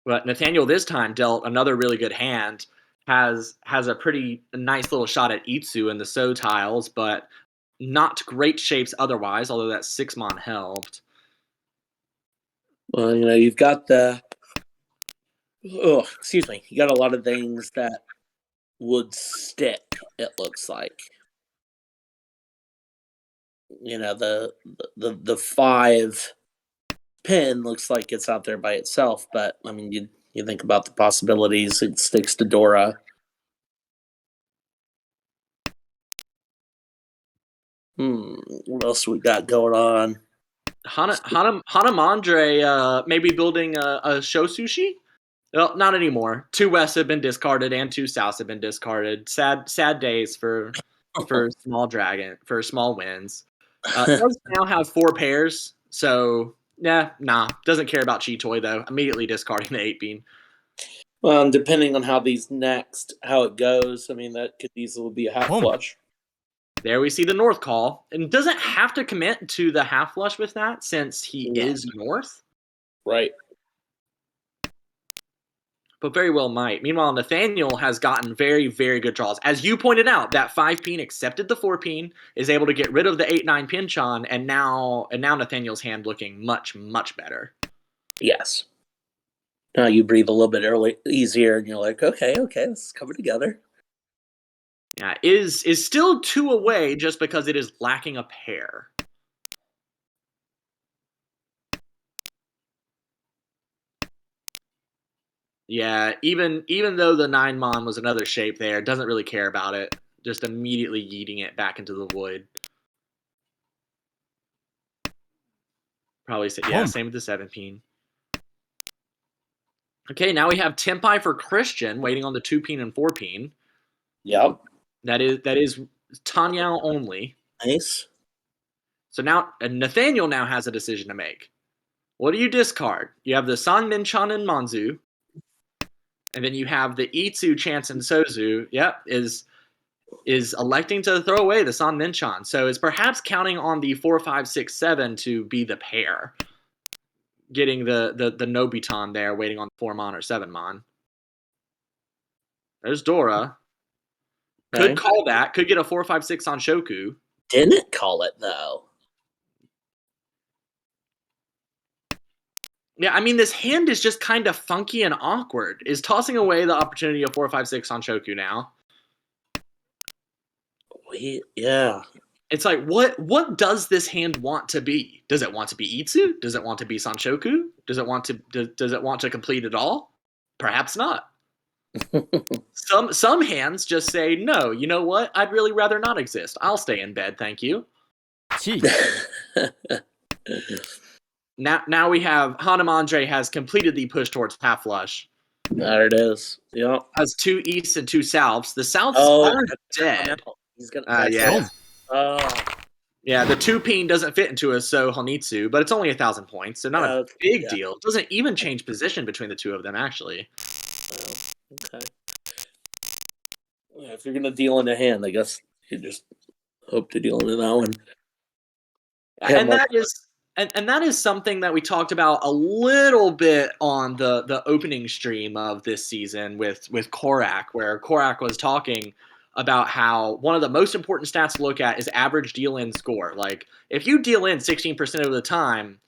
But Nathaniel this time dealt another really good hand, has a pretty nice little shot at Itsu in the So tiles, but not great shapes otherwise, although that 6-mon helped. Well, you've got the excuse me, you got a lot of things that would stick, it looks like. The 5 pin looks like it's out there by itself, but I mean you think about the possibilities, it sticks to Dora. What else we got going on? Hanamandre maybe building a show sushi? Well, not anymore. 2 Wests have been discarded and 2 Souths have been discarded. Sad days for small wins. Does now have 4 pairs, so doesn't care about Chi Toy though. Immediately discarding the 8-bean. Well, depending on how it goes, I mean that could easily be a half flush. There we see the North call, and doesn't have to commit to the half flush with that since he is North. Right. But very well might. Meanwhile, Nathaniel has gotten very, very good draws. As you pointed out, that 5-peen accepted the 4-peen, is able to get rid of the 8-9 pinchon, and now Nathaniel's hand looking much, much better. Yes. Now you breathe a little bit easier, and you're like, okay, let's cover together. Yeah, is still 2 away just because it is lacking a pair. Yeah, even though the 9-mon was another shape there, doesn't really care about it. Just immediately yeeting it back into the void. Probably same with the 7-peen. Okay, now we have Tempai for Christian waiting on the 2-peen and 4-peen. Yep. That is Tanyao only. Nice. So now Nathaniel now has a decision to make. What do you discard? You have the San Minchan and Manzu, and then you have the Itsu, Chance, and Sozu. Yep, is electing to throw away the San Minchan. So it's perhaps counting on the 4, 5, 6, 7 to be the pair. Getting the Nobiton there, waiting on 4-mon or 7-mon. There's Dora. Okay. Could call that. Could get a 4, 5, 6 on Shoku. Didn't call it, though. Yeah, I mean, this hand is just kind of funky and awkward. Is tossing away the opportunity of 4, 5, 6 on Shoku now. Yeah. It's like, what does this hand want to be? Does it want to be Itsu? Does it want to be Sanshoku? Does it want to complete it all? Perhaps not. Some hands just say, no, you know what? I'd really rather not exist. I'll stay in bed, thank you. Now we have Hanamandre has completed the push towards half flush. There it is. Yep. Has 2 Easts and 2 Souths. The Souths are dead. He's gonna. Yeah. Yeah, the 2-peen doesn't fit into a So Honitsu, but it's only 1,000 points, so not a big deal. It doesn't even change position between the two of them, actually. Okay. Yeah, if you're gonna deal in a hand, I guess you just hope to deal into that one. And that is something that we talked about a little bit on the opening stream of this season with Korak, where Korak was talking about how one of the most important stats to look at is average deal-in score. Like, if you deal in 16% of the time,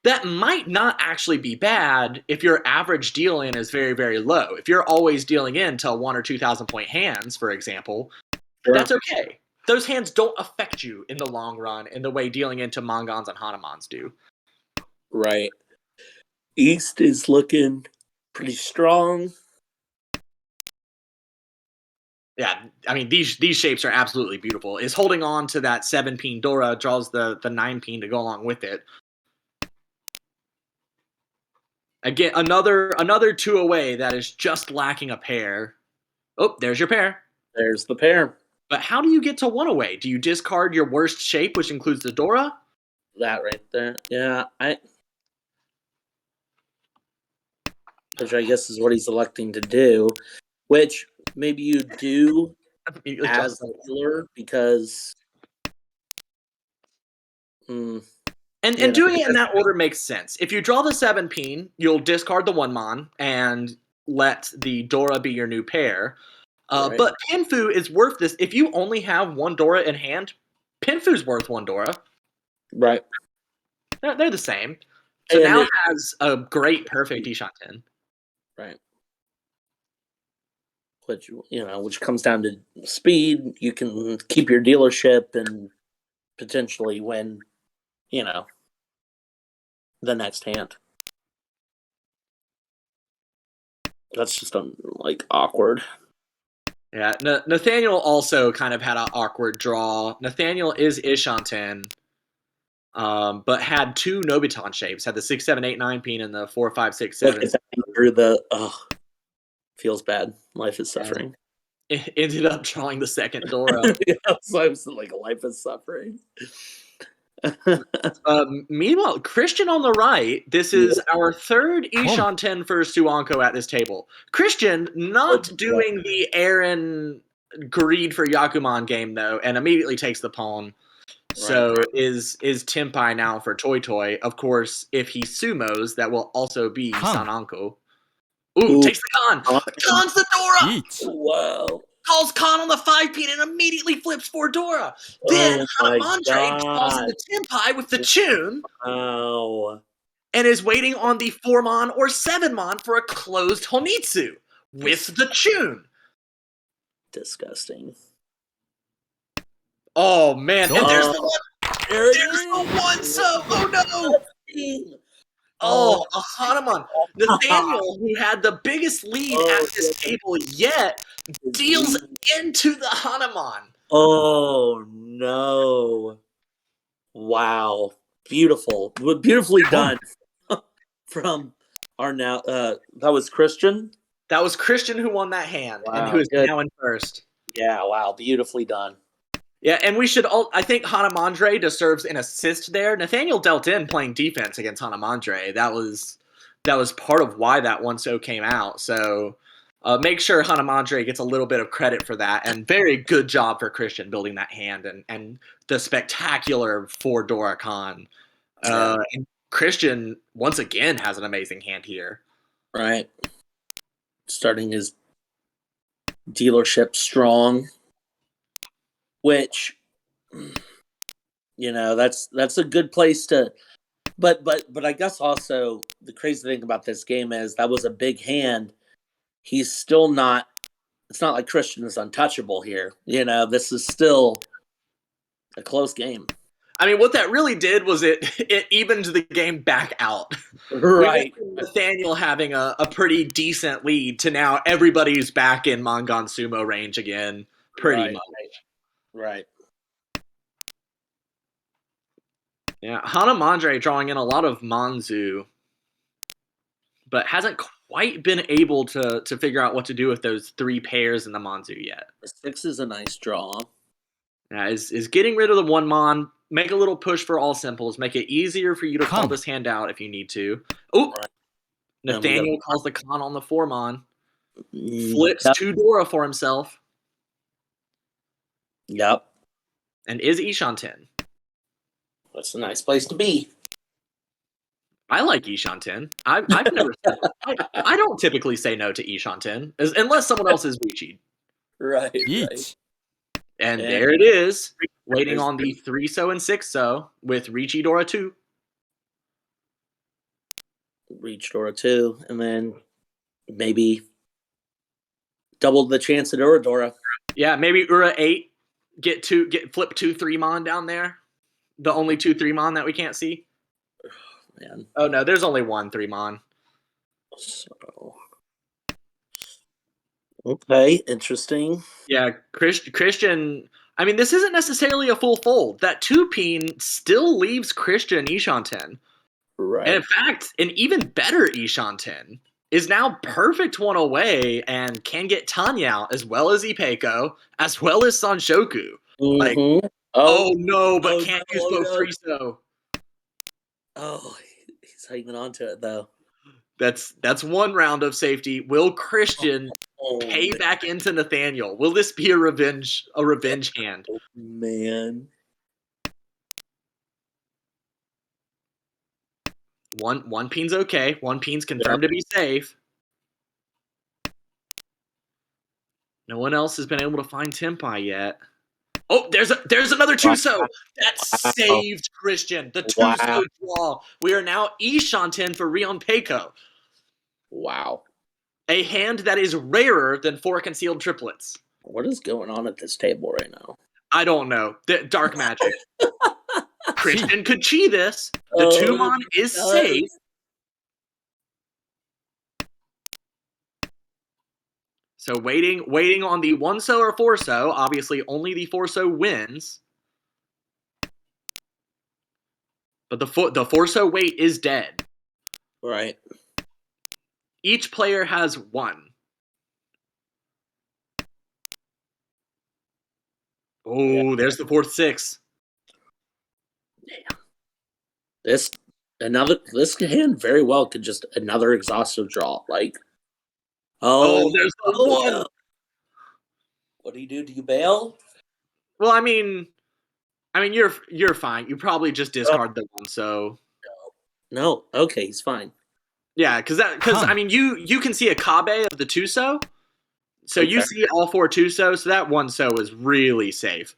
that might not actually be bad if your average deal-in is very, very low. If you're always dealing in to 1,000 or 2,000 point hands, for example, that's okay. Those hands don't affect you in the long run in the way dealing into Mongons and Hanamans do. Right. East is looking pretty strong. Yeah, I mean, these shapes are absolutely beautiful. Is holding on to that 7-peen Dora, draws the 9-peen to go along with it. Again, another 2 away that is just lacking a pair. Oh, there's your pair. There's the pair. But how do you get to 1 away? Do you discard your worst shape, which includes the Dora? That right there. Yeah, which I guess is what he's electing to do. Which maybe you do as a healer because. And doing it in that order makes sense. If you draw the 7-peen, you'll discard the 1-mon, and let the Dora be your new pair. Right. But Pinfu is worth this. If you only have one Dora in hand, Pinfu's worth one Dora. Right. They're the same. So And now it- has a great perfect Ishanten. Right. Which comes down to speed. You can keep your dealership and potentially win, the next hand. That's just awkward. Yeah, Nathaniel also kind of had an awkward draw. Nathaniel is Ishanten, but had two Nobiton shapes. Had the 6, 7, 8, 9 pin and the 4, 5, 6, Look 7. at that through the feels bad. Life is suffering. It ended up drawing the second Dora. Yeah, so I'm like life is suffering. Meanwhile, Christian on the right. This is our third Ishanten for Suanko at this table. Christian not doing the Aaron greed for Yakuman game though, and immediately takes the pawn. So is Tenpai now for Toy Toy. Of course, if he sumos, that will also be Sananko. Ooh, takes the Khan. Khan's the Dora. Wow. Calls Khan on the 5 pin and immediately flips for Dora. Then Hanamandre calls in the Tenpai with the Chun. Wow. And is waiting on the 4-mon or 7-mon for a closed Honitsu with the Chun. Disgusting. Oh man, and there's the one. There's the one, so oh no. Oh, a Hanuman. Nathaniel, who had the biggest lead at this table yet, deals into the Hanuman. Oh no. Wow. Beautiful. Beautifully done from our now that was Christian. That was Christian who won that hand and who is now in first. Yeah, wow, beautifully done. Yeah, and we should all I think Hanamandre deserves an assist there. Nathaniel dealt in playing defense against Hanamandre. That was part of why that 1-0 came out. So make sure Hanamandre gets a little bit of credit for that. And very good job for Christian building that hand and the spectacular for Dora Khan. And Christian, once again, has an amazing hand here. Right. Starting his dealership strong. Which, that's a good place to... But I guess also the crazy thing about this game is that was a big hand. He's still not... It's not like Christian is untouchable here. This is still a close game. I mean, what that really did was it evened the game back out. Right. Nathaniel having a pretty decent lead to now everybody's back in Mangan Sumo range again, pretty much. Right. Yeah, Hanamandre drawing in a lot of Manzu, but hasn't quite been able to figure out what to do with those 3 pairs in the Manzu yet. 6 is a nice draw. Yeah, is getting rid of the 1-mon, make a little push for all simples, make it easier for you to call this hand out if you need to. Oh, Nathaniel calls the Khan on the 4-mon, flips 2 Dora for himself. Yep. And is Ishanten. That's a nice place to be. I like Ishanten. I've never. I don't typically say no to Ishanten unless someone else is Richi. Right. And there it is, waiting on the 3-so and 6-so with Richi Dora 2. Reach Dora 2, and then maybe double the chance at Dora. Yeah, maybe Ura 8. Get flip 2 3-mon down there. The only 2 3-mon that we can't see. Man. Oh no, there's only 1 3-mon. So okay, interesting. Yeah, Christian. I mean, this isn't necessarily a full fold. That 2-pin still leaves Christian Ishanten. Right. And in fact, an even better Ishanten is now perfect 1 away and can get Tanya out as well as Ipeko, as well as Sanshoku. Like, oh no, but can't use both 3-so. Oh, he's hanging on to it though. That's 1 round of safety. Will Christian pay back into Nathaniel? Will this be a revenge hand? Oh, man. One pin's okay. 1 pin's confirmed to be safe. No one else has been able to find Tempai yet. Oh, there's another two-so. That Wow. saved Christian. The Wow. two-so draw. We are now Ishanten for Rion Peiko. Wow. A hand that is rarer than 4 concealed triplets. What is going on at this table right now? I don't know. Dark magic. Christian could chi this. The Oh, 2-mon is God. safe. So waiting on the 1-so or 4-so. Obviously, only the 4-so wins. But the 4-so wait is dead. Right. Each player has 1. Oh, there's the 4th 6. This hand very well could just another exhaustive draw. Like, Oh, there's the 1. no. What do you do? Do you bail? Well, I mean, you're fine. You probably just discard the 1-so. No. Okay, he's fine. Yeah, because I mean, you can see a Kabe of the 2-so. So you Okay. see all 4 2-so, so that 1-so is really safe.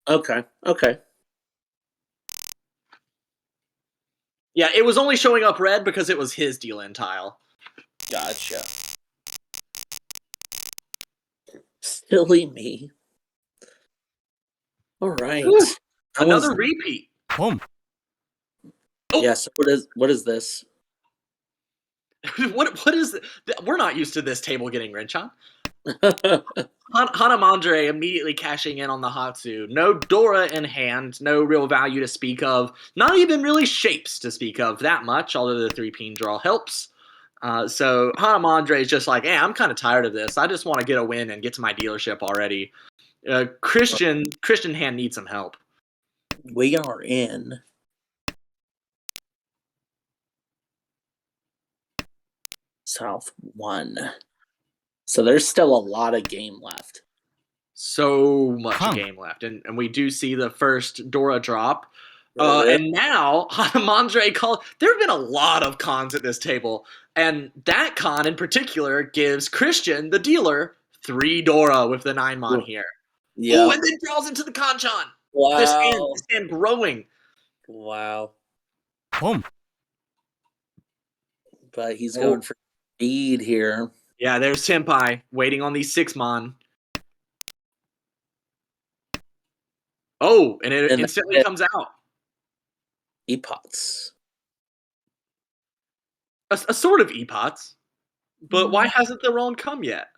Okay. Yeah, it was only showing up red because it was his deal-in tile. Gotcha. Silly me. All right. Whew. Another repeat. Boom. Oh. Yes. What is this? What is we're not used to this table getting rich, huh? Hanamandre immediately cashing in on the Hatsu. No Dora in hand, no real value to speak of. Not even really shapes to speak of that much, although the 3-peen draw helps. So Hanamandre is just like, hey, I'm kind of tired of this. I just want to get a win and get to my dealership already. Christian hand needs some help. We are in South 1. So there's still a lot of game left. So much game left. And we do see the first Dora drop. Really? And now Hanamandre there have been a lot of cons at this table. And that con in particular gives Christian, the dealer, 3 Dora with the 9-mon here. Yeah. Oh, and then draws into the Kanchan. Wow. This hand growing. Wow. Boom. But he's going for speed here. Yeah, there's Tempai waiting on the 6-mon. Oh, and it instantly comes out. Epots. A sort of Epots. But why hasn't the Roan come yet?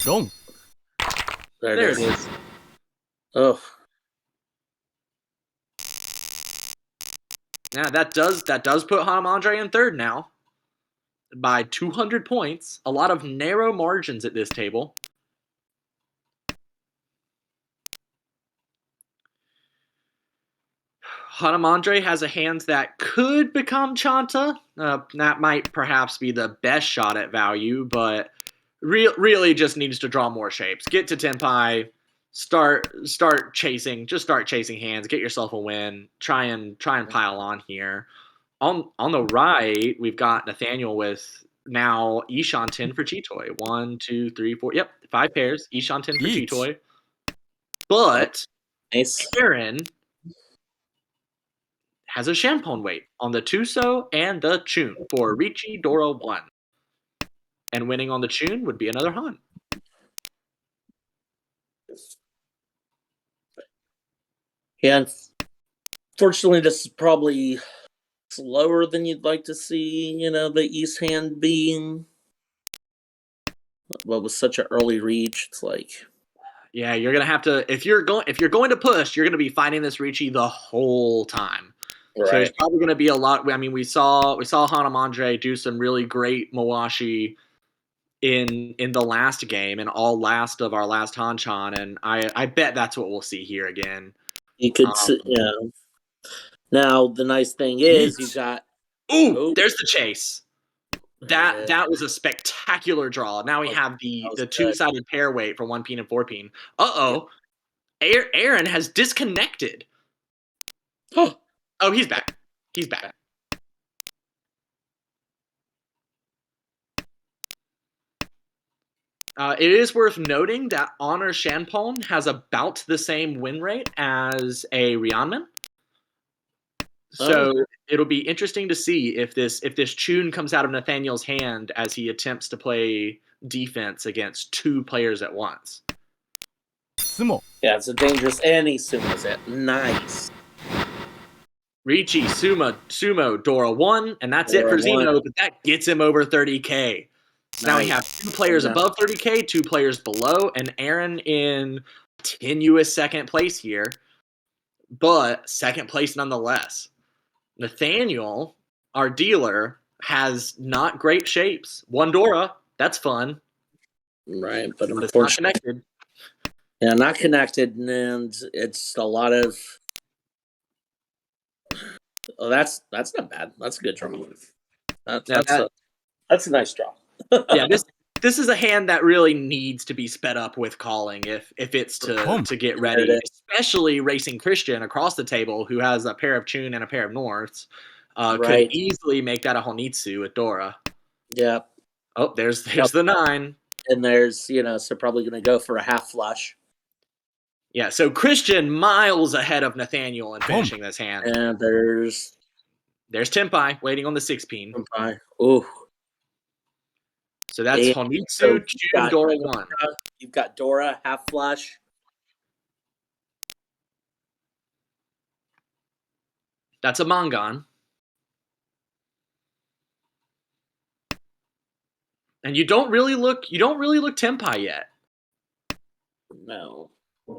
Boom. There it is. Oh. Yeah, that does put Hanamandre in third now. By 200 points. A lot of narrow margins at this table. Hanamandre has a hand that could become Chanta. That might perhaps be the best shot at value, but really just needs to draw more shapes. Get to Tempai, start chasing, just start chasing hands, get yourself a win. Try and pile on here. On the right, we've got Nathaniel with now Ishanten for Chitoy. 1, 2, 3, 4. Yep, 5 pairs. Ishanten for Chitoy. But nice. Aaron has a Champon weight on the Tuso and the Chun for Ricci Dora 1. And winning on the Chun would be another Han. Yeah, unfortunately, this is probably slower than you'd like to see, the East hand being. Well, with such an early reach, it's like. Yeah, you're gonna have to if you're going to push, you're gonna be fighting this Ricci the whole time. Right. So there's probably gonna be a lot. I mean, we saw Hanamandre do some really great Mawashi in the last game and all last of our last Hanchan, and I bet that's what we'll see here again. You could see, yeah. Now the nice thing is you've got. Ooh, there's the chase. That was a spectacular draw. Now we have the 2-sided pair weight for 1-peen and 4-peen. Aaron has disconnected. Oh, he's back. He's back. It is worth noting that Honor Shanpong has about the same win rate as a Ryanman. So it'll be interesting to see if this tune comes out of Nathaniel's hand as he attempts to play defense against two players at once. Sumo. Yeah, it's a dangerous, and he sumos it. Nice. Ricci, Sumo, Dora 1, and that's Dora it for 1. Zeno, but that gets him over 30K. So now we Nice. have two players above 30K, two players below, and Aaron in tenuous second place here, but second place nonetheless. Nathaniel, our dealer, has not great shapes. One Dora, that's fun. Right, but But it's not unfortunately, connected. yeah, not connected, and it's a lot of. Oh, that's not bad. That's a good draw. That's a nice draw. Yeah, this is a hand that really needs to be sped up with calling if it's to get ready, especially racing Christian across the table who has a pair of Chun and a pair of Norths. Right. Could easily make that a Honitsu with Dora. Yeah. Oh, there's the 9. And there's, so probably going to go for a half flush. Yeah, so Christian miles ahead of Nathaniel in finishing this hand. And there's Tenpai waiting on the 6-pin. Ooh. So that's Honitsu, Chun, Dora 1. You've got Dora, half flush. That's a Mangan. And you don't really look Tenpai yet. No.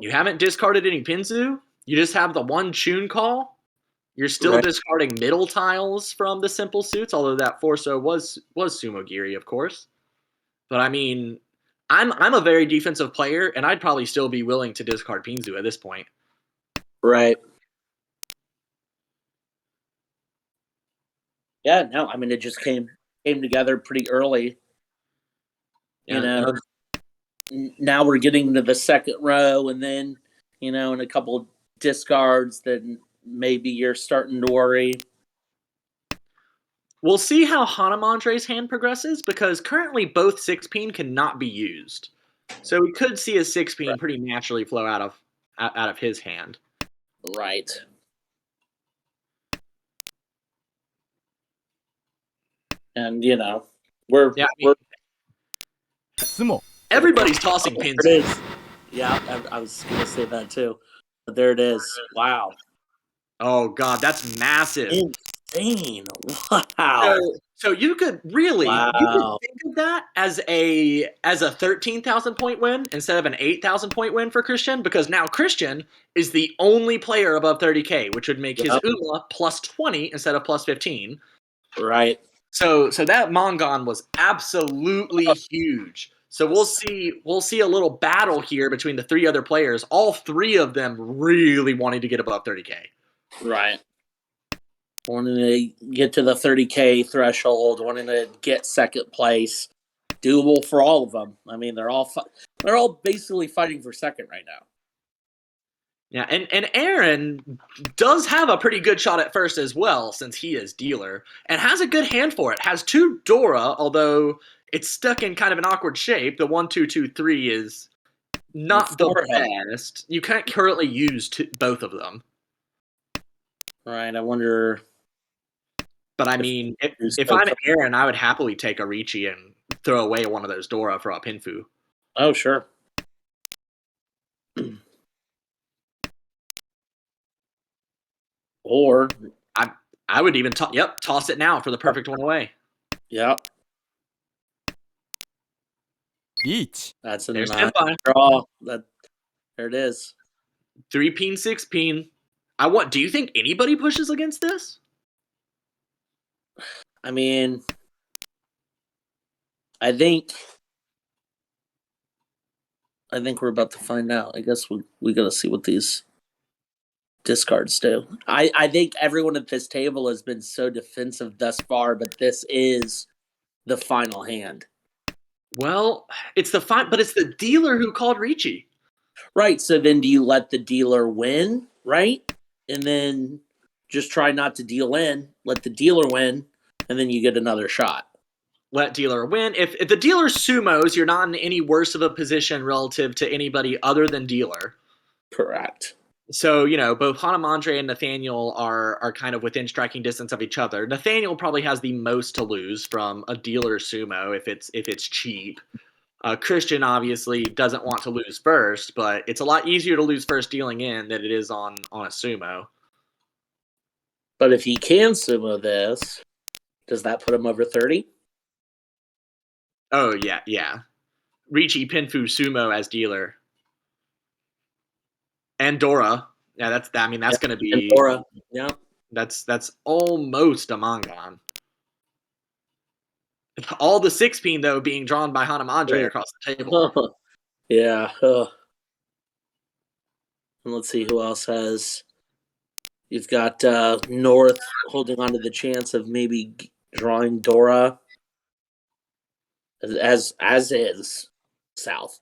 You haven't discarded any Pinzu. You just have the one Chun call. You're still discarding middle tiles from the simple suits, although that Forso was Sumo Giri, of course. But I mean, I'm a very defensive player, and I'd probably still be willing to discard Pinzu at this point. Right. Yeah, no, I mean it just came together pretty early. Yeah. Now we're getting to the second row, and then, in a couple discards that maybe you're starting to worry. We'll see how Hanamandre's hand progresses, because currently both 6-pin cannot be used. So we could see a 6-pin pretty naturally flow out of his hand. Right. And we're Sumo. Everybody's tossing pins. There it is. Yeah, I was gonna say that too. But there it is. Wow. Oh god, that's massive. Insane. Wow. So you could really Wow. you could think of that as a 13,000 point win instead of an 8,000 point win for Christian, because now Christian is the only player above 30K, which would make his UMA plus 20 instead of plus 15. Right. So that Mangan was absolutely huge. So we'll see a little battle here between the three other players, all three of them really wanting to get above 30K. Right. Wanting to get to the 30K threshold, wanting to get second place. Doable for all of them. I mean, they're all basically fighting for second right now. Yeah, and Aaron does have a pretty good shot at first as well, since he is dealer, and has a good hand for it. Has two Dora, although it's stuck in kind of an awkward shape. The 1, 2, 2, 3 is not the best. You can't currently use both of them. Right, I wonder. But I mean, if I'm Aaron, I would happily take a Ricci and throw away one of those Dora for a Pinfu. Oh, sure. Or I would even toss it now for the perfect one away. Yep. Each. That's a There's draw. There it is. 3-pin, 6-pin. Do you think anybody pushes against this? I mean, I think we're about to find out. I guess we got to see what these discards do. I think everyone at this table has been so defensive thus far, but this is the final hand. Well, it's the dealer who called Ricci. Right. So then do you let the dealer win, right? And then just try not to deal in, let the dealer win, and then you get another shot. let dealer win. If the dealer sumos, you're not in any worse of a position relative to anybody other than dealer. Correct. So, both Hanamandre and Nathaniel are kind of within striking distance of each other. Nathaniel probably has the most to lose from a dealer sumo if it's cheap. Christian obviously doesn't want to lose first, but it's a lot easier to lose first dealing in than it is on a sumo. But if he can sumo this, does that put him over 30? Oh, yeah. Ricci Pinfu sumo as dealer. And Dora. Yeah, that's going to be... And Dora, yeah. That's almost a Mangan. All the 6-peen, though, being drawn by Hanamandre across the table. Yeah. And let's see who else has... You've got North holding on to the chance of maybe drawing Dora, as is South.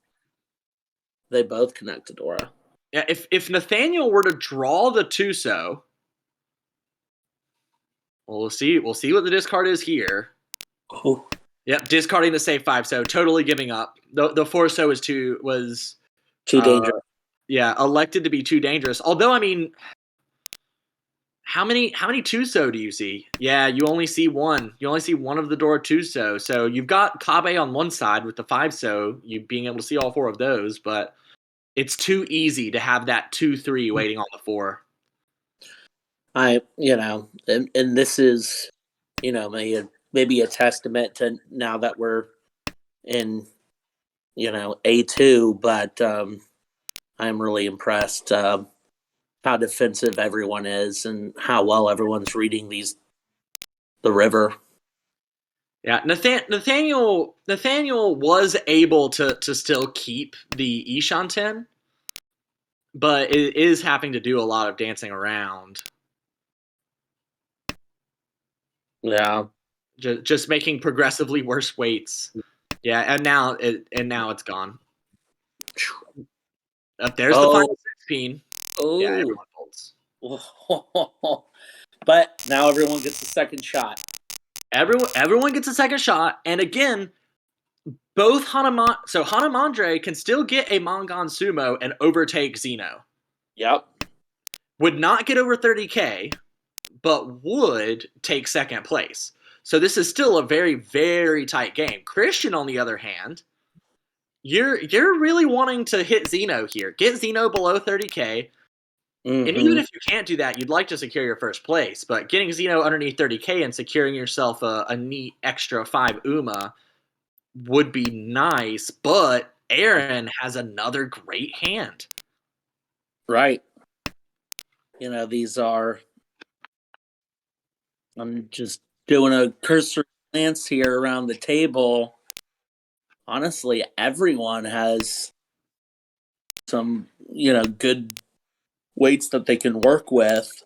They both connect to Dora. Yeah, if Nathaniel were to draw the Tuso, well, we'll see what the discard is here. Oh. Yep, discarding the save 5, so totally giving up. The 4-so was too dangerous. Yeah, elected to be too dangerous. Although, how many 2-so do you see? Yeah, you only see one. You only see one of the Dora 2-so. So you've got Kabe on one side with the 5-so, you being able to see all 4 of those, but it's too easy to have that 2-3 waiting on the 4. And this is, maybe a testament to now that we're in, A2, but I'm really impressed how defensive everyone is and how well everyone's reading the river. Yeah, Nathaniel was able to still keep the Ishanten, but it is having to do a lot of dancing around. Yeah. Just making progressively worse weights. Yeah, and now it's gone. There's the final 16. Oh. Yeah, everyone folds. But now everyone gets a second shot. Everyone gets a second shot, and again, both Hanamandre can still get a Mangan sumo and overtake Xeno. Yep. Would not get over 30K, but would take second place. So this is still a very, very tight game. Christian, on the other hand, you're really wanting to hit Xeno here. Get Xeno below 30K. Mm-hmm. And even if you can't do that, you'd like to secure your first place. But getting Xeno underneath 30K and securing yourself a neat extra 5 UMA would be nice. But Aaron has another great hand. Right. These are... I'm just doing a cursory glance here around the table. Honestly, everyone has some, good weights that they can work with.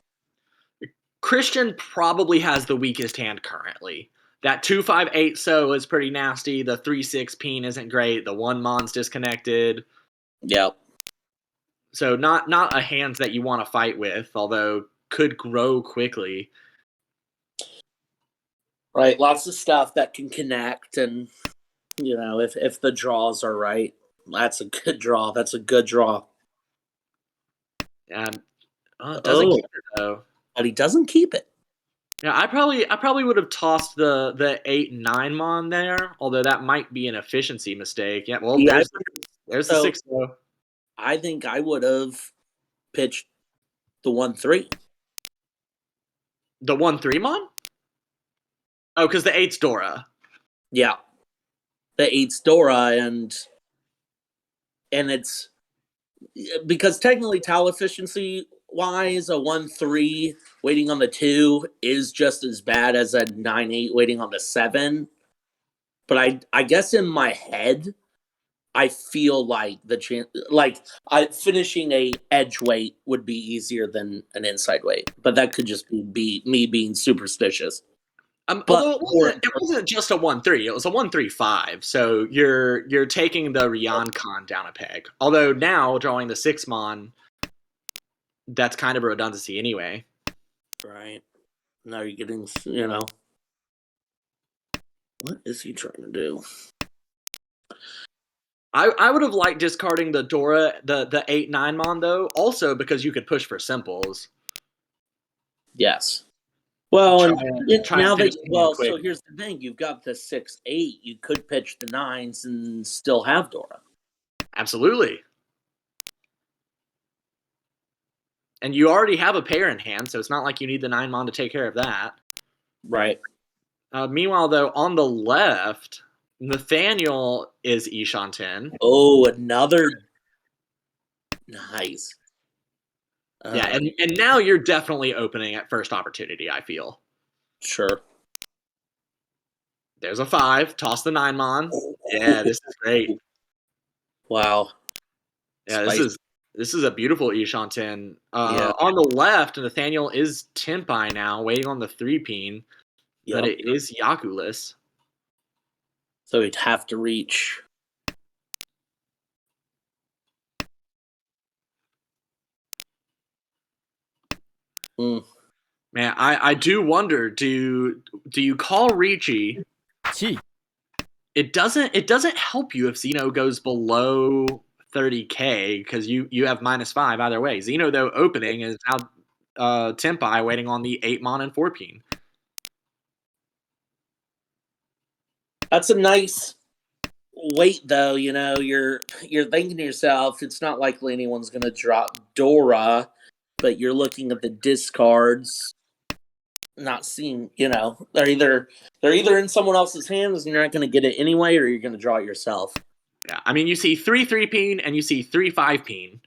Christian probably has the weakest hand currently. That 2-5-8 so is pretty nasty. The 3-6 peen isn't great. The 1 mon's disconnected. Yep. So not a hand that you want to fight with, although could grow quickly. Right, lots of stuff that can connect, and if the draws are right, that's a good draw. That's a good draw. And doesn't keep it though. But he doesn't keep it. Yeah, I probably would have tossed the 8-9 mon there, although that might be an efficiency mistake. Yeah, well, there's the 6 though. I think I would have pitched the 1-3. The 1-3 mon? Oh, because the 8's Dora. Yeah. The 8's Dora, and it's because technically tile efficiency wise, a 1-3 waiting on the 2 is just as bad as a 9-8 waiting on the 7. But I guess in my head, I feel like finishing a edge weight would be easier than an inside weight. But that could just be me being superstitious. Although it wasn't just a 1-3, it was a 1-3-5. So you're taking the Ryan-Con down a peg. Although now drawing the 6 mon, that's kind of a redundancy anyway. Right. Now you're getting, What is he trying to do? I would have liked discarding the Dora, the 8-9 mon, though, also because you could push for simples. Yes. Well, and now that, quick. so here's the thing. You've got the 6-8. You could pitch the 9s and still have Dora. Absolutely. And you already have a pair in hand, so it's not like you need the 9 mon to take care of that. Right. Meanwhile, though, on the left, Nathaniel is Ishanten. Oh, another. Nice. Yeah, and now you're definitely opening at first opportunity, I feel. Sure. There's a 5. Toss the 9 mon. Yeah, this is great. Wow. Yeah, Spicy. this is a beautiful Ishanten. Yeah. On the left, Nathaniel is Tenpai now, waiting on the 3-peen, but it is Yakulis. So he'd have to reach. Man, I do wonder, do you call Ricci? 1 It doesn't help you if Zeno goes below 30k because you have -5 either way. Zeno, though, opening is now Tenpai waiting on the 8 mon and 4-peen. That's a nice wait, though. You know, you're thinking to yourself, it's not likely anyone's going to drop Dora, but you're looking at the discards, not seeing. You know, they're either in someone else's hands, and you're not going to get it anyway, or you're going to draw it yourself. Yeah, I mean, you see 3-3-peen and you see 3-5-peen,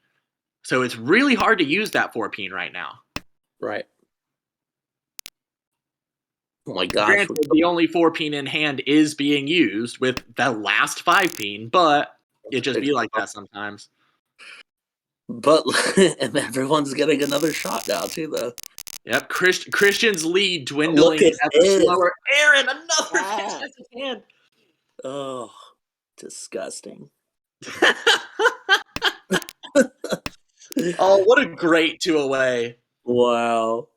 so it's really hard to use that 4-peen right now. Right. Oh my gosh. Granted, the only 4-peen in hand is being used with the last 5-peen, but it just be like that sometimes. But and everyone's getting another shot now too, though. Yep, Christian's lead dwindling ever slower. Aaron, another fantastic hand. Oh, disgusting. Oh, what a great 2 away. Wow.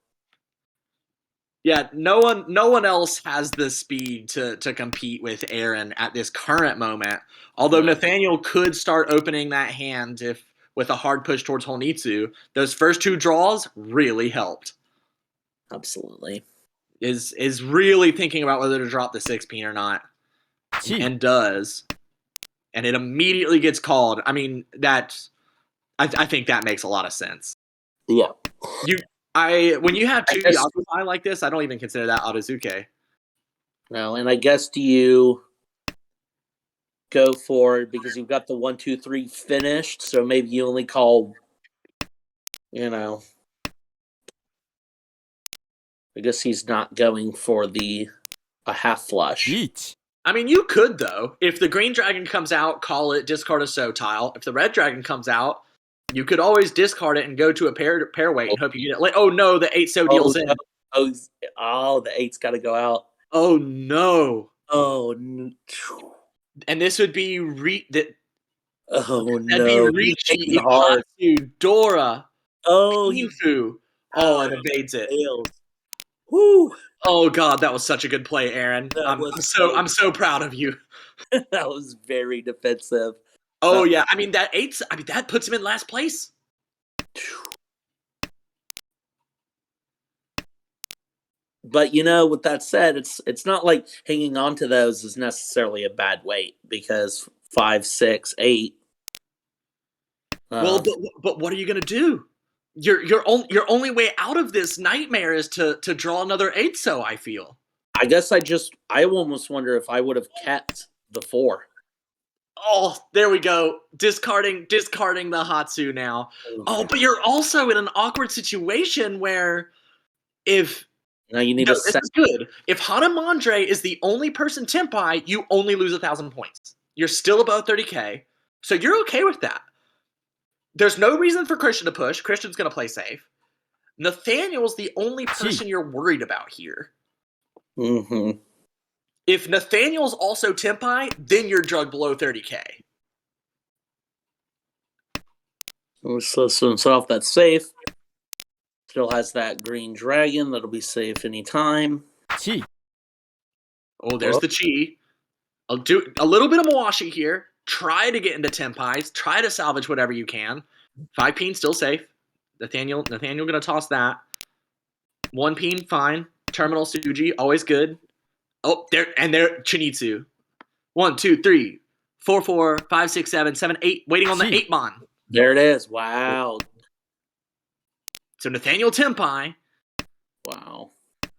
Yeah, no one else has the speed to compete with Aaron at this current moment. Although Nathaniel could start opening that hand if with a hard push towards Honitsu. Those first 2 draws really helped. Absolutely. Is really thinking about whether to drop the 6-peen or not. 1 And does. And it immediately gets called. I mean, I think that makes a lot of sense. Yeah. When you have 2 Yakuza like this, I don't even consider that Otozuke. No, and I guess do you go for it because you've got the 1, 2, 3 finished, so maybe you only call, you know. I guess he's not going for a half flush. 1 I mean, you could, though. If the green dragon comes out, call it, discard a Sotile. If the red dragon comes out, you could always discard it and go to a pair weight and hope you get it. Oh, no, the 8 so deals in. Oh, the 8's got to go out. Oh, no. Oh, no. And this would be That'd be Ricci, Ikatsu, Dora, Mifu. Oh, and evades it. Woo! Oh God, that was such a good play, Aaron. I'm so proud of you. That was very defensive. Oh yeah, I mean that puts him in last place. But with that said, it's not like hanging on to those is necessarily a bad weight because 5, 6, 8. Well, but what are you gonna do? Your only way out of this nightmare is to draw another 8. So I feel. I guess I almost wonder if I would have kept the 4. Oh, there we go. Discarding the Hatsu now. Oh, but you're also in an awkward situation where if now you need this is good. If Hanamandre is the only person Tenpai, you only lose 1,000 points. You're still above 30k, so you're okay with that. There's no reason for Christian to push. Christian's going to play safe. Nathaniel's the only person you're worried about here. Mm-hmm. If Nathaniel's also Tenpai, then you're drugged below 30k. So off that's safe. Still has that green dragon that'll be safe anytime. 1 Oh, there's the chi. I'll do a little bit of Mawashi here. Try to get into Tenpais. Try to salvage whatever you can. 5 peen still safe. Nathaniel gonna toss that. 1 peen, fine. Terminal Suji, always good. Oh, there Chinitsu. 1, 2, 3, 4, 4, 5, 6, 7, 7, 8. Waiting on the 8 mon. There it is. Wow. So Nathaniel Tenpai Wow.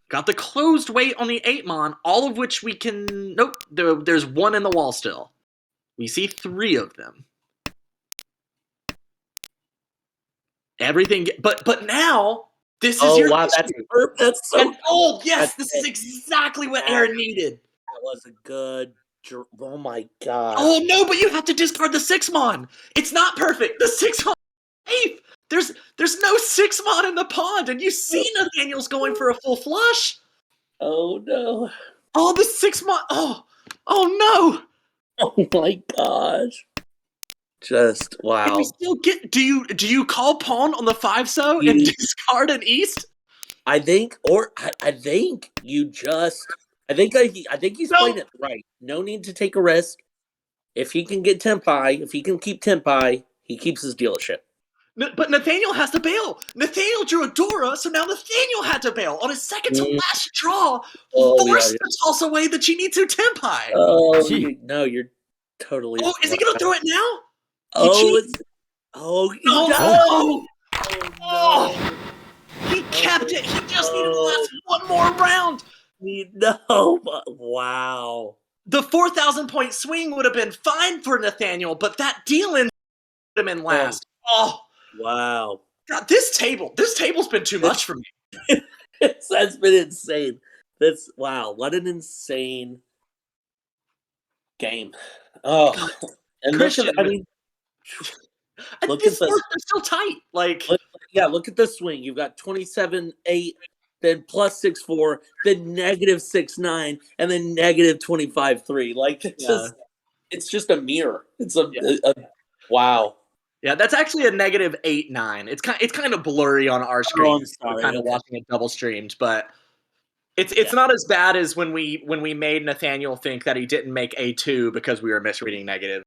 got the closed wait on the 8 mon, all of which we can. Nope, there's 1 in the wall still. We see 3 of them. Everything, but now this is your. Wow, that's so. And, oh yes, this is exactly what Aaron needed. That was a good. Oh my god. Oh no, but you have to discard the 6 mon. It's not perfect. The 6 mon. Safe. There's no 6 mon in the pond, and you see Nathaniel's going for a full flush. Oh no. Oh, the 6 mon. Oh no. Oh my gosh. Just wow. And we still get. Do you call pawn on the 5-so and discard an east? I think you just. I think he's playing it right. No need to take a risk. If he can get Tenpai, if he can keep Tenpai, he keeps his dealership. But Nathaniel has to bail. Nathaniel drew a Dora, so now Nathaniel had to bail on his second to last draw, forced to toss away the Chinitsu Tenpai. Oh no, you're totally. Oh, is he gonna throw it now? No! He kept it. He just needed to last one more round. No! Wow. The 4,000 point swing would have been fine for Nathaniel, but that deal-in put him in last. Oh. Wow. God, this table's been too much for me. That's been insane. Wow, what an insane game. Oh, and Christian, look at this. They're still tight. Look at the swing. You've got 27-8, then plus 6-4, then negative 6-9, and then negative 25-3. It's just a mirror. It's a wow. Yeah, that's actually a negative 8-9. It's kind of blurry on our screen. I'm sorry. We're kind of watching it double streamed, but it's not as bad as when we made Nathaniel think that he didn't make A2 because we were misreading negative.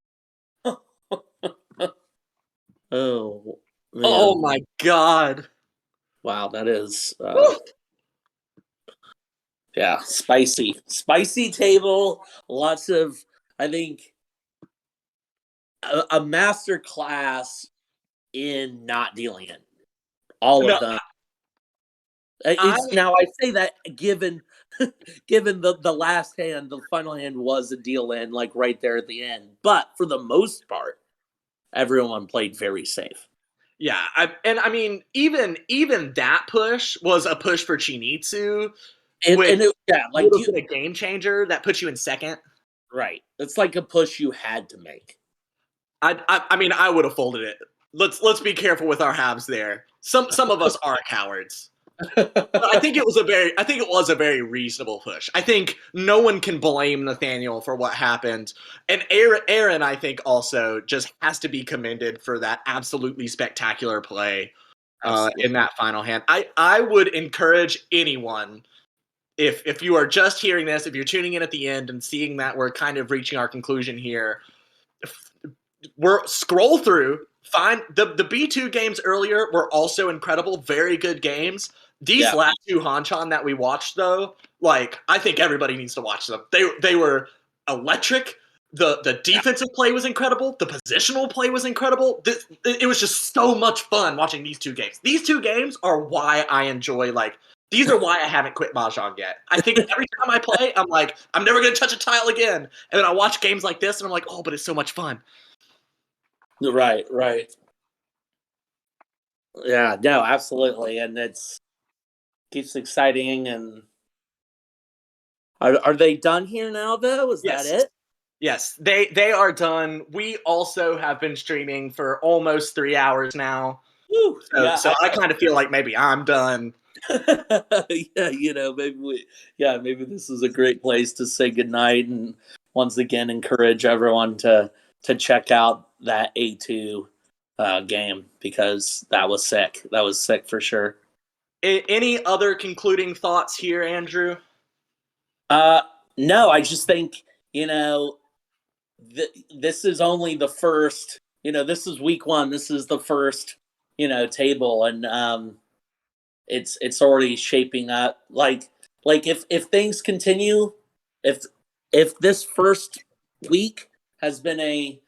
Oh, man. Oh my god. Wow, that is spicy table. Lots of, I think, a master class in not dealing it. All of them. Now I say that given the last hand, the final hand was a deal in, like right there at the end. But for the most part, everyone played very safe. Yeah, I mean, even that push was a push for Chinitsu. A game changer that puts you in second. Right, it's like a push you had to make. I mean, I would have folded it. Let's be careful with our halves there. Some of us are cowards. But I think it was a very reasonable push. I think no one can blame Nathaniel for what happened, and Aaron I think also just has to be commended for that absolutely spectacular play in that final hand. I would encourage anyone, if you are just hearing this, if you're tuning in at the end and seeing that we're kind of reaching our conclusion here, scroll through. Find the B2 games earlier were also incredible, very good games. These last 2 Hanchan that we watched, though, I think everybody needs to watch them. They were electric. The defensive play was incredible. The positional play was incredible. It was just so much fun watching these 2 games. These 2 games are why I enjoy, these are why I haven't quit Mahjong yet. I think every time I play, I'm like, I'm never going to touch a tile again. And then I watch games like this, and I'm like, oh, but it's so much fun. Right. Yeah, no, absolutely, and keeps exciting. And are they done here now? Though, is that it? Yes, they are done. We also have been streaming for almost 3 hours now. Woo, so I kind of feel like maybe I'm done. Yeah, maybe this is a great place to say goodnight, and once again encourage everyone to check out that A2 game, because that was sick. That was sick for sure. Any other concluding thoughts here, Andrew? No, I just think, this is only the first, this is week one. This is the first, table. And it's already shaping up. Like if things continue, if this first week has been a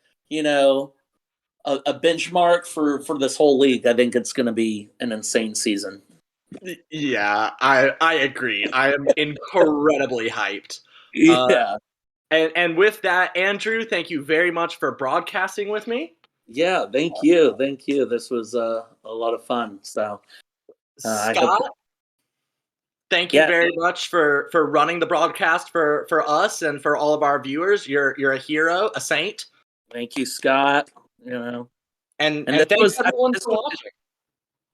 benchmark for this whole league, I think it's going to be an insane season. Yeah, I agree. I am incredibly hyped. Yeah. And with that, Andrew, thank you very much for broadcasting with me. Yeah, thank you. This was a lot of fun. So I Scott, hope. thank you Yeah. very much for running the broadcast for us and for all of our viewers. You're a hero, a saint. Thank you, Scott. And this thanks was everyone this for was,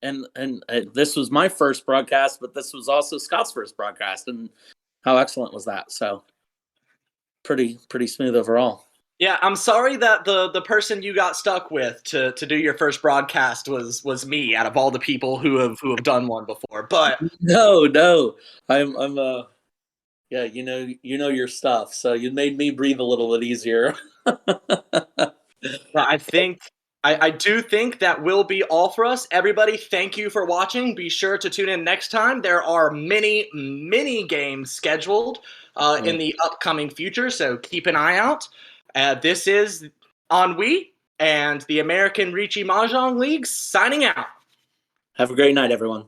watching. and this was my first broadcast, but this was also Scott's first broadcast, and how excellent was that? So pretty smooth overall. Yeah, I'm sorry that the person you got stuck with to do your first broadcast was me out of all the people who have done one before. But No, I'm yeah, you know your stuff, so you made me breathe a little bit easier. I do think that will be all for us. Everybody, thank you for watching. Be sure to tune in next time. There are many games scheduled in the upcoming future, so keep an eye out. This is Ennui and the American Ricci Mahjong League signing out. Have a great night, everyone.